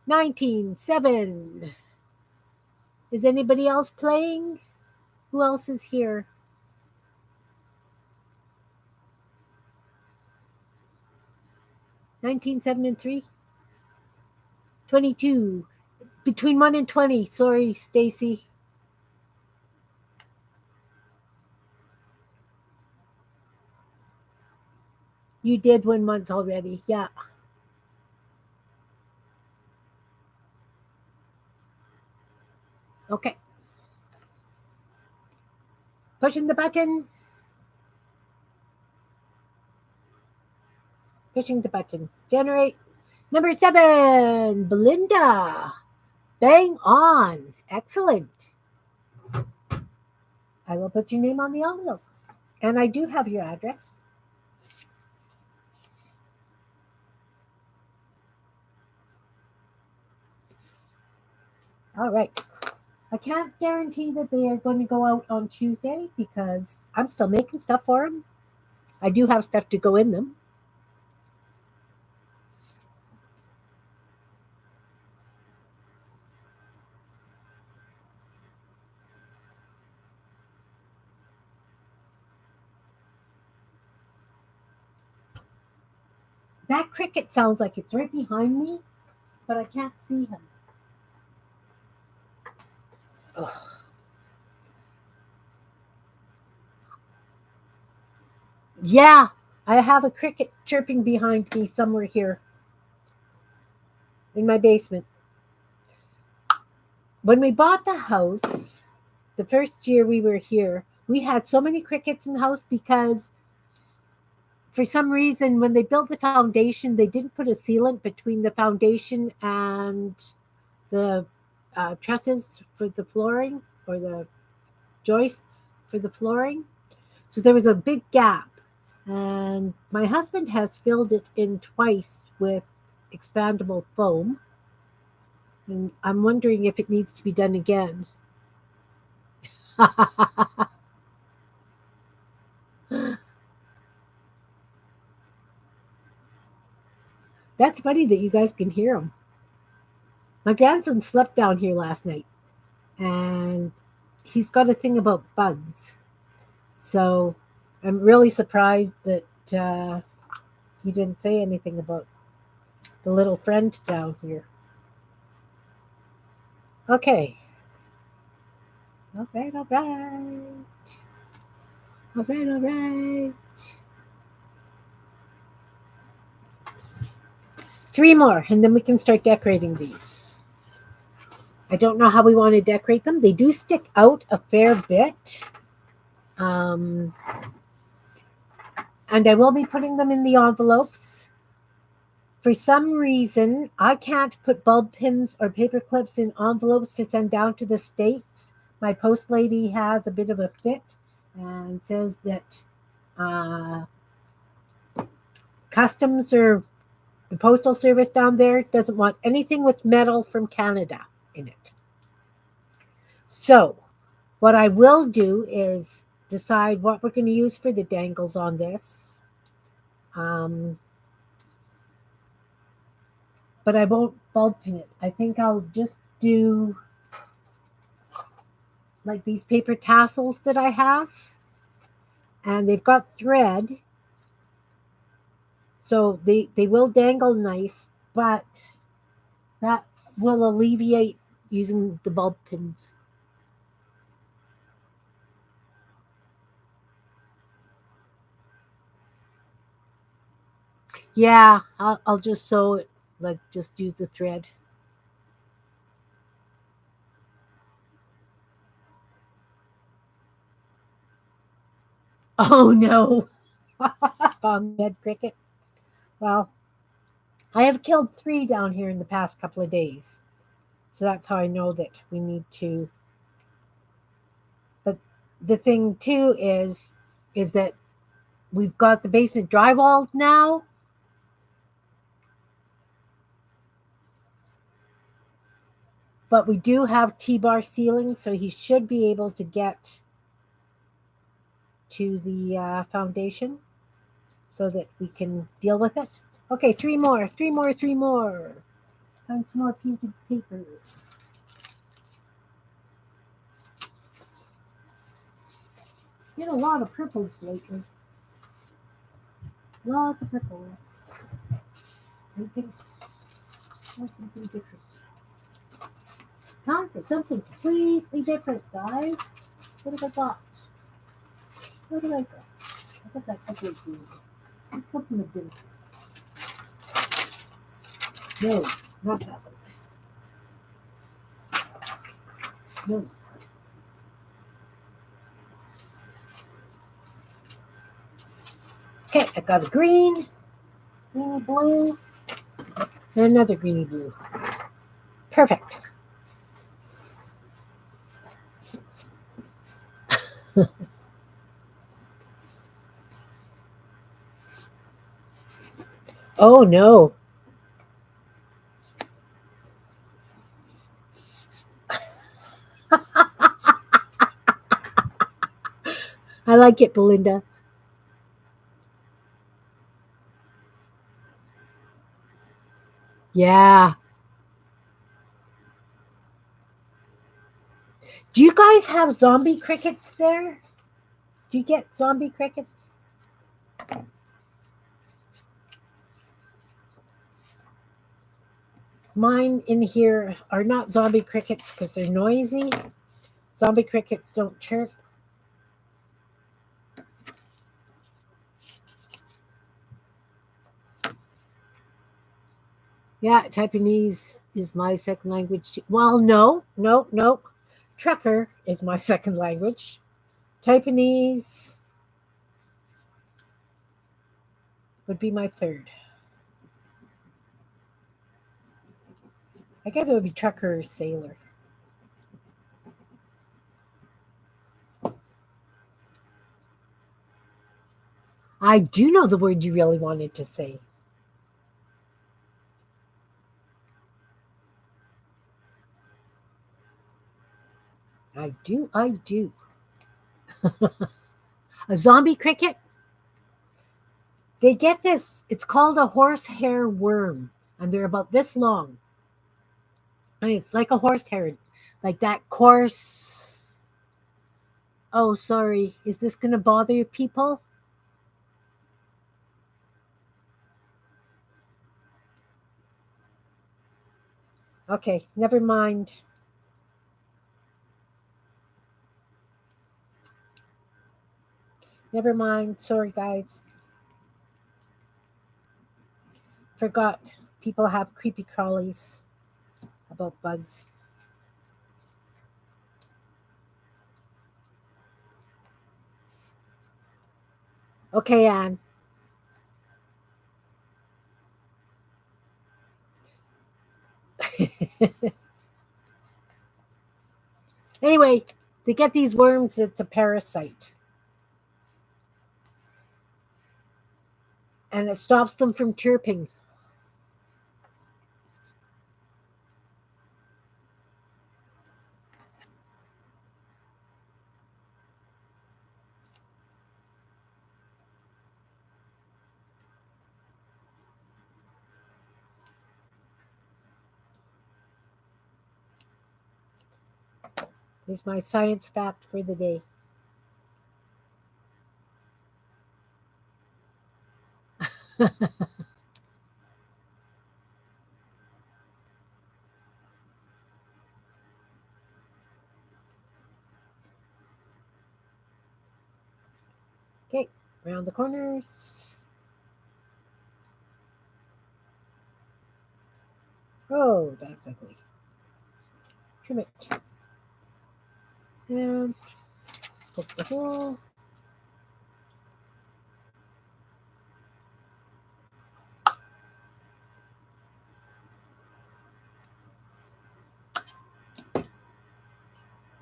1907. Is anybody else playing? Who else is here? 1907 and 3? 22. Between 1 and 20. Sorry, Stacy. You did win once already. Yeah. Okay. Pushing the button. Pushing the button. Generate. Number 7. Belinda. Bang on. Excellent. I will put your name on the envelope. And I do have your address. All right. I can't guarantee that they are going to go out on Tuesday because I'm still making stuff for them. I do have stuff to go in them. That cricket sounds like it's right behind me, but I can't see him. Ugh. Yeah, I have a cricket chirping behind me somewhere here in my basement. When we bought the house, the first year we were here, we had so many crickets in the house because for some reason when they built the foundation, they didn't put a sealant between the foundation and the trusses for the flooring or the joists for the flooring. So there was a big gap. And my husband has filled it in twice with expandable foam. And I'm wondering if it needs to be done again. That's funny that you guys can hear them. My grandson slept down here last night, and he's got a thing about bugs. So I'm really surprised that he didn't say anything about the little friend down here. Okay. All right, all right. All right, all right. Three more, and then we can start decorating these. I don't know how we want to decorate them. They do stick out a fair bit. Um, and I will be putting them in the envelopes. For some reason, I can't put bulb pins or paper clips in envelopes to send down to the States. My post lady has a bit of a fit and says that uh, customs or the postal service down there doesn't want anything with metal from Canada in it. So, what I will do is decide what we're going to use for the dangles on this. Um, but I won't bulb pin it. I think I'll just do like these paper tassels that I have, and they've got thread, so they will dangle nice, but that will alleviate using the bulb pins. Yeah, I'll just sew it, like just use the thread. Oh no, found dead cricket. Well, I have killed three down here in the past couple of days, so that's how I know that we need to. But the thing too is that we've got the basement drywalled now, but we do have T-bar ceiling, so he should be able to get to the foundation so that we can deal with it. Okay, three more, three more, three more. Find some more painted paper. Get a lot of purples lately. Lots of purples. And pinks. Want something different. Time for something completely different, guys. What have I got? What have I got? I got that ugly green. What's something different? No, not that one. No. Okay, I got a green, greeny blue, and another greeny blue. Perfect. Oh no. I like it, Belinda. Yeah. Do you guys have zombie crickets there? Do you get zombie crickets? Mine in here are not zombie crickets because they're noisy. Zombie crickets don't chirp. Yeah, Taiwanese is my second language too. Well, no, no, no. Trucker is my second language. Taiwanese would be my third. I guess it would be trucker or sailor. I do know the word you really wanted to say. I do, I do. A zombie cricket, they get this. It's called a horsehair worm, and they're about this long. And it's like a horsehair, like that coarse. Oh, sorry. Is this going to bother people? Okay, never mind. Never mind. Sorry, guys. Forgot. People have creepy crawlies about bugs. Okay, Anne. Anyway, they get these worms. It's a parasite, and it stops them from chirping. Here's my science fact for the day. Okay, around the corners. Oh, that's ugly. Trim it. And poke the hole.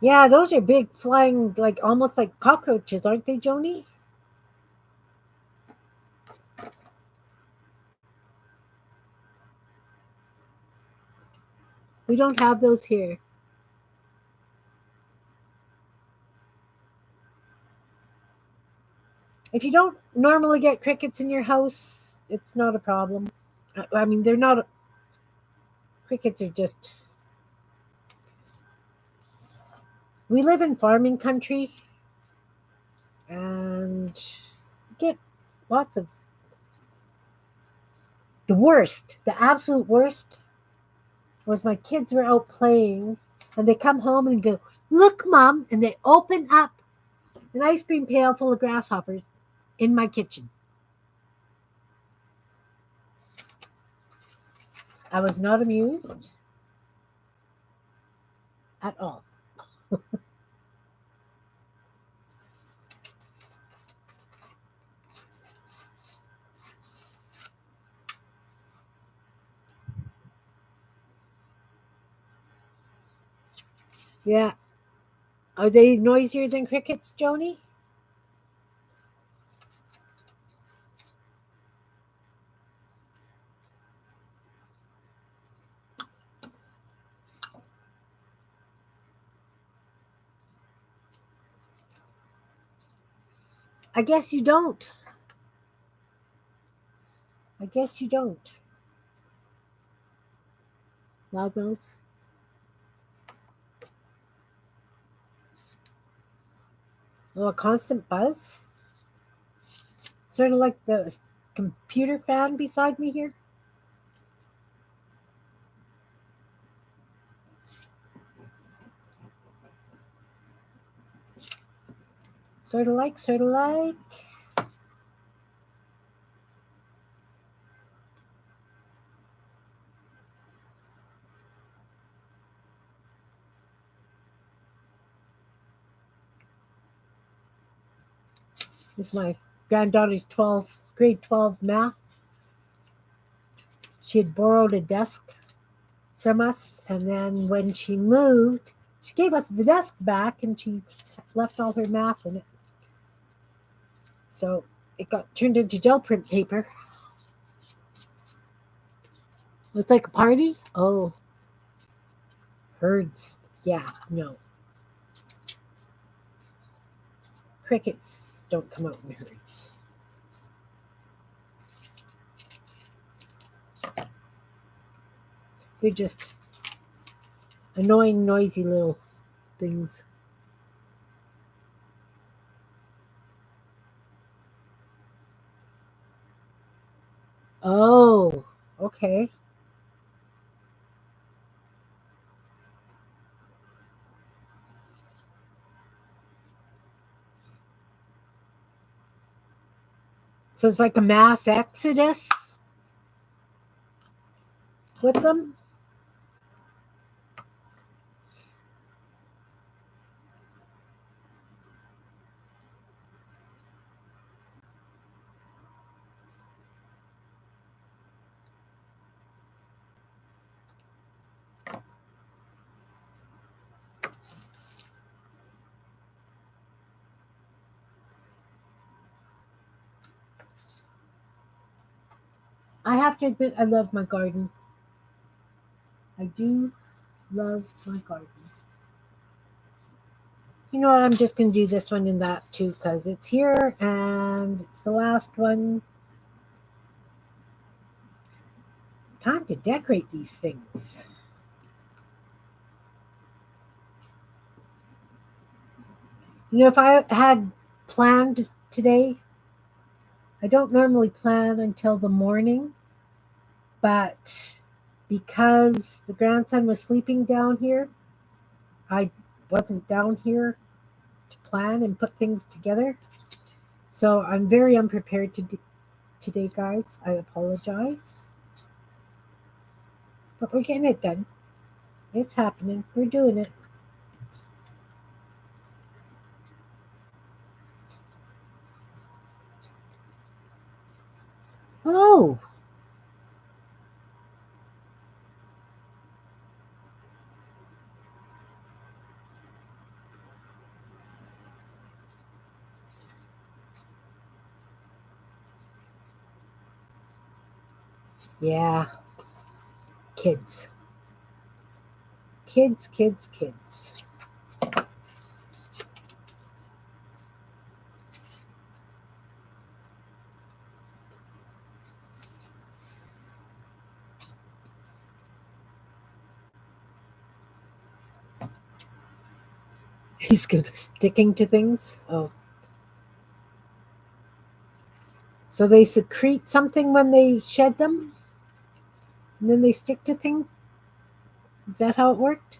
Yeah, those are big flying, like almost like cockroaches, aren't they, Joni? We don't have those here. If you don't normally get crickets in your house, it's not a problem. I mean, they're not. Crickets are just. We live in farming country and get lots of. The worst, the absolute worst, was my kids were out playing and they come home and go, "Look, Mom," and they open up an ice cream pail full of grasshoppers in my kitchen. I was not amused at all. Yeah. Are they noisier than crickets, Joni? I guess you don't. I guess you don't. Loudmouths. Oh, a constant buzz? Sort of like the computer fan beside me here. Sort of like, sort of like. This is my granddaughter's grade 12 math. She had borrowed a desk from us, and then when she moved, she gave us the desk back and she left all her math in it. So it got turned into gel print paper. It's like a party? Oh, herds. Yeah, no. Crickets don't come out in herds. They're just annoying, noisy little things. Oh, okay. So it's like a mass exodus with them. I have to admit, I love my garden. I do love my garden. You know what? I'm just going to do this one and that too because it's here and it's the last one. It's time to decorate these things. You know, if I had planned today, I don't normally plan until the morning, but because the grandson was sleeping down here, I wasn't down here to plan and put things together. So I'm very unprepared today, guys. I apologize. But we're getting it done. It's happening. We're doing it. Oh, yeah. Kids. Kids, kids, kids. He's good at sticking to things. Oh. So they secrete something when they shed them? And then they stick to things? Is that how it worked?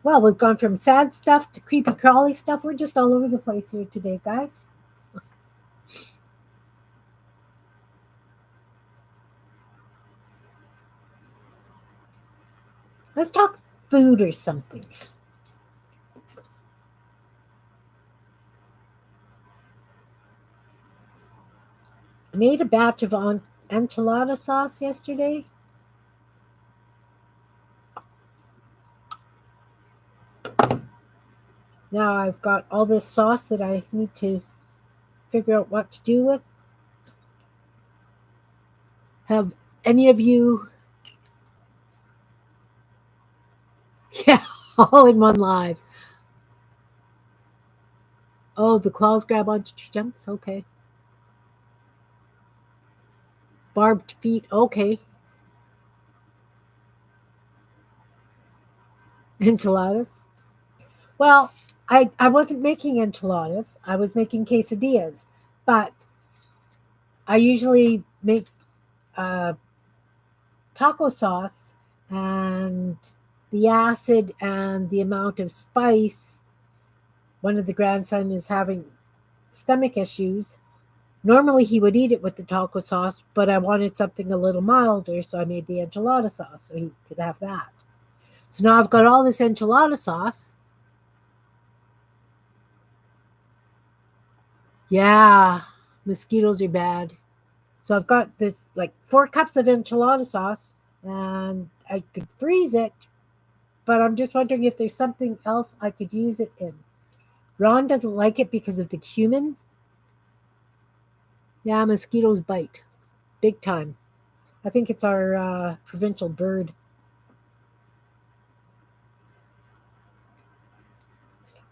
Well, we've gone from sad stuff to creepy crawly stuff. We're just all over the place here today, guys. Let's talk food or something. I made a batch of enchilada sauce yesterday. Now I've got all this sauce that I need to figure out what to do with. Have any of you, yeah, all in one live. Oh, the claws grab onto jumps. Okay. Barbed feet. Okay. Enchiladas. Well, I wasn't making enchiladas. I was making quesadillas. But I usually make uh, taco sauce, and the acid and the amount of spice. One of the grandson is having stomach issues. Normally he would eat it with the taco sauce, but I wanted something a little milder, so I made the enchilada sauce so he could have that. So now I've got all this enchilada sauce. Yeah, mosquitoes are bad. So I've got this like 4 cups of enchilada sauce, and I could freeze it, but I'm just wondering if there's something else I could use it in. Ron doesn't like it because of the cumin. Yeah, mosquitoes bite big time. I think it's our provincial bird.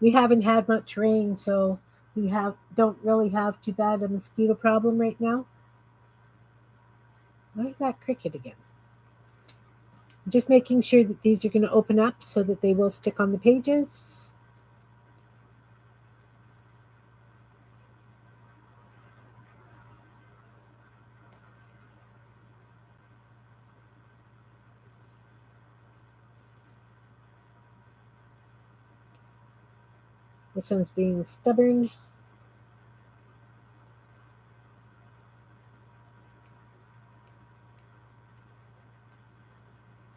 We haven't had much rain, so we don't really have too bad a mosquito problem right now. Why is that cricket again? Just making sure that these are going to open up so that they will stick on the pages. This one's being stubborn.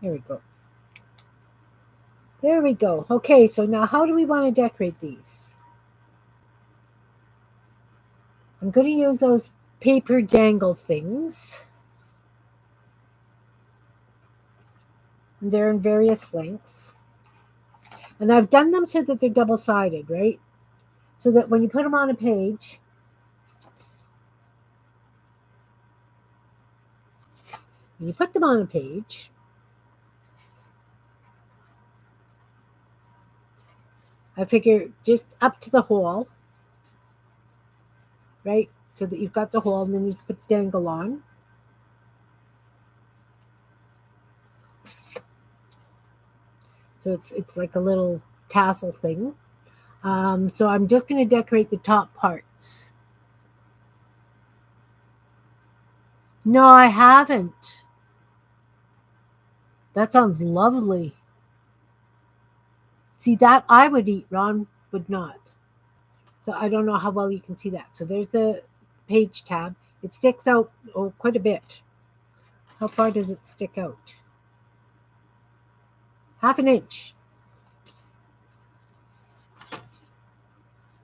There we go. There we go. Okay, so now how do we want to decorate these? I'm going to use those paper dangle things. And they're in various lengths. And I've done them so that they're double-sided, right? So that when you put them on a page, I figure just up to the hole, right? So that you've got the hole, and then you put the dangle on. So it's like a little tassel thing. So I'm just going to decorate the top parts. No, I haven't. That sounds lovely. See, that I would eat, Ron would not. So I don't know how well you can see that. So there's the page tab. It sticks out quite a bit. How far does it stick out? Half an inch.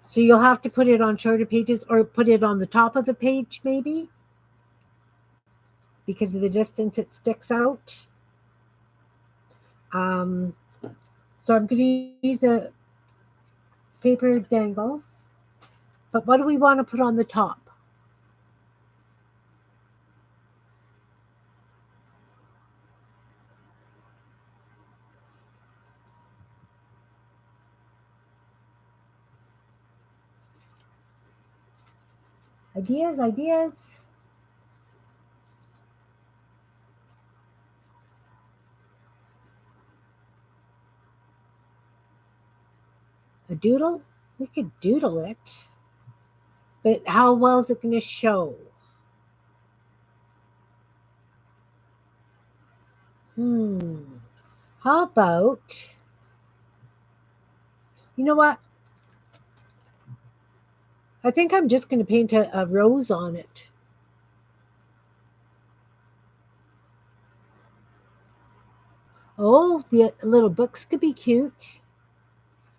So you'll have to put it on shorter pages or put it on the top of the page maybe because of the distance it sticks out. Um, so I'm going to use the paper dangles. But what do we want to put on the top? Ideas, ideas. A doodle? We could doodle it. But how well is it going to show? Hmm. How about, you know what? I think I'm just going to paint a rose on it. Oh, the little books could be cute.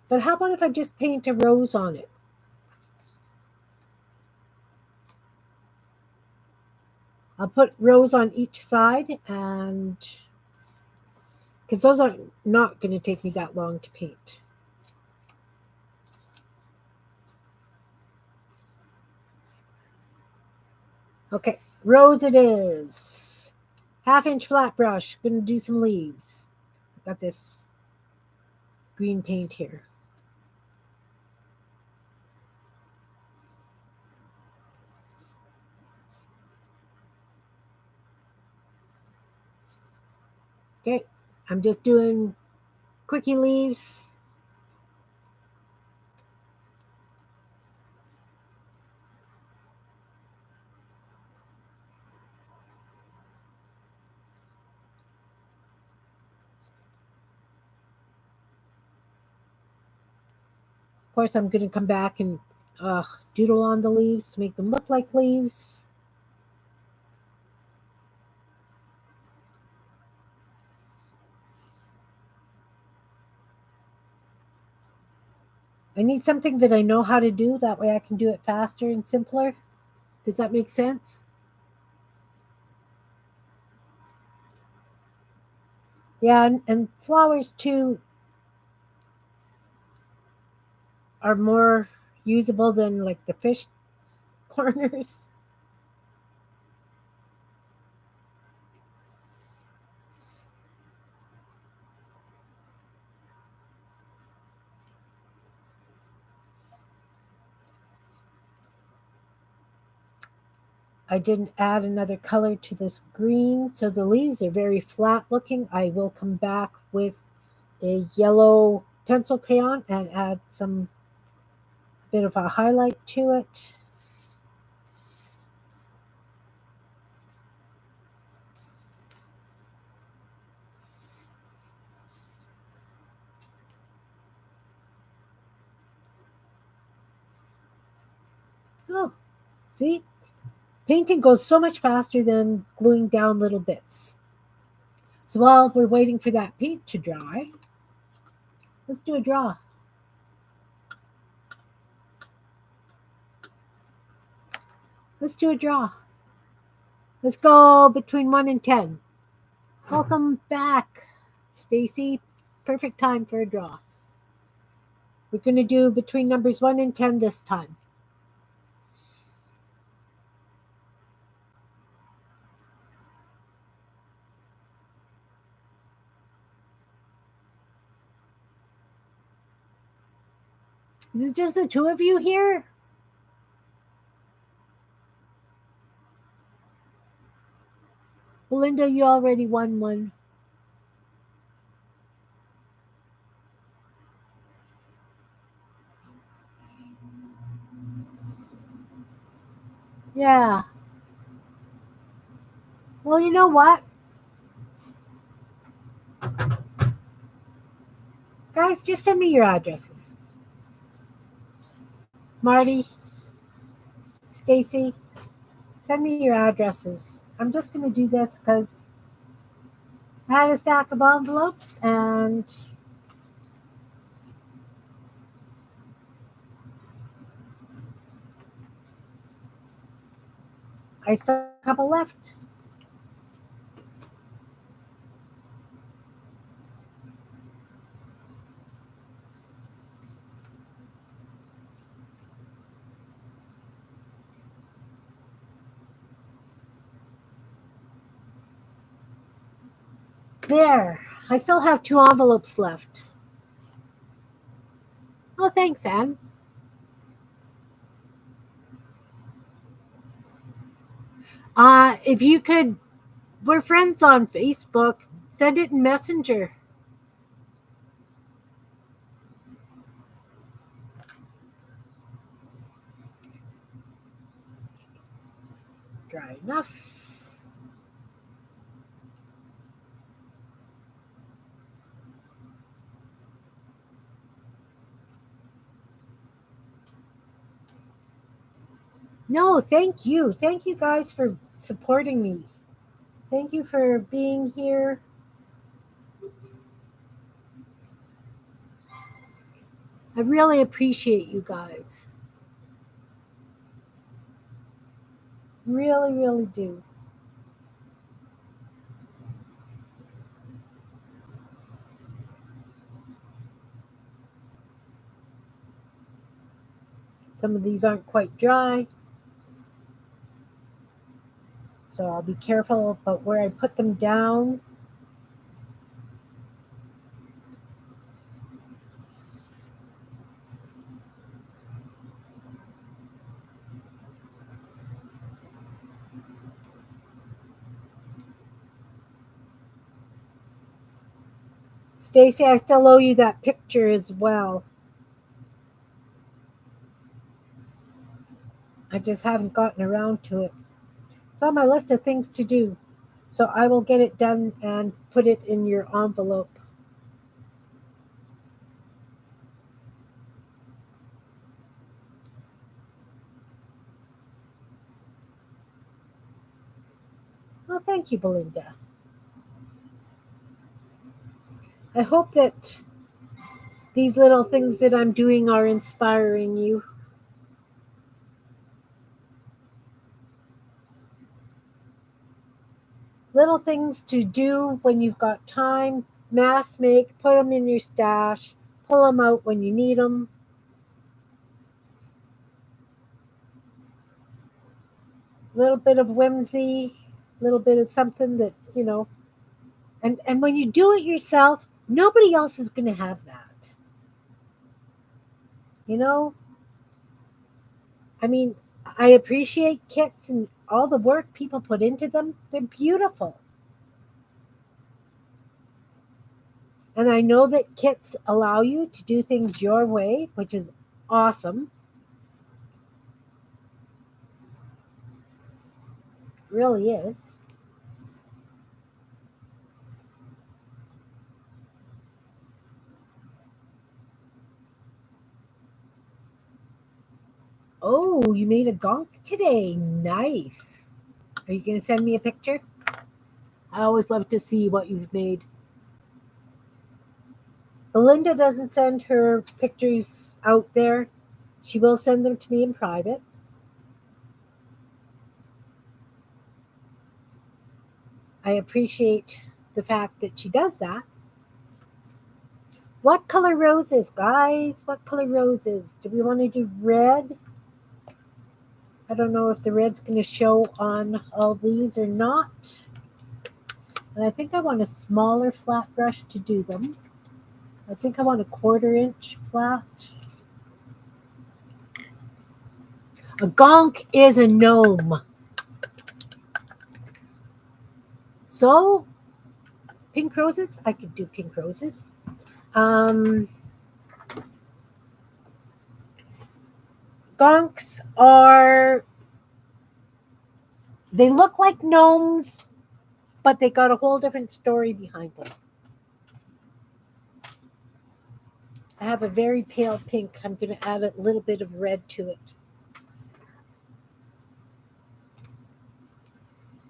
But how about if I just paint a rose on it? I'll put rose on each side, and because those are not going to take me that long to paint. Okay, rose it is. Half-inch flat brush. Gonna do some leaves. I've got this green paint here. Okay, I'm just doing quickie leaves. Of course, I'm going to come back and doodle on the leaves to make them look like leaves. I need something that I know how to do. That way I can do it faster and simpler. Does that make sense? Yeah, and flowers too are more usable than like the fish corners. I didn't add another color to this green, so the leaves are very flat looking. I will come back with a yellow pencil crayon and add some bit of a highlight to it. Oh, see? Painting goes so much faster than gluing down little bits. So while we're waiting for that paint to dry, let's do a draw. Let's do a draw. Let's go between 1 and 10. Welcome back, Stacy. Perfect time for a draw. We're going to do between numbers 1 and 10 this time. Is it just the two of you here? Belinda, you already won one. Yeah. Well, you know what? Guys, just send me your addresses. Marty, Stacy, send me your addresses. I'm just going to do this because I had a stack of envelopes and I still have a couple left. There. I still have two envelopes left. Oh, thanks, Anne. If you could, we're friends on Facebook. Send it in Messenger. Dry enough. No, thank you. Thank you guys for supporting me. Thank you for being here. I really appreciate you guys. Really, really do. Some of these aren't quite dry, so I'll be careful about where I put them down. Stacy, I still owe you that picture as well. I just haven't gotten around to it. It's on my list of things to do. So I will get it done and put it in your envelope. Well, thank you, Belinda. I hope that these little things that I'm doing are inspiring you. Little things to do when you've got time. Mass make, put them in your stash, pull them out when you need them. A little bit of whimsy, a little bit of something that, and when you do it yourself, nobody else is going to have that. You know, I mean, I appreciate kits and all the work people put into them. They're beautiful. And I know that kits allow you to do things your way, which is awesome. Really is. Oh, you made a gonk today. Nice. Are you going to send me a picture? I always love to see what you've made. Belinda doesn't send her pictures out there. She will send them to me in private. I appreciate the fact that she does that. What color roses, guys? What color roses? Do we want to do red? I don't know if the red's going to show on all these or not. And I think I want a smaller flat brush to do them. I think I want a 1/4 inch flat. A gonk is a gnome. So, pink roses? I could do pink roses. Gonks are, they look like gnomes, but they got a whole different story behind them. I have a very pale pink. I'm going to add a little bit of red to it.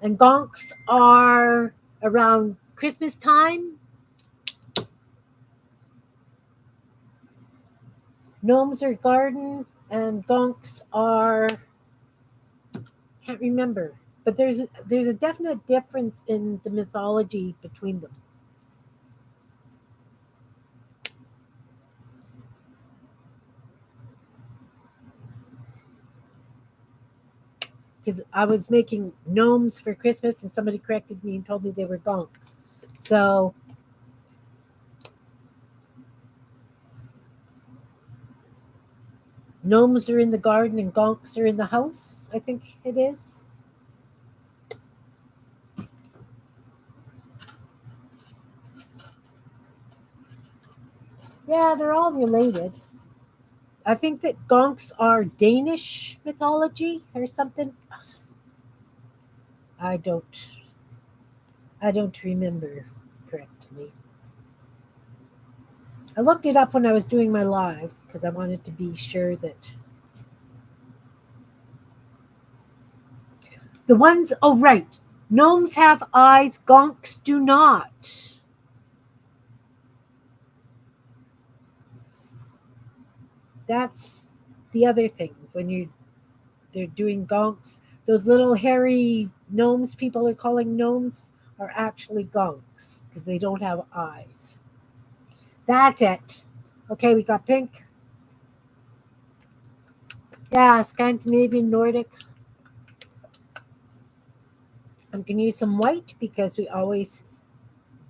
And gonks are around Christmas time. Gnomes are gardens, and gonks are, can't remember. But there's a definite difference in the mythology between them. Because I was making gnomes for Christmas, and somebody corrected me and told me they were gonks. So gnomes are in the garden and gonks are in the house, I think it is. Yeah, they're all related. I think that gonks are Danish mythology or something. I don't I don't remember correctly. I looked it up when I was doing my live because I wanted to be sure that the ones, oh right, gnomes have eyes, gonks do not. That's the other thing when they're doing gonks. Those little hairy gnomes people are calling gnomes are actually gonks because they don't have eyes. That's it. Okay, we got pink. Yeah, Scandinavian Nordic. I'm going to use some white because we always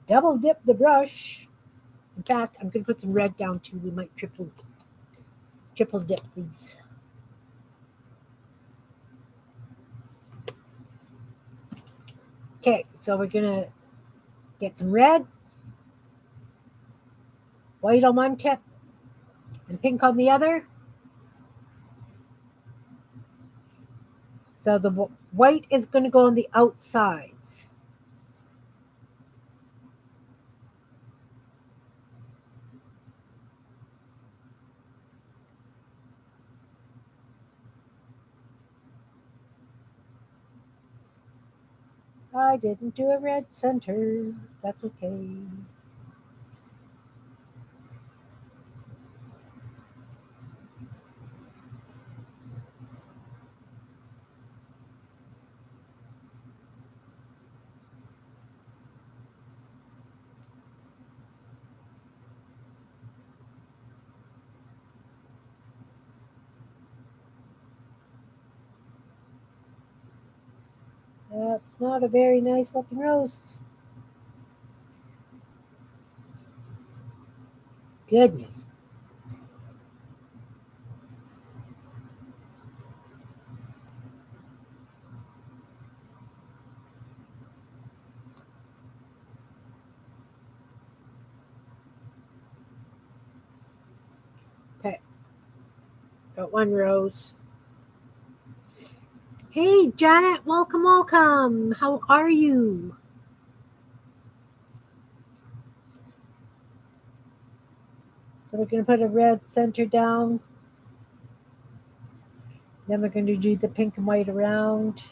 double dip the brush. In fact, I'm going to put some red down too. We might triple dip these. Okay, so we're going to get some red, white on one tip, and pink on the other. So the white is going to go on the outsides. I didn't do a red center. That's okay. That's not a very nice looking rose. Goodness. Okay, got one rose. Hey, Janet, welcome, welcome. How are you? So we're going to put a red center down. Then we're going to do the pink and white around.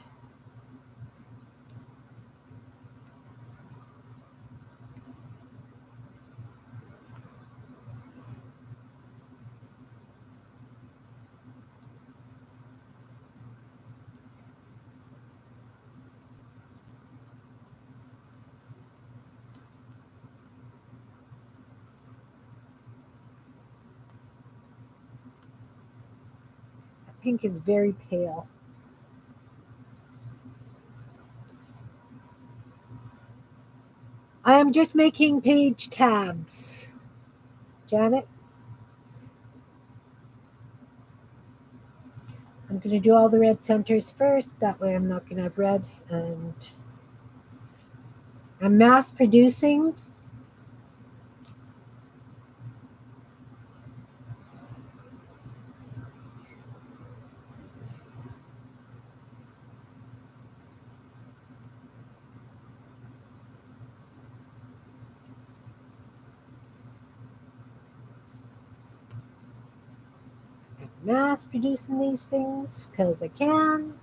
Pink is very pale. I am just making page tabs. Janet, I'm going to do all the red centers first. That way I'm not going to have red. And I'm mass producing. Mass producing these things because I can.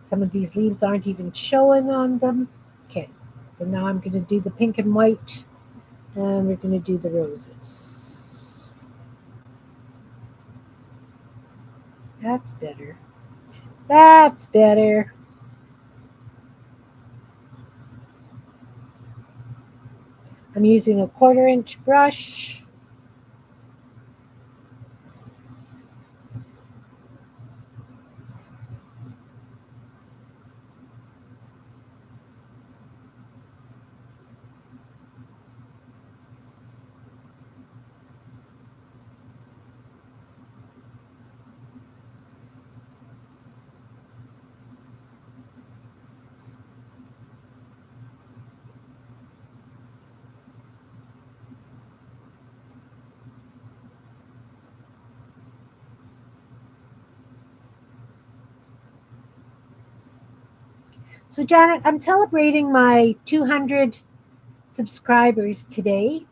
Some of these leaves aren't even showing on them. Okay, so now I'm going to do the pink and white, and we're going to do the roses. That's better. That's better. I'm using a 1/4-inch brush. So, Janet, I'm celebrating my 200 subscribers today.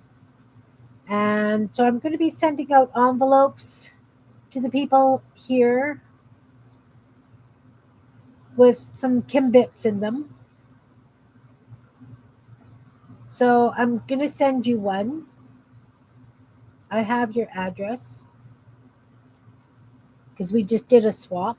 And so I'm going to be sending out envelopes to the people here with some Kimbits in them. So I'm going to send you one. I have your address because we just did a swap.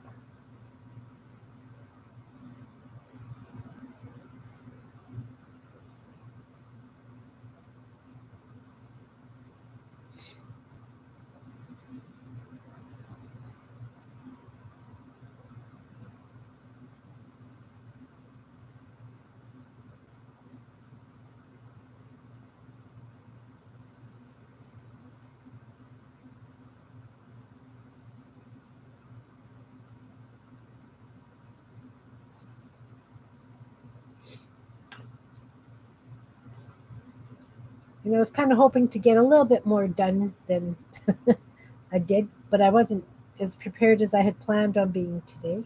And I was kind of hoping to get a little bit more done than I did, but I wasn't as prepared as I had planned on being today.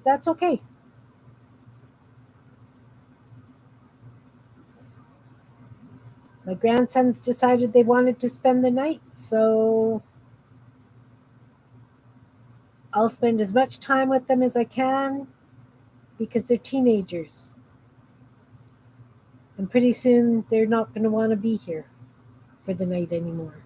That's okay. My grandsons decided they wanted to spend the night, so I'll spend as much time with them as I can because they're teenagers. And pretty soon they're not going to want to be here for the night anymore.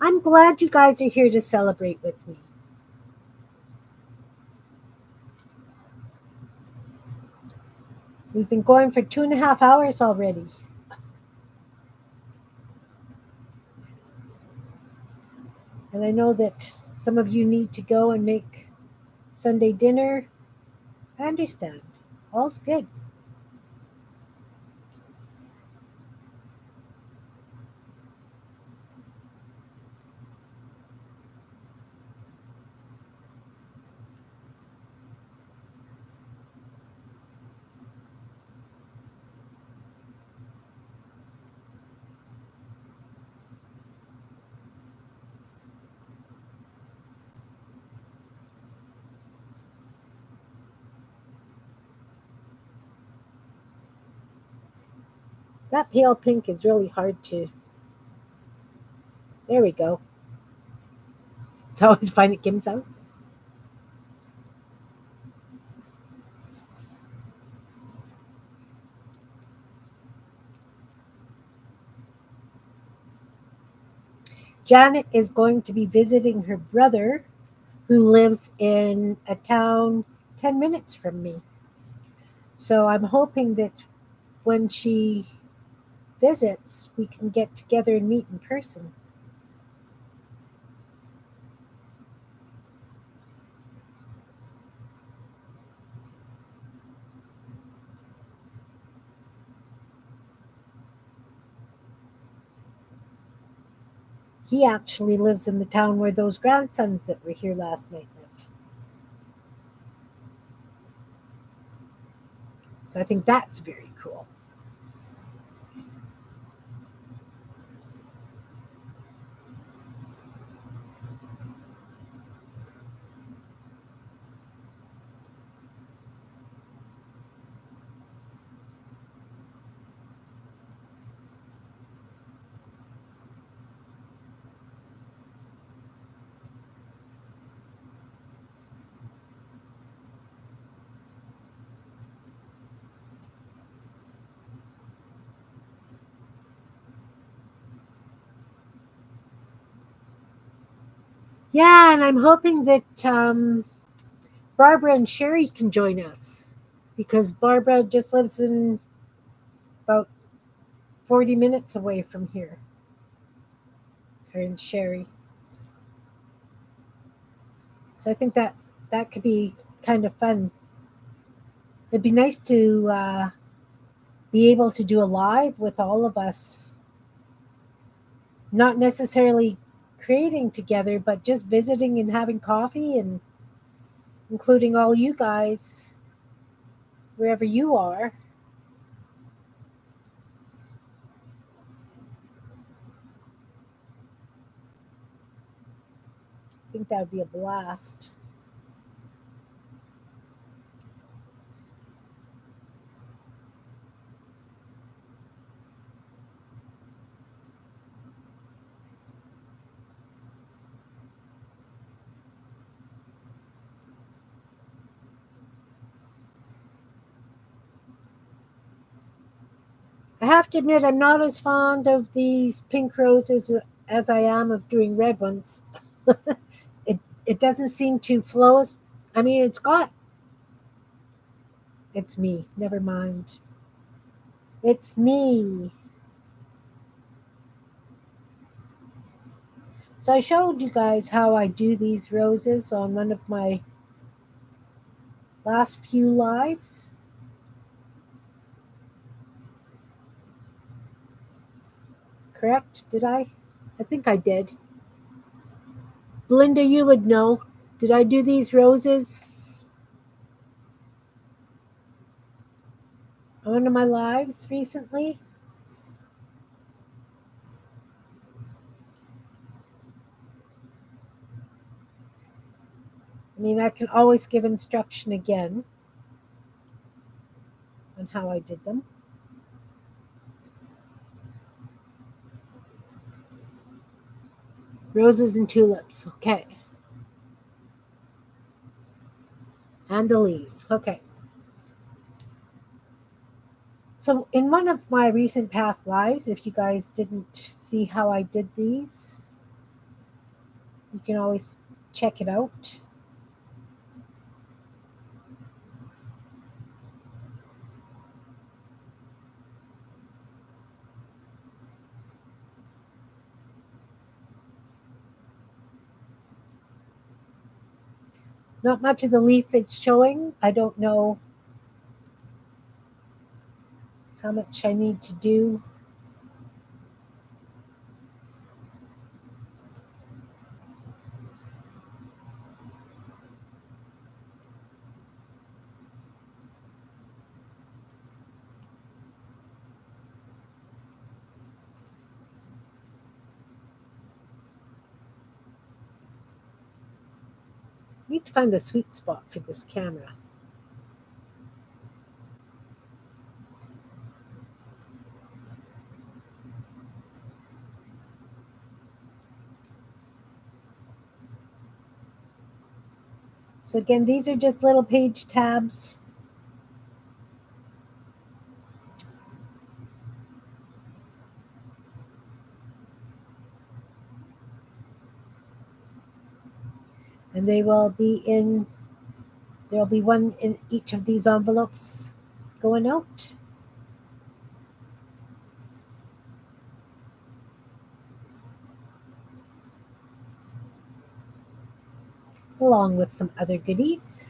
I'm glad you guys are here to celebrate with me. We've been going for 2.5 hours already. And I know that some of you need to go and make Sunday dinner. I understand. All's good. That pale pink is really hard to. There we go. It's always fine at Kim's house. Janet is going to be visiting her brother who lives in a town 10 minutes from me. So I'm hoping that when she visits, we can get together and meet in person. He actually lives in the town where those grandsons that were here last night live. So I think that's very cool. Yeah, and I'm hoping that Barbara and Sherry can join us because Barbara just lives in about 40 minutes away from here. Her and Sherry. So I think that could be kind of fun. It'd be nice to be able to do a live with all of us, not necessarily creating together, but just visiting and having coffee and including all you guys wherever you are. I think that would be a blast. I have to admit, I'm not as fond of these pink roses as I am of doing red ones. It doesn't seem to flow as. I mean, it's got. It's me. Never mind. It's me. So I showed you guys how I do these roses on one of my last few lives. Correct? Did I? I think I did. Belinda, you would know. Did I do these roses on one of my lives recently? I mean, I can always give instruction again on how I did them. Roses and tulips. Okay. And the leaves. Okay. So, in one of my recent past lives, if you guys didn't see how I did these, you can always check it out. Not much of the leaf is showing. I don't know how much I need to do. I need to find the sweet spot for this camera. So again, these are just little page tabs. And there'll be one in each of these envelopes going out. Along with some other goodies.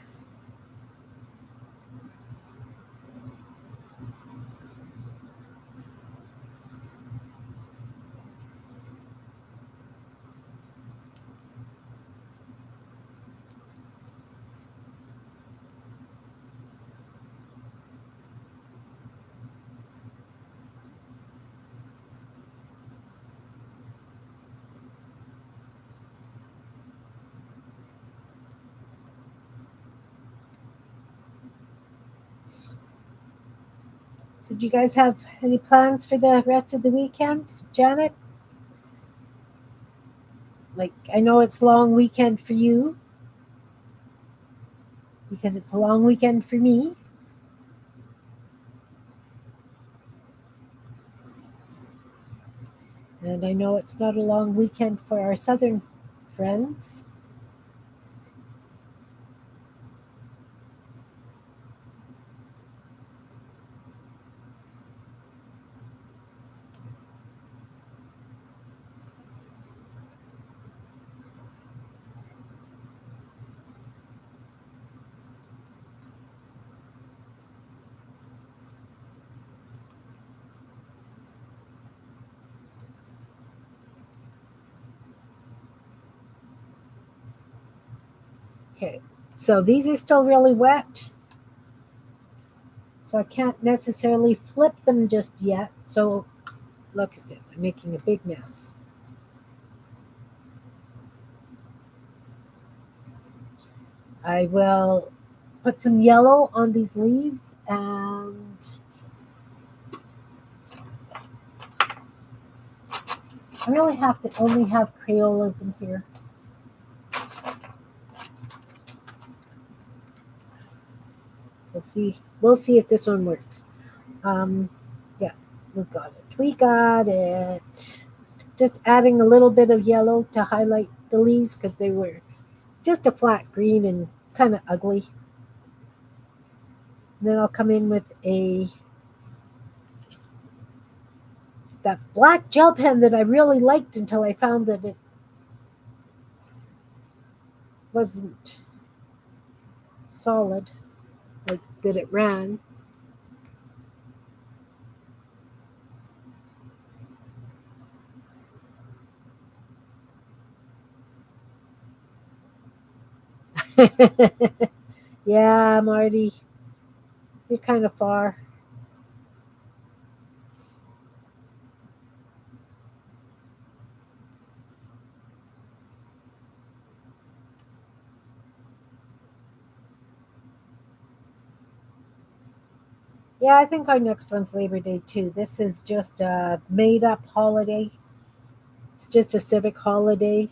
So do you guys have any plans for the rest of the weekend, Janet? Like, I know it's a long weekend for you because it's a long weekend for me. And I know it's not a long weekend for our southern friends. Okay, so these are still really wet. So I can't necessarily flip them just yet. So look at this, I'm making a big mess. I will put some yellow on these leaves and I really have to only have Crayolas in here. We'll see if this one works. Yeah, we got it. We got it. Just adding a little bit of yellow to highlight the leaves because they were just a flat green and kind of ugly. And then I'll come in with that black gel pen that I really liked until I found that it wasn't solid, like that it ran. Yeah, Marty, you're kind of far. Yeah, I think our next one's Labor Day too. This is just a made up holiday. It's just a civic holiday.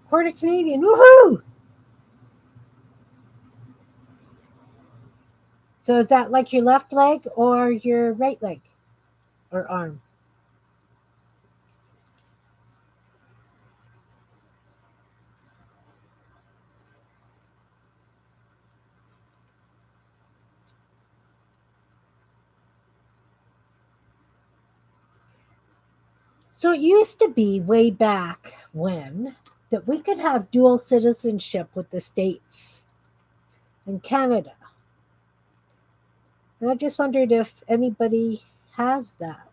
Quarter Canadian, woohoo! So is that like your left leg or your right leg or arm? So it used to be way back when that we could have dual citizenship with the States and Canada. And I just wondered if anybody has that.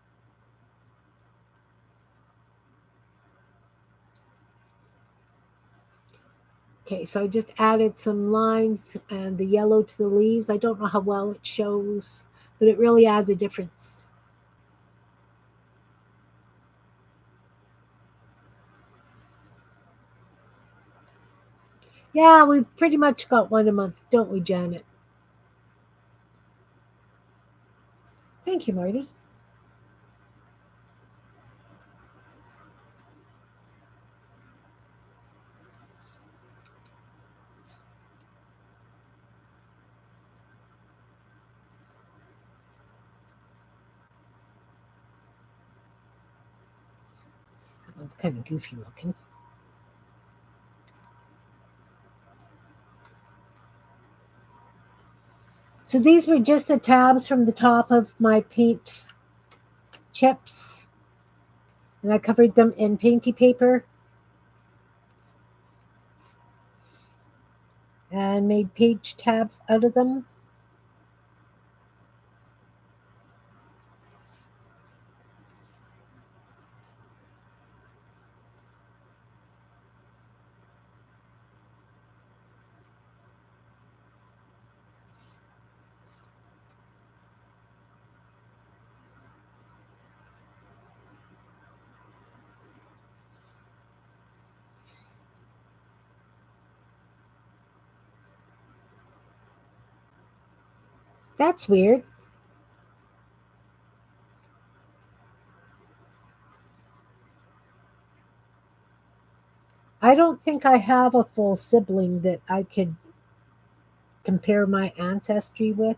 Okay, so I just added some lines and the yellow to the leaves. I don't know how well it shows, but it really adds a difference. Yeah, we've pretty much got one a month, don't we, Janet? Thank you, Marty. That one's kind of goofy looking. So these were just the tabs from the top of my paint chips, and I covered them in painty paper and made page tabs out of them. That's weird. I don't think I have a full sibling that I could compare my ancestry with.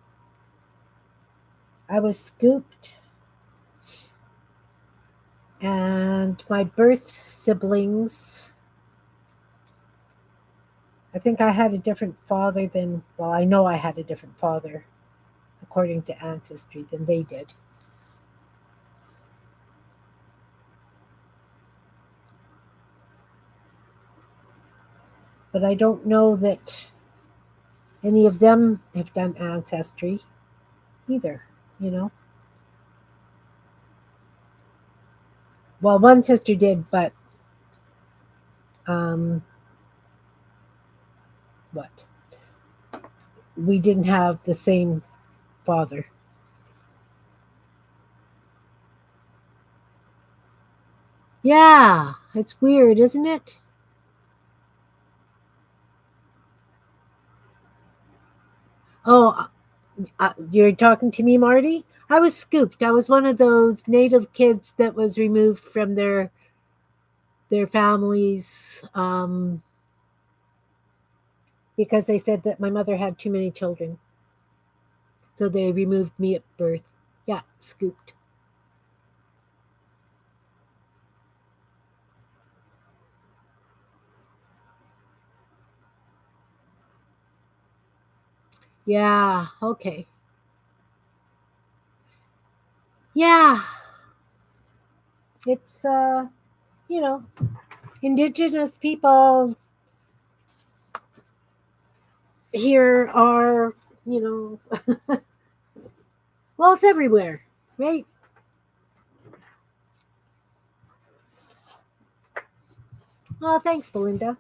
I was scooped, and my birth siblings, I think I had a different father than, well, I know I had a different father according to ancestry than they did. But I don't know that any of them have done ancestry either, you know? Well, one sister did, but um, what? We didn't have the same father. Yeah, it's weird, isn't it? Oh, you're talking to me, Marty? I was scooped. I was one of those native kids that was removed from their families because they said that my mother had too many children. So they removed me at birth. Yeah, scooped. Yeah, okay. Yeah, it's you know, indigenous people here are, you know, well, it's everywhere, right? Oh, thanks, Belinda.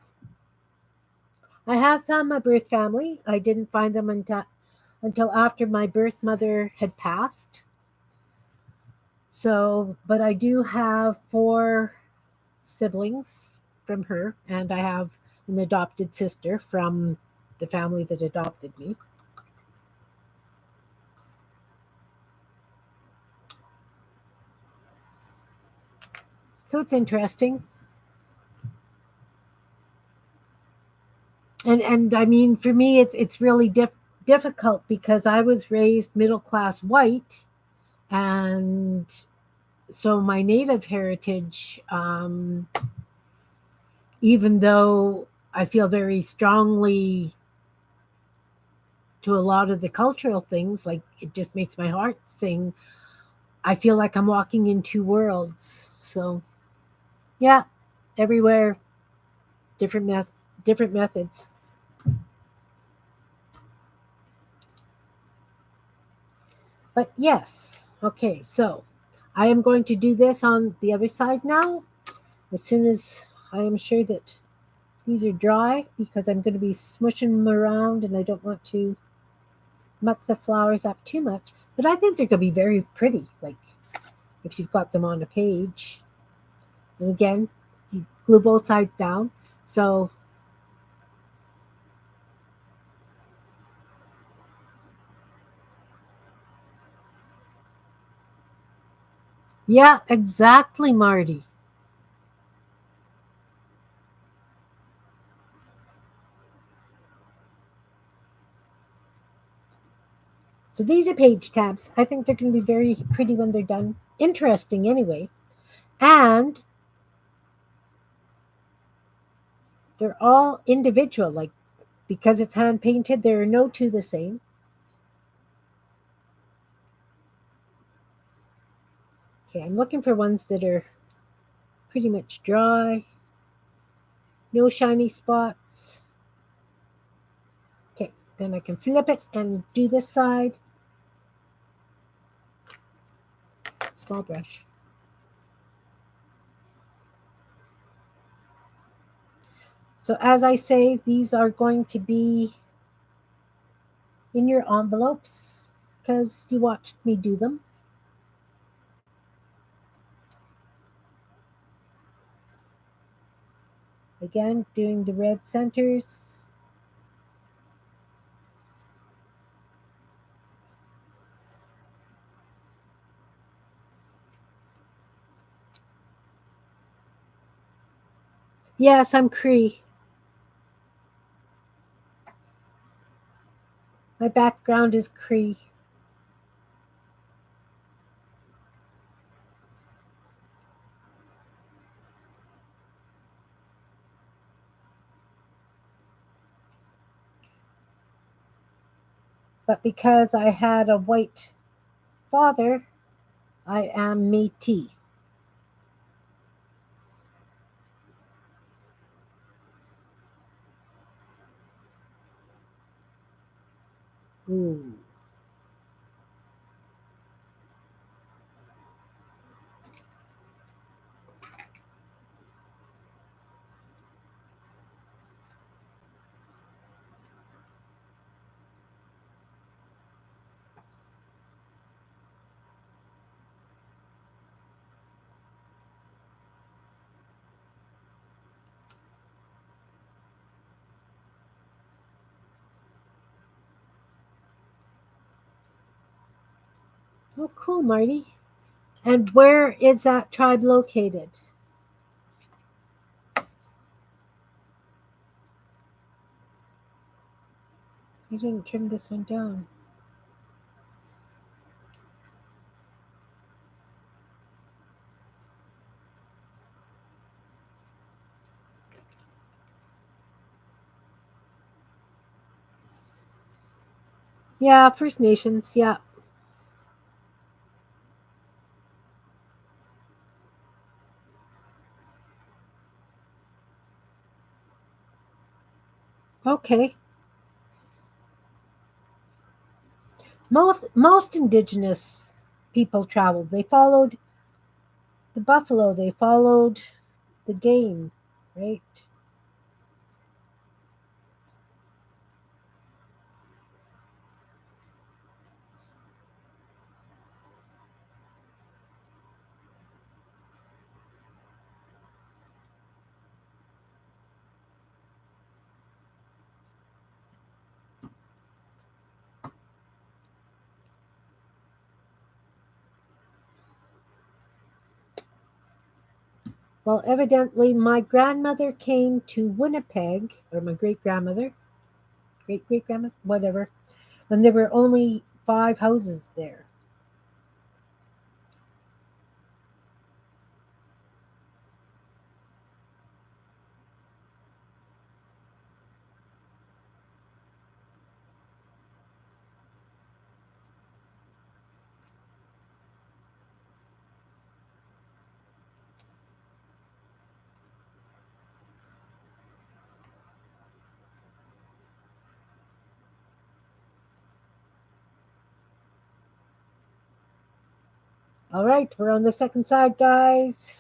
I have found my birth family. I didn't find them until after my birth mother had passed. So, but I do have four siblings from her, and I have an adopted sister from the family that adopted me. So it's interesting. And I mean, for me, it's really difficult because I was raised middle class white, and so my native heritage, even though I feel very strongly to a lot of the cultural things, like it just makes my heart sing. I feel like I'm walking in two worlds. So yeah, everywhere, different different methods. But yes, okay. So I am going to do this on the other side now. As soon as I am sure that these are dry, because I'm going to be smushing them around, and I don't want to muck the flowers up too much. But I think they're going to be very pretty. Like if you've got them on a page. And again, you glue both sides down. So Yeah, exactly, Marty. So these are page tabs. I think they're going to be very pretty when they're done. Interesting, anyway. And they're all individual. Like, because it's hand painted, there are no two the same. Okay, I'm looking for ones that are pretty much dry, no shiny spots. Okay, then I can flip it and do this side. Small brush. So as I say, these are going to be in your envelopes because you watched me do them. Again, doing the red centers. Yes, I'm Cree. My background is Cree. But because I had a white father, I am Métis. Ooh. Oh, cool, Marty. And where is that tribe located? I didn't trim this one down. Yeah, First Nations. Yeah. Okay. Most indigenous people traveled. They followed the buffalo. They followed the game, right? Well, evidently, my grandmother came to Winnipeg, or my great great grandmother, whatever, when there were only five houses there. All right, we're on the second side, guys.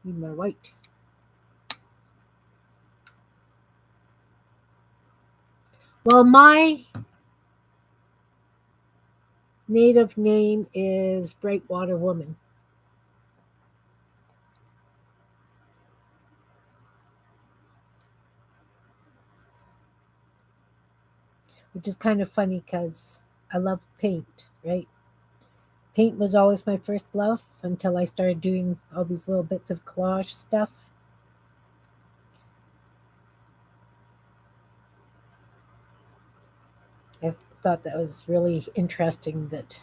Need my white. Well, my native name is Brightwater Woman. which is kind of funny because I love paint, right? Paint was always my first love until I started doing all these little bits of collage stuff. I thought that was really interesting that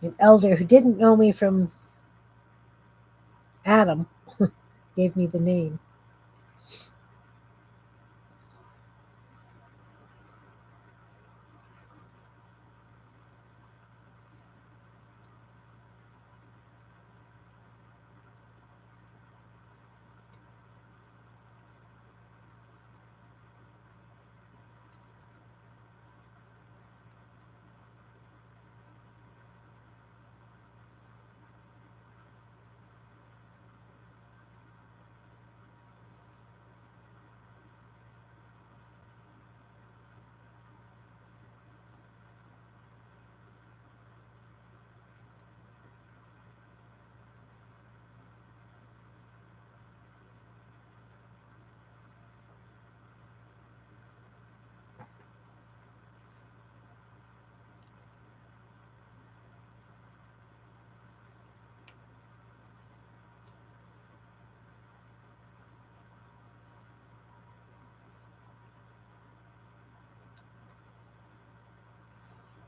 an elder who didn't know me from Adam gave me the name.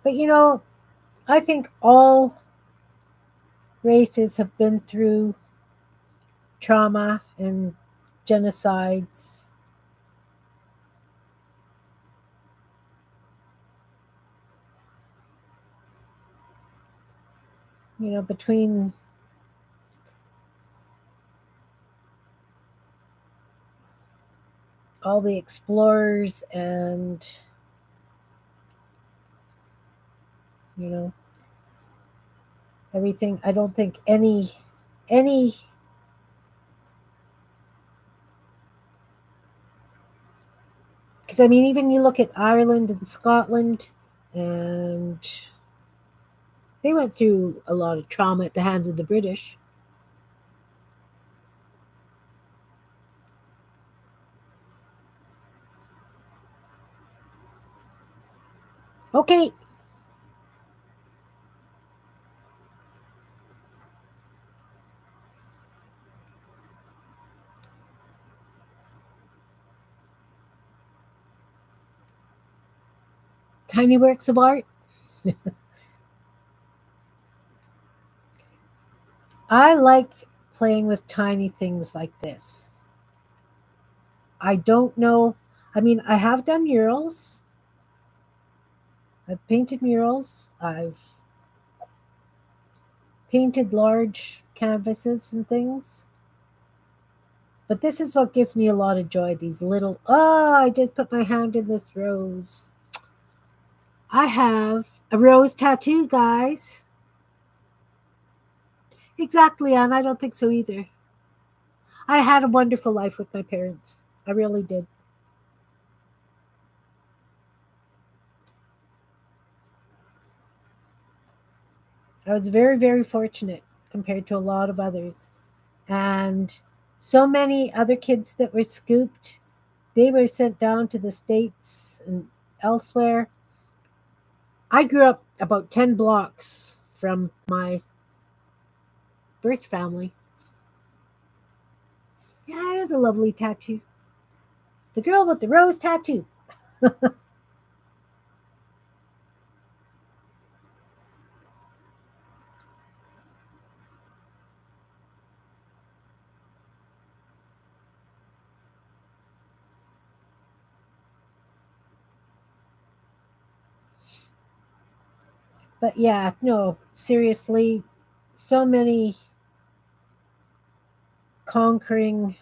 But I think all races have been through trauma and genocides. Between all the explorers and you know everything. I don't think any because I mean, even you look at Ireland and Scotland, and they went through a lot of trauma at the hands of the British. Okay, tiny works of art. I like playing with tiny things like this. I don't know. I mean, I have done murals. I've painted murals. I've painted large canvases and things. But this is what gives me a lot of joy. These little, oh, I just put my hand in this rose. I have a rose tattoo, guys. Exactly, and I don't think so either. I had a wonderful life with my parents. I really did. I was very, very fortunate compared to a lot of others. And so many other kids that were scooped, they were sent down to the States and elsewhere. I grew up about 10 blocks from my birth family. Yeah, it was a lovely tattoo. The girl with the rose tattoo. But yeah, no, seriously, so many conquering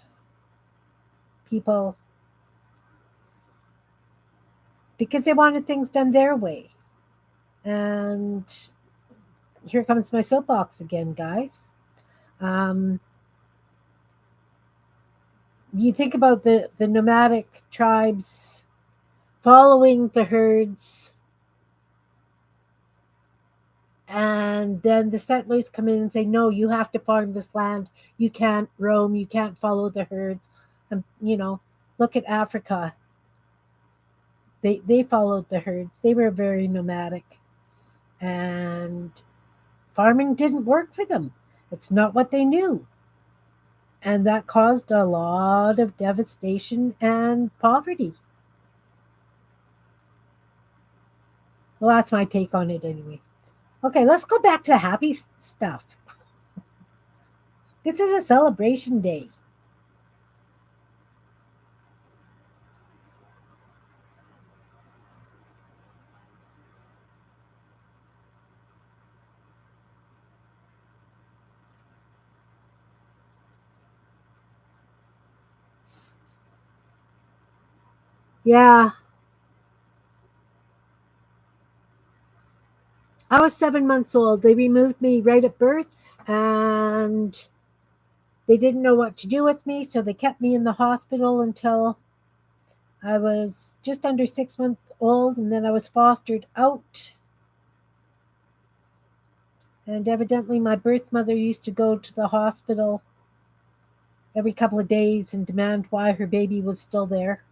people because they wanted things done their way. And here comes my soapbox again, guys. Um, you think about the nomadic tribes following the herds, and then the settlers come in and say, no, you have to farm this land. You can't roam. You can't follow the herds. And, look at Africa. They followed the herds. They were very nomadic, and farming didn't work for them. It's not what they knew. And that caused a lot of devastation and poverty. Well, that's my take on it anyway. Okay, let's go back to happy stuff. This is a celebration day. Yeah, I was 7 months old. They removed me right at birth, and they didn't know what to do with me, so they kept me in the hospital until I was just under 6 months old, and then I was fostered out. And evidently, my birth mother used to go to the hospital every couple of days and demand why her baby was still there.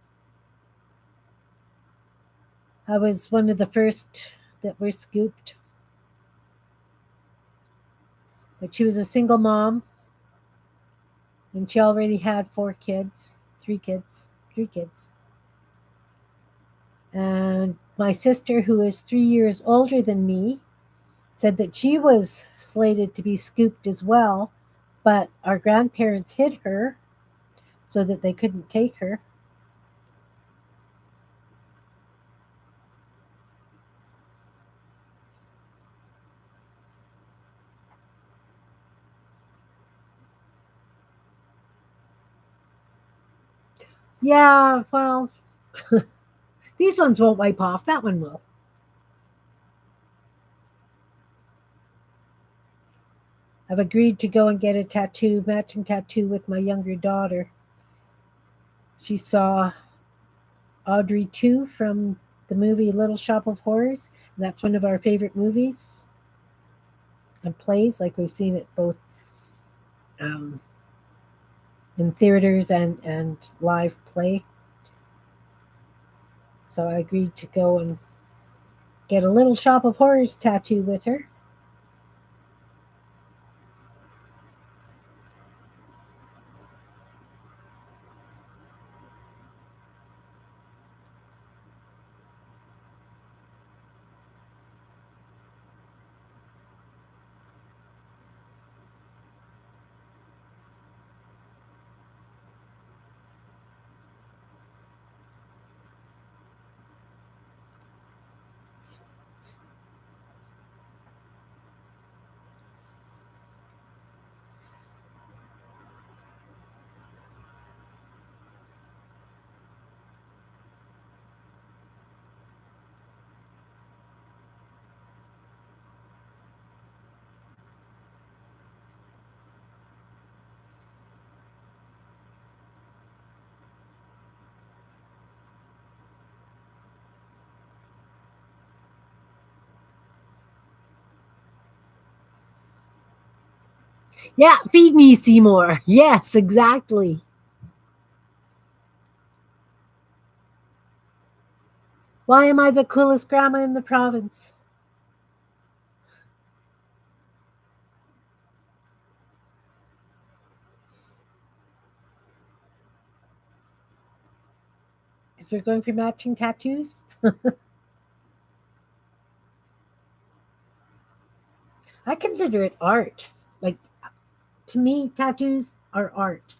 I was one of the first that were scooped, but she was a single mom, and she already had three kids. And my sister, who is 3 years older than me, said that she was slated to be scooped as well, but our grandparents hid her so that they couldn't take her. Yeah, well, these ones won't wipe off. That one will. I've agreed to go and get a tattoo, matching tattoo with my younger daughter. She saw Audrey 2 from the movie Little Shop of Horrors. And that's one of our favorite movies and plays. Like we've seen it both um, in theaters and live play. So I agreed to go and get a Little Shop of Horrors tattoo with her. Yeah, feed me, Seymour. Yes, exactly. Why am I the coolest grandma in the province? Because we're going for matching tattoos. I consider it art. Like, to me, tattoos are art.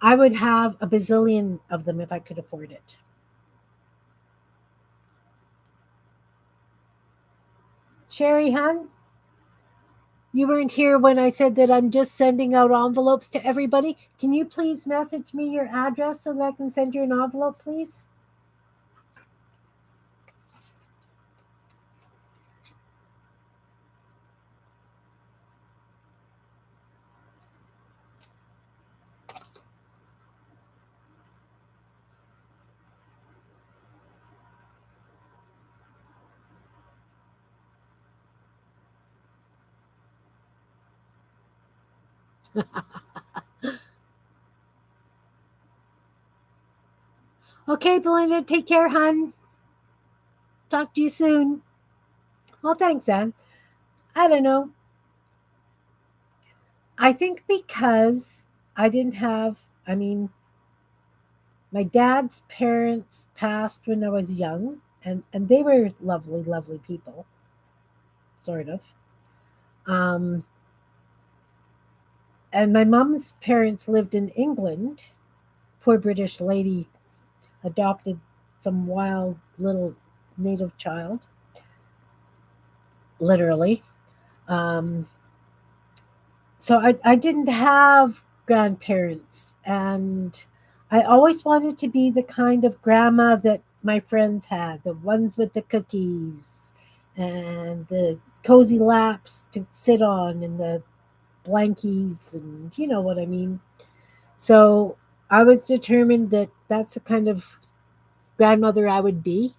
I would have a bazillion of them if I could afford it. Sherry, hun, you weren't here when I said that I'm just sending out envelopes to everybody. Can you please message me your address so that I can send you an envelope, please? Okay, Belinda, take care, hun. talk to you soon. Well, thanks, Anne. I don't know. I think because I didn't have, I mean, my dad's parents passed when I was young, and they were lovely, lovely people, sort of. Um, and my mom's parents lived in England. Poor British lady adopted some wild little native child, literally. Um, so I didn't have grandparents, and I always wanted to be the kind of grandma that my friends had, the ones with the cookies and the cozy laps to sit on and the blankies, and you know what I mean. So I was determined that that's the kind of grandmother I would be.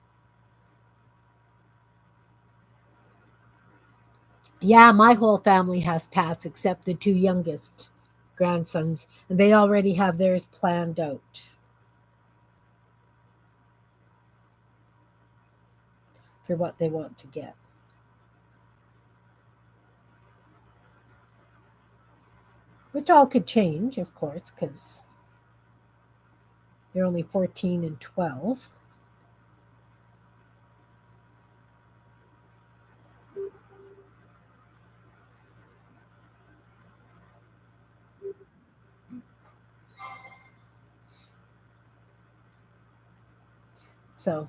Yeah, my whole family has tats except the two youngest grandsons, and they already have theirs planned out for what they want to get, which all could change, of course, because they're only 14 and 12. So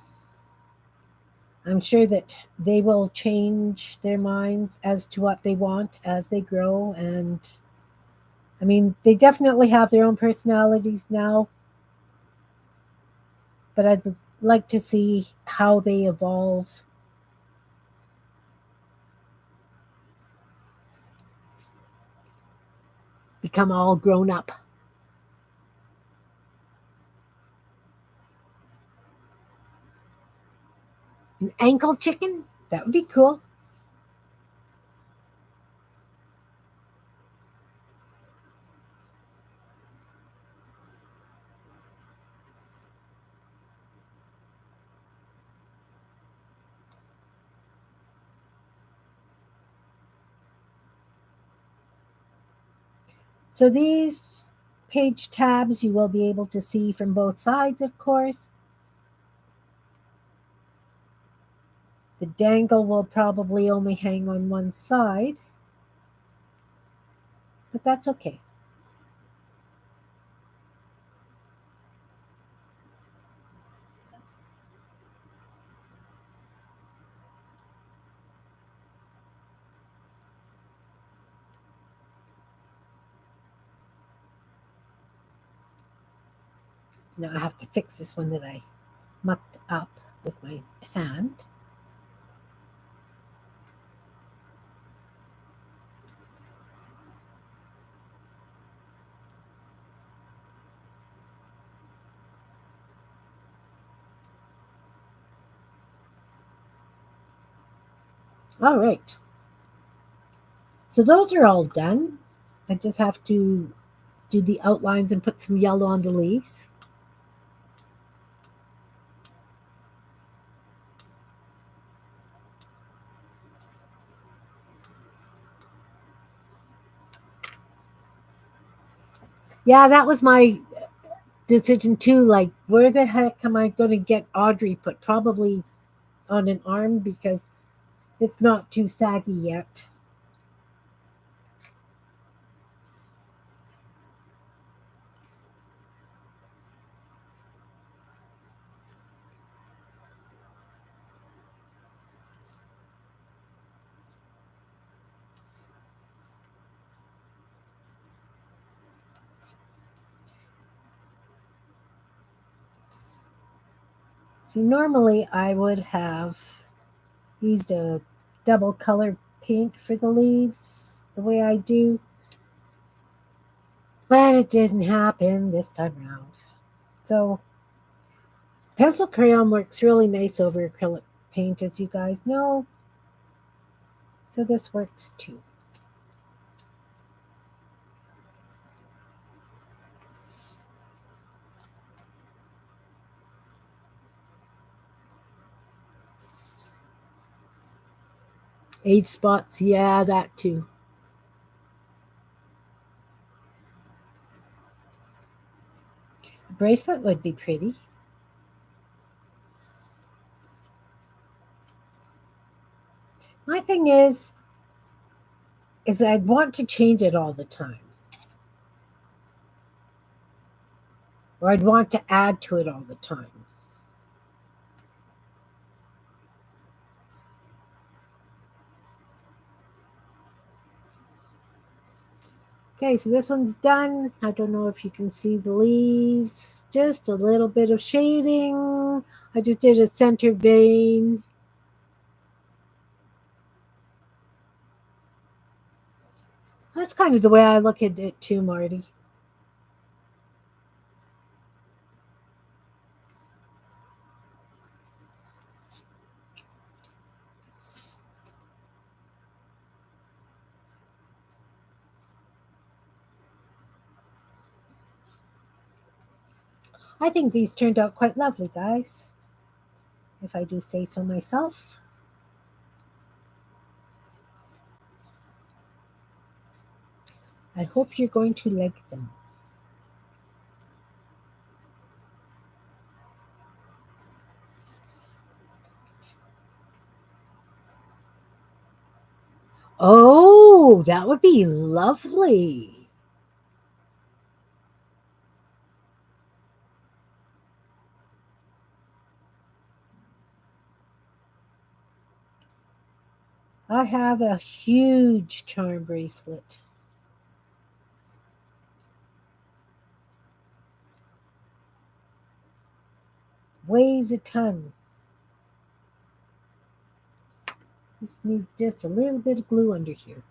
I'm sure that they will change their minds as to what they want as they grow. And I mean, they definitely have their own personalities now, but I'd like to see how they evolve, become all grown up. An ankle chicken? That would be cool. So these page tabs you will be able to see from both sides, of course. The dangle will probably only hang on one side, but that's okay. Now I have to fix this one that I mucked up with my hand. All right. So those are all done. I just have to do the outlines and put some yellow on the leaves. Yeah, that was my decision too. Like, where the heck am I going to get Audrey put? Probably on an arm because it's not too saggy yet. See, normally I would have used a double color paint for the leaves the way I do, but it didn't happen this time around. So pencil crayon works really nice over acrylic paint, as you guys know. So this works too. Age spots, yeah, that too. A bracelet would be pretty. My thing is that I'd want to change it all the time, or I'd want to add to it all the time. Okay, so this one's done. I don't know if you can see the leaves. Just a little bit of shading. I just did a center vein. That's kind of the way I look at it too, Marty. I think these turned out quite lovely, guys, if I do say so myself. I hope you're going to like them. Oh, that would be lovely. I have a huge charm bracelet. Weighs a ton. This needs just a little bit of glue under here.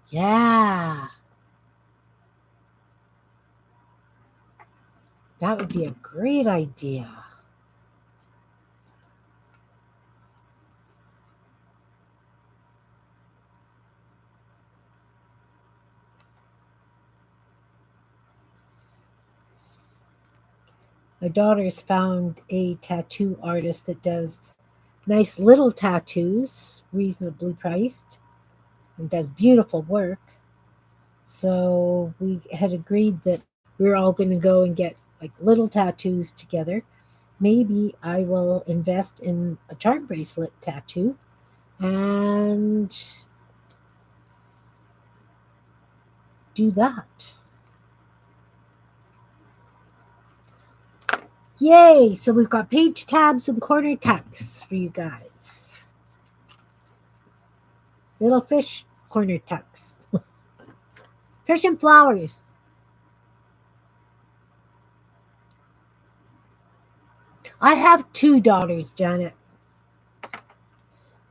Yeah, that would be a great idea. My daughter's found a tattoo artist that does nice little tattoos, reasonably priced, and does beautiful work. So we had agreed that we were all going to go and get like little tattoos together. Maybe I will invest in a charm bracelet tattoo and do that. Yay! So we've got page tabs and corner tucks for you guys. Little fish corner tucks. Fish and flowers. I have two daughters, Janet.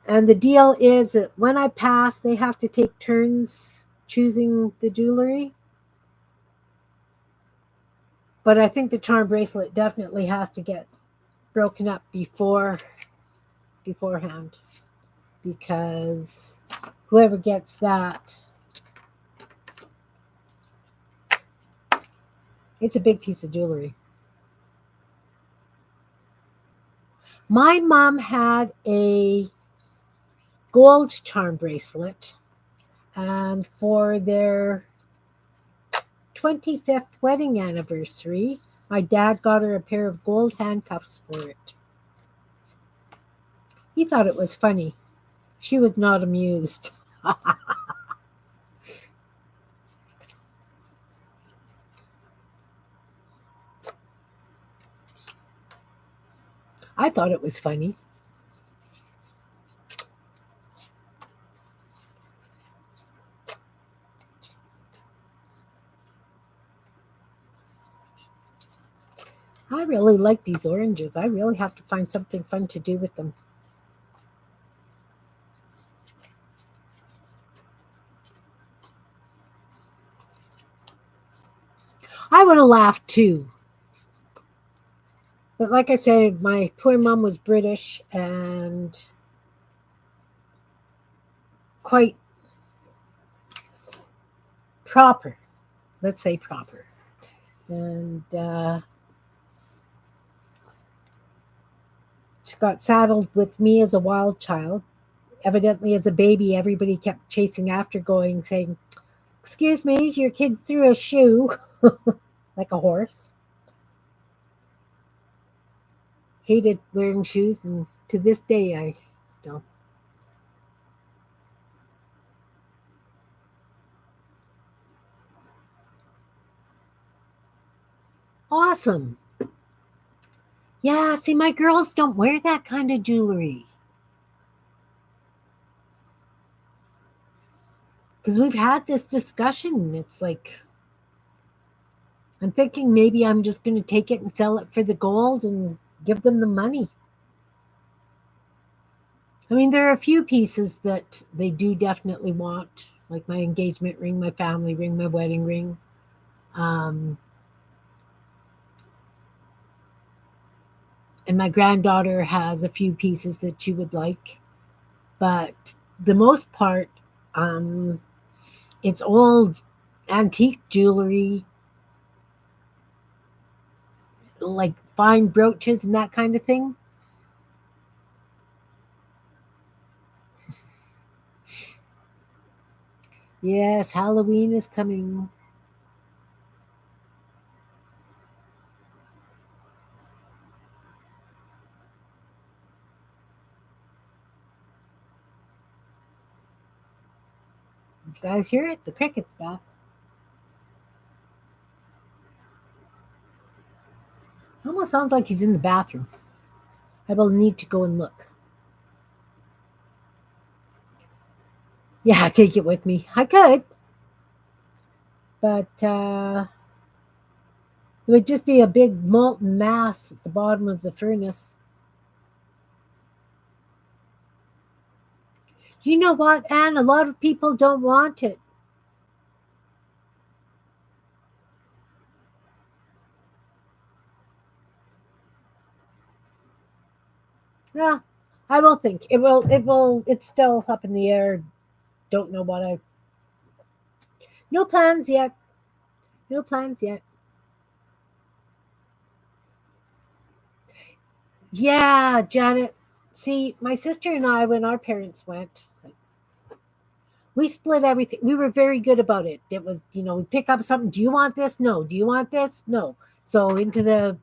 And the deal is that when I pass, they have to take turns choosing the jewelry. But I think the charm bracelet definitely has to get broken up beforehand because whoever gets that, it's a big piece of jewelry. My mom had a gold charm bracelet, and for their 25th wedding anniversary, my dad got her a pair of gold handcuffs for it. He thought it was funny. She was not amused. I thought it was funny. I really like these oranges. I really have to find something fun to do with them. I would have laughed too. But like I said, my poor mom was British and quite proper. Let's say proper. And she got saddled with me as a wild child. Evidently, as a baby, everybody kept chasing after, going, saying, "Excuse me, your kid threw a shoe," like a horse. Hated wearing shoes, and to this day, I still. Awesome. Yeah, see, my girls don't wear that kind of jewelry. Because we've had this discussion. It's like, I'm thinking maybe I'm just going to take it and sell it for the gold and give them the money. I mean, there are a few pieces that they do definitely want, like my engagement ring, my family ring, my wedding ring. Um, and my granddaughter has a few pieces that she would like. But the most part, um, it's old antique jewelry, like fine brooches and that kind of thing. Yes, Halloween is coming. You guys hear it? The cricket's back. Almost sounds like he's in the bathroom. I will need to go and look. Yeah, take it with me. I could, but it would just be a big molten mass at the bottom of the furnace. You know what, Anne? A lot of people don't want it. Yeah, I will think. It will. It will. It's still up in the air. Don't know what I. No plans yet. No plans yet. Yeah, Janet. See, my sister and I, when our parents went, we split everything. We were very good about it. It was, we pick up something. Do you want this? No. Do you want this? No. So into the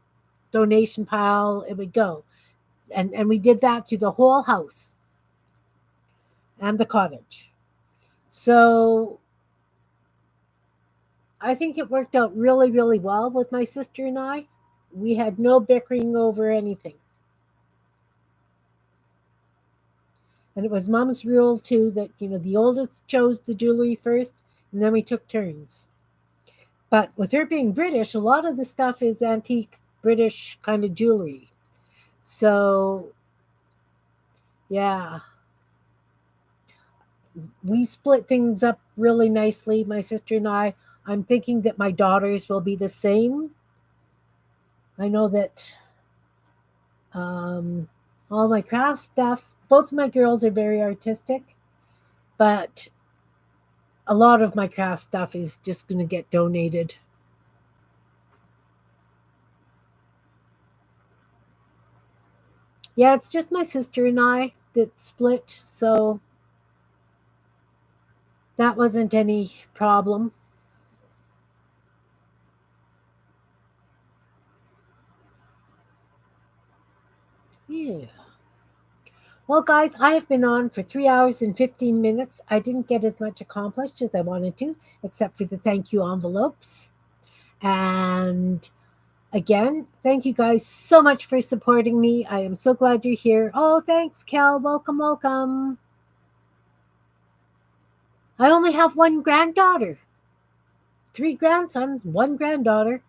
donation pile it would go. And we did that through the whole house and the cottage. So I think it worked out really, really well with my sister and I. We had no bickering over anything. And it was mom's rule too that, the oldest chose the jewelry first and then we took turns. But with her being British, a lot of the stuff is antique British kind of jewelry. So, yeah, we split things up really nicely, my sister and I. I'm thinking that my daughters will be the same. I know that um, all my craft stuff, both of my girls are very artistic, but a lot of my craft stuff is just going to get donated. Yeah, it's just my sister and I that split, so that wasn't any problem. Yeah. Well, guys, I have been on for 3 hours and 15 minutes. I didn't get as much accomplished as I wanted to, except for the thank you envelopes. And again, thank you guys so much for supporting me. I am so glad you're here. Oh, thanks, Kel. Welcome, welcome. I only have one granddaughter, three grandsons, one granddaughter.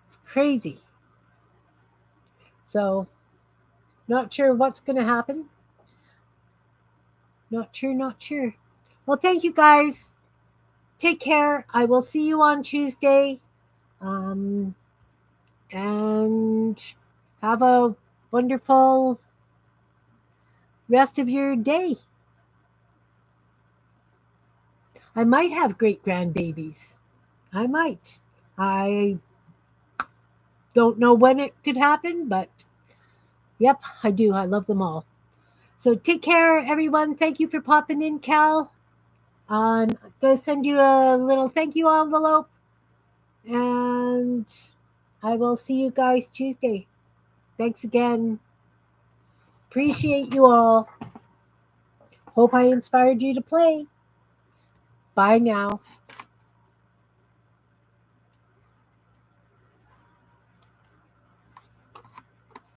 It's crazy. So, not sure what's going to happen. Not sure, not sure. Well, thank you guys. Take care. I will see you on Tuesday. Um, and have a wonderful rest of your day. I might have great grandbabies. I might. I don't know when it could happen, but yep, I do. I love them all. So take care, everyone. Thank you for popping in, Cal. I'm going to send you a little thank you envelope, and I will see you guys Tuesday. Thanks again. Appreciate you all. Hope I inspired you to play. Bye now.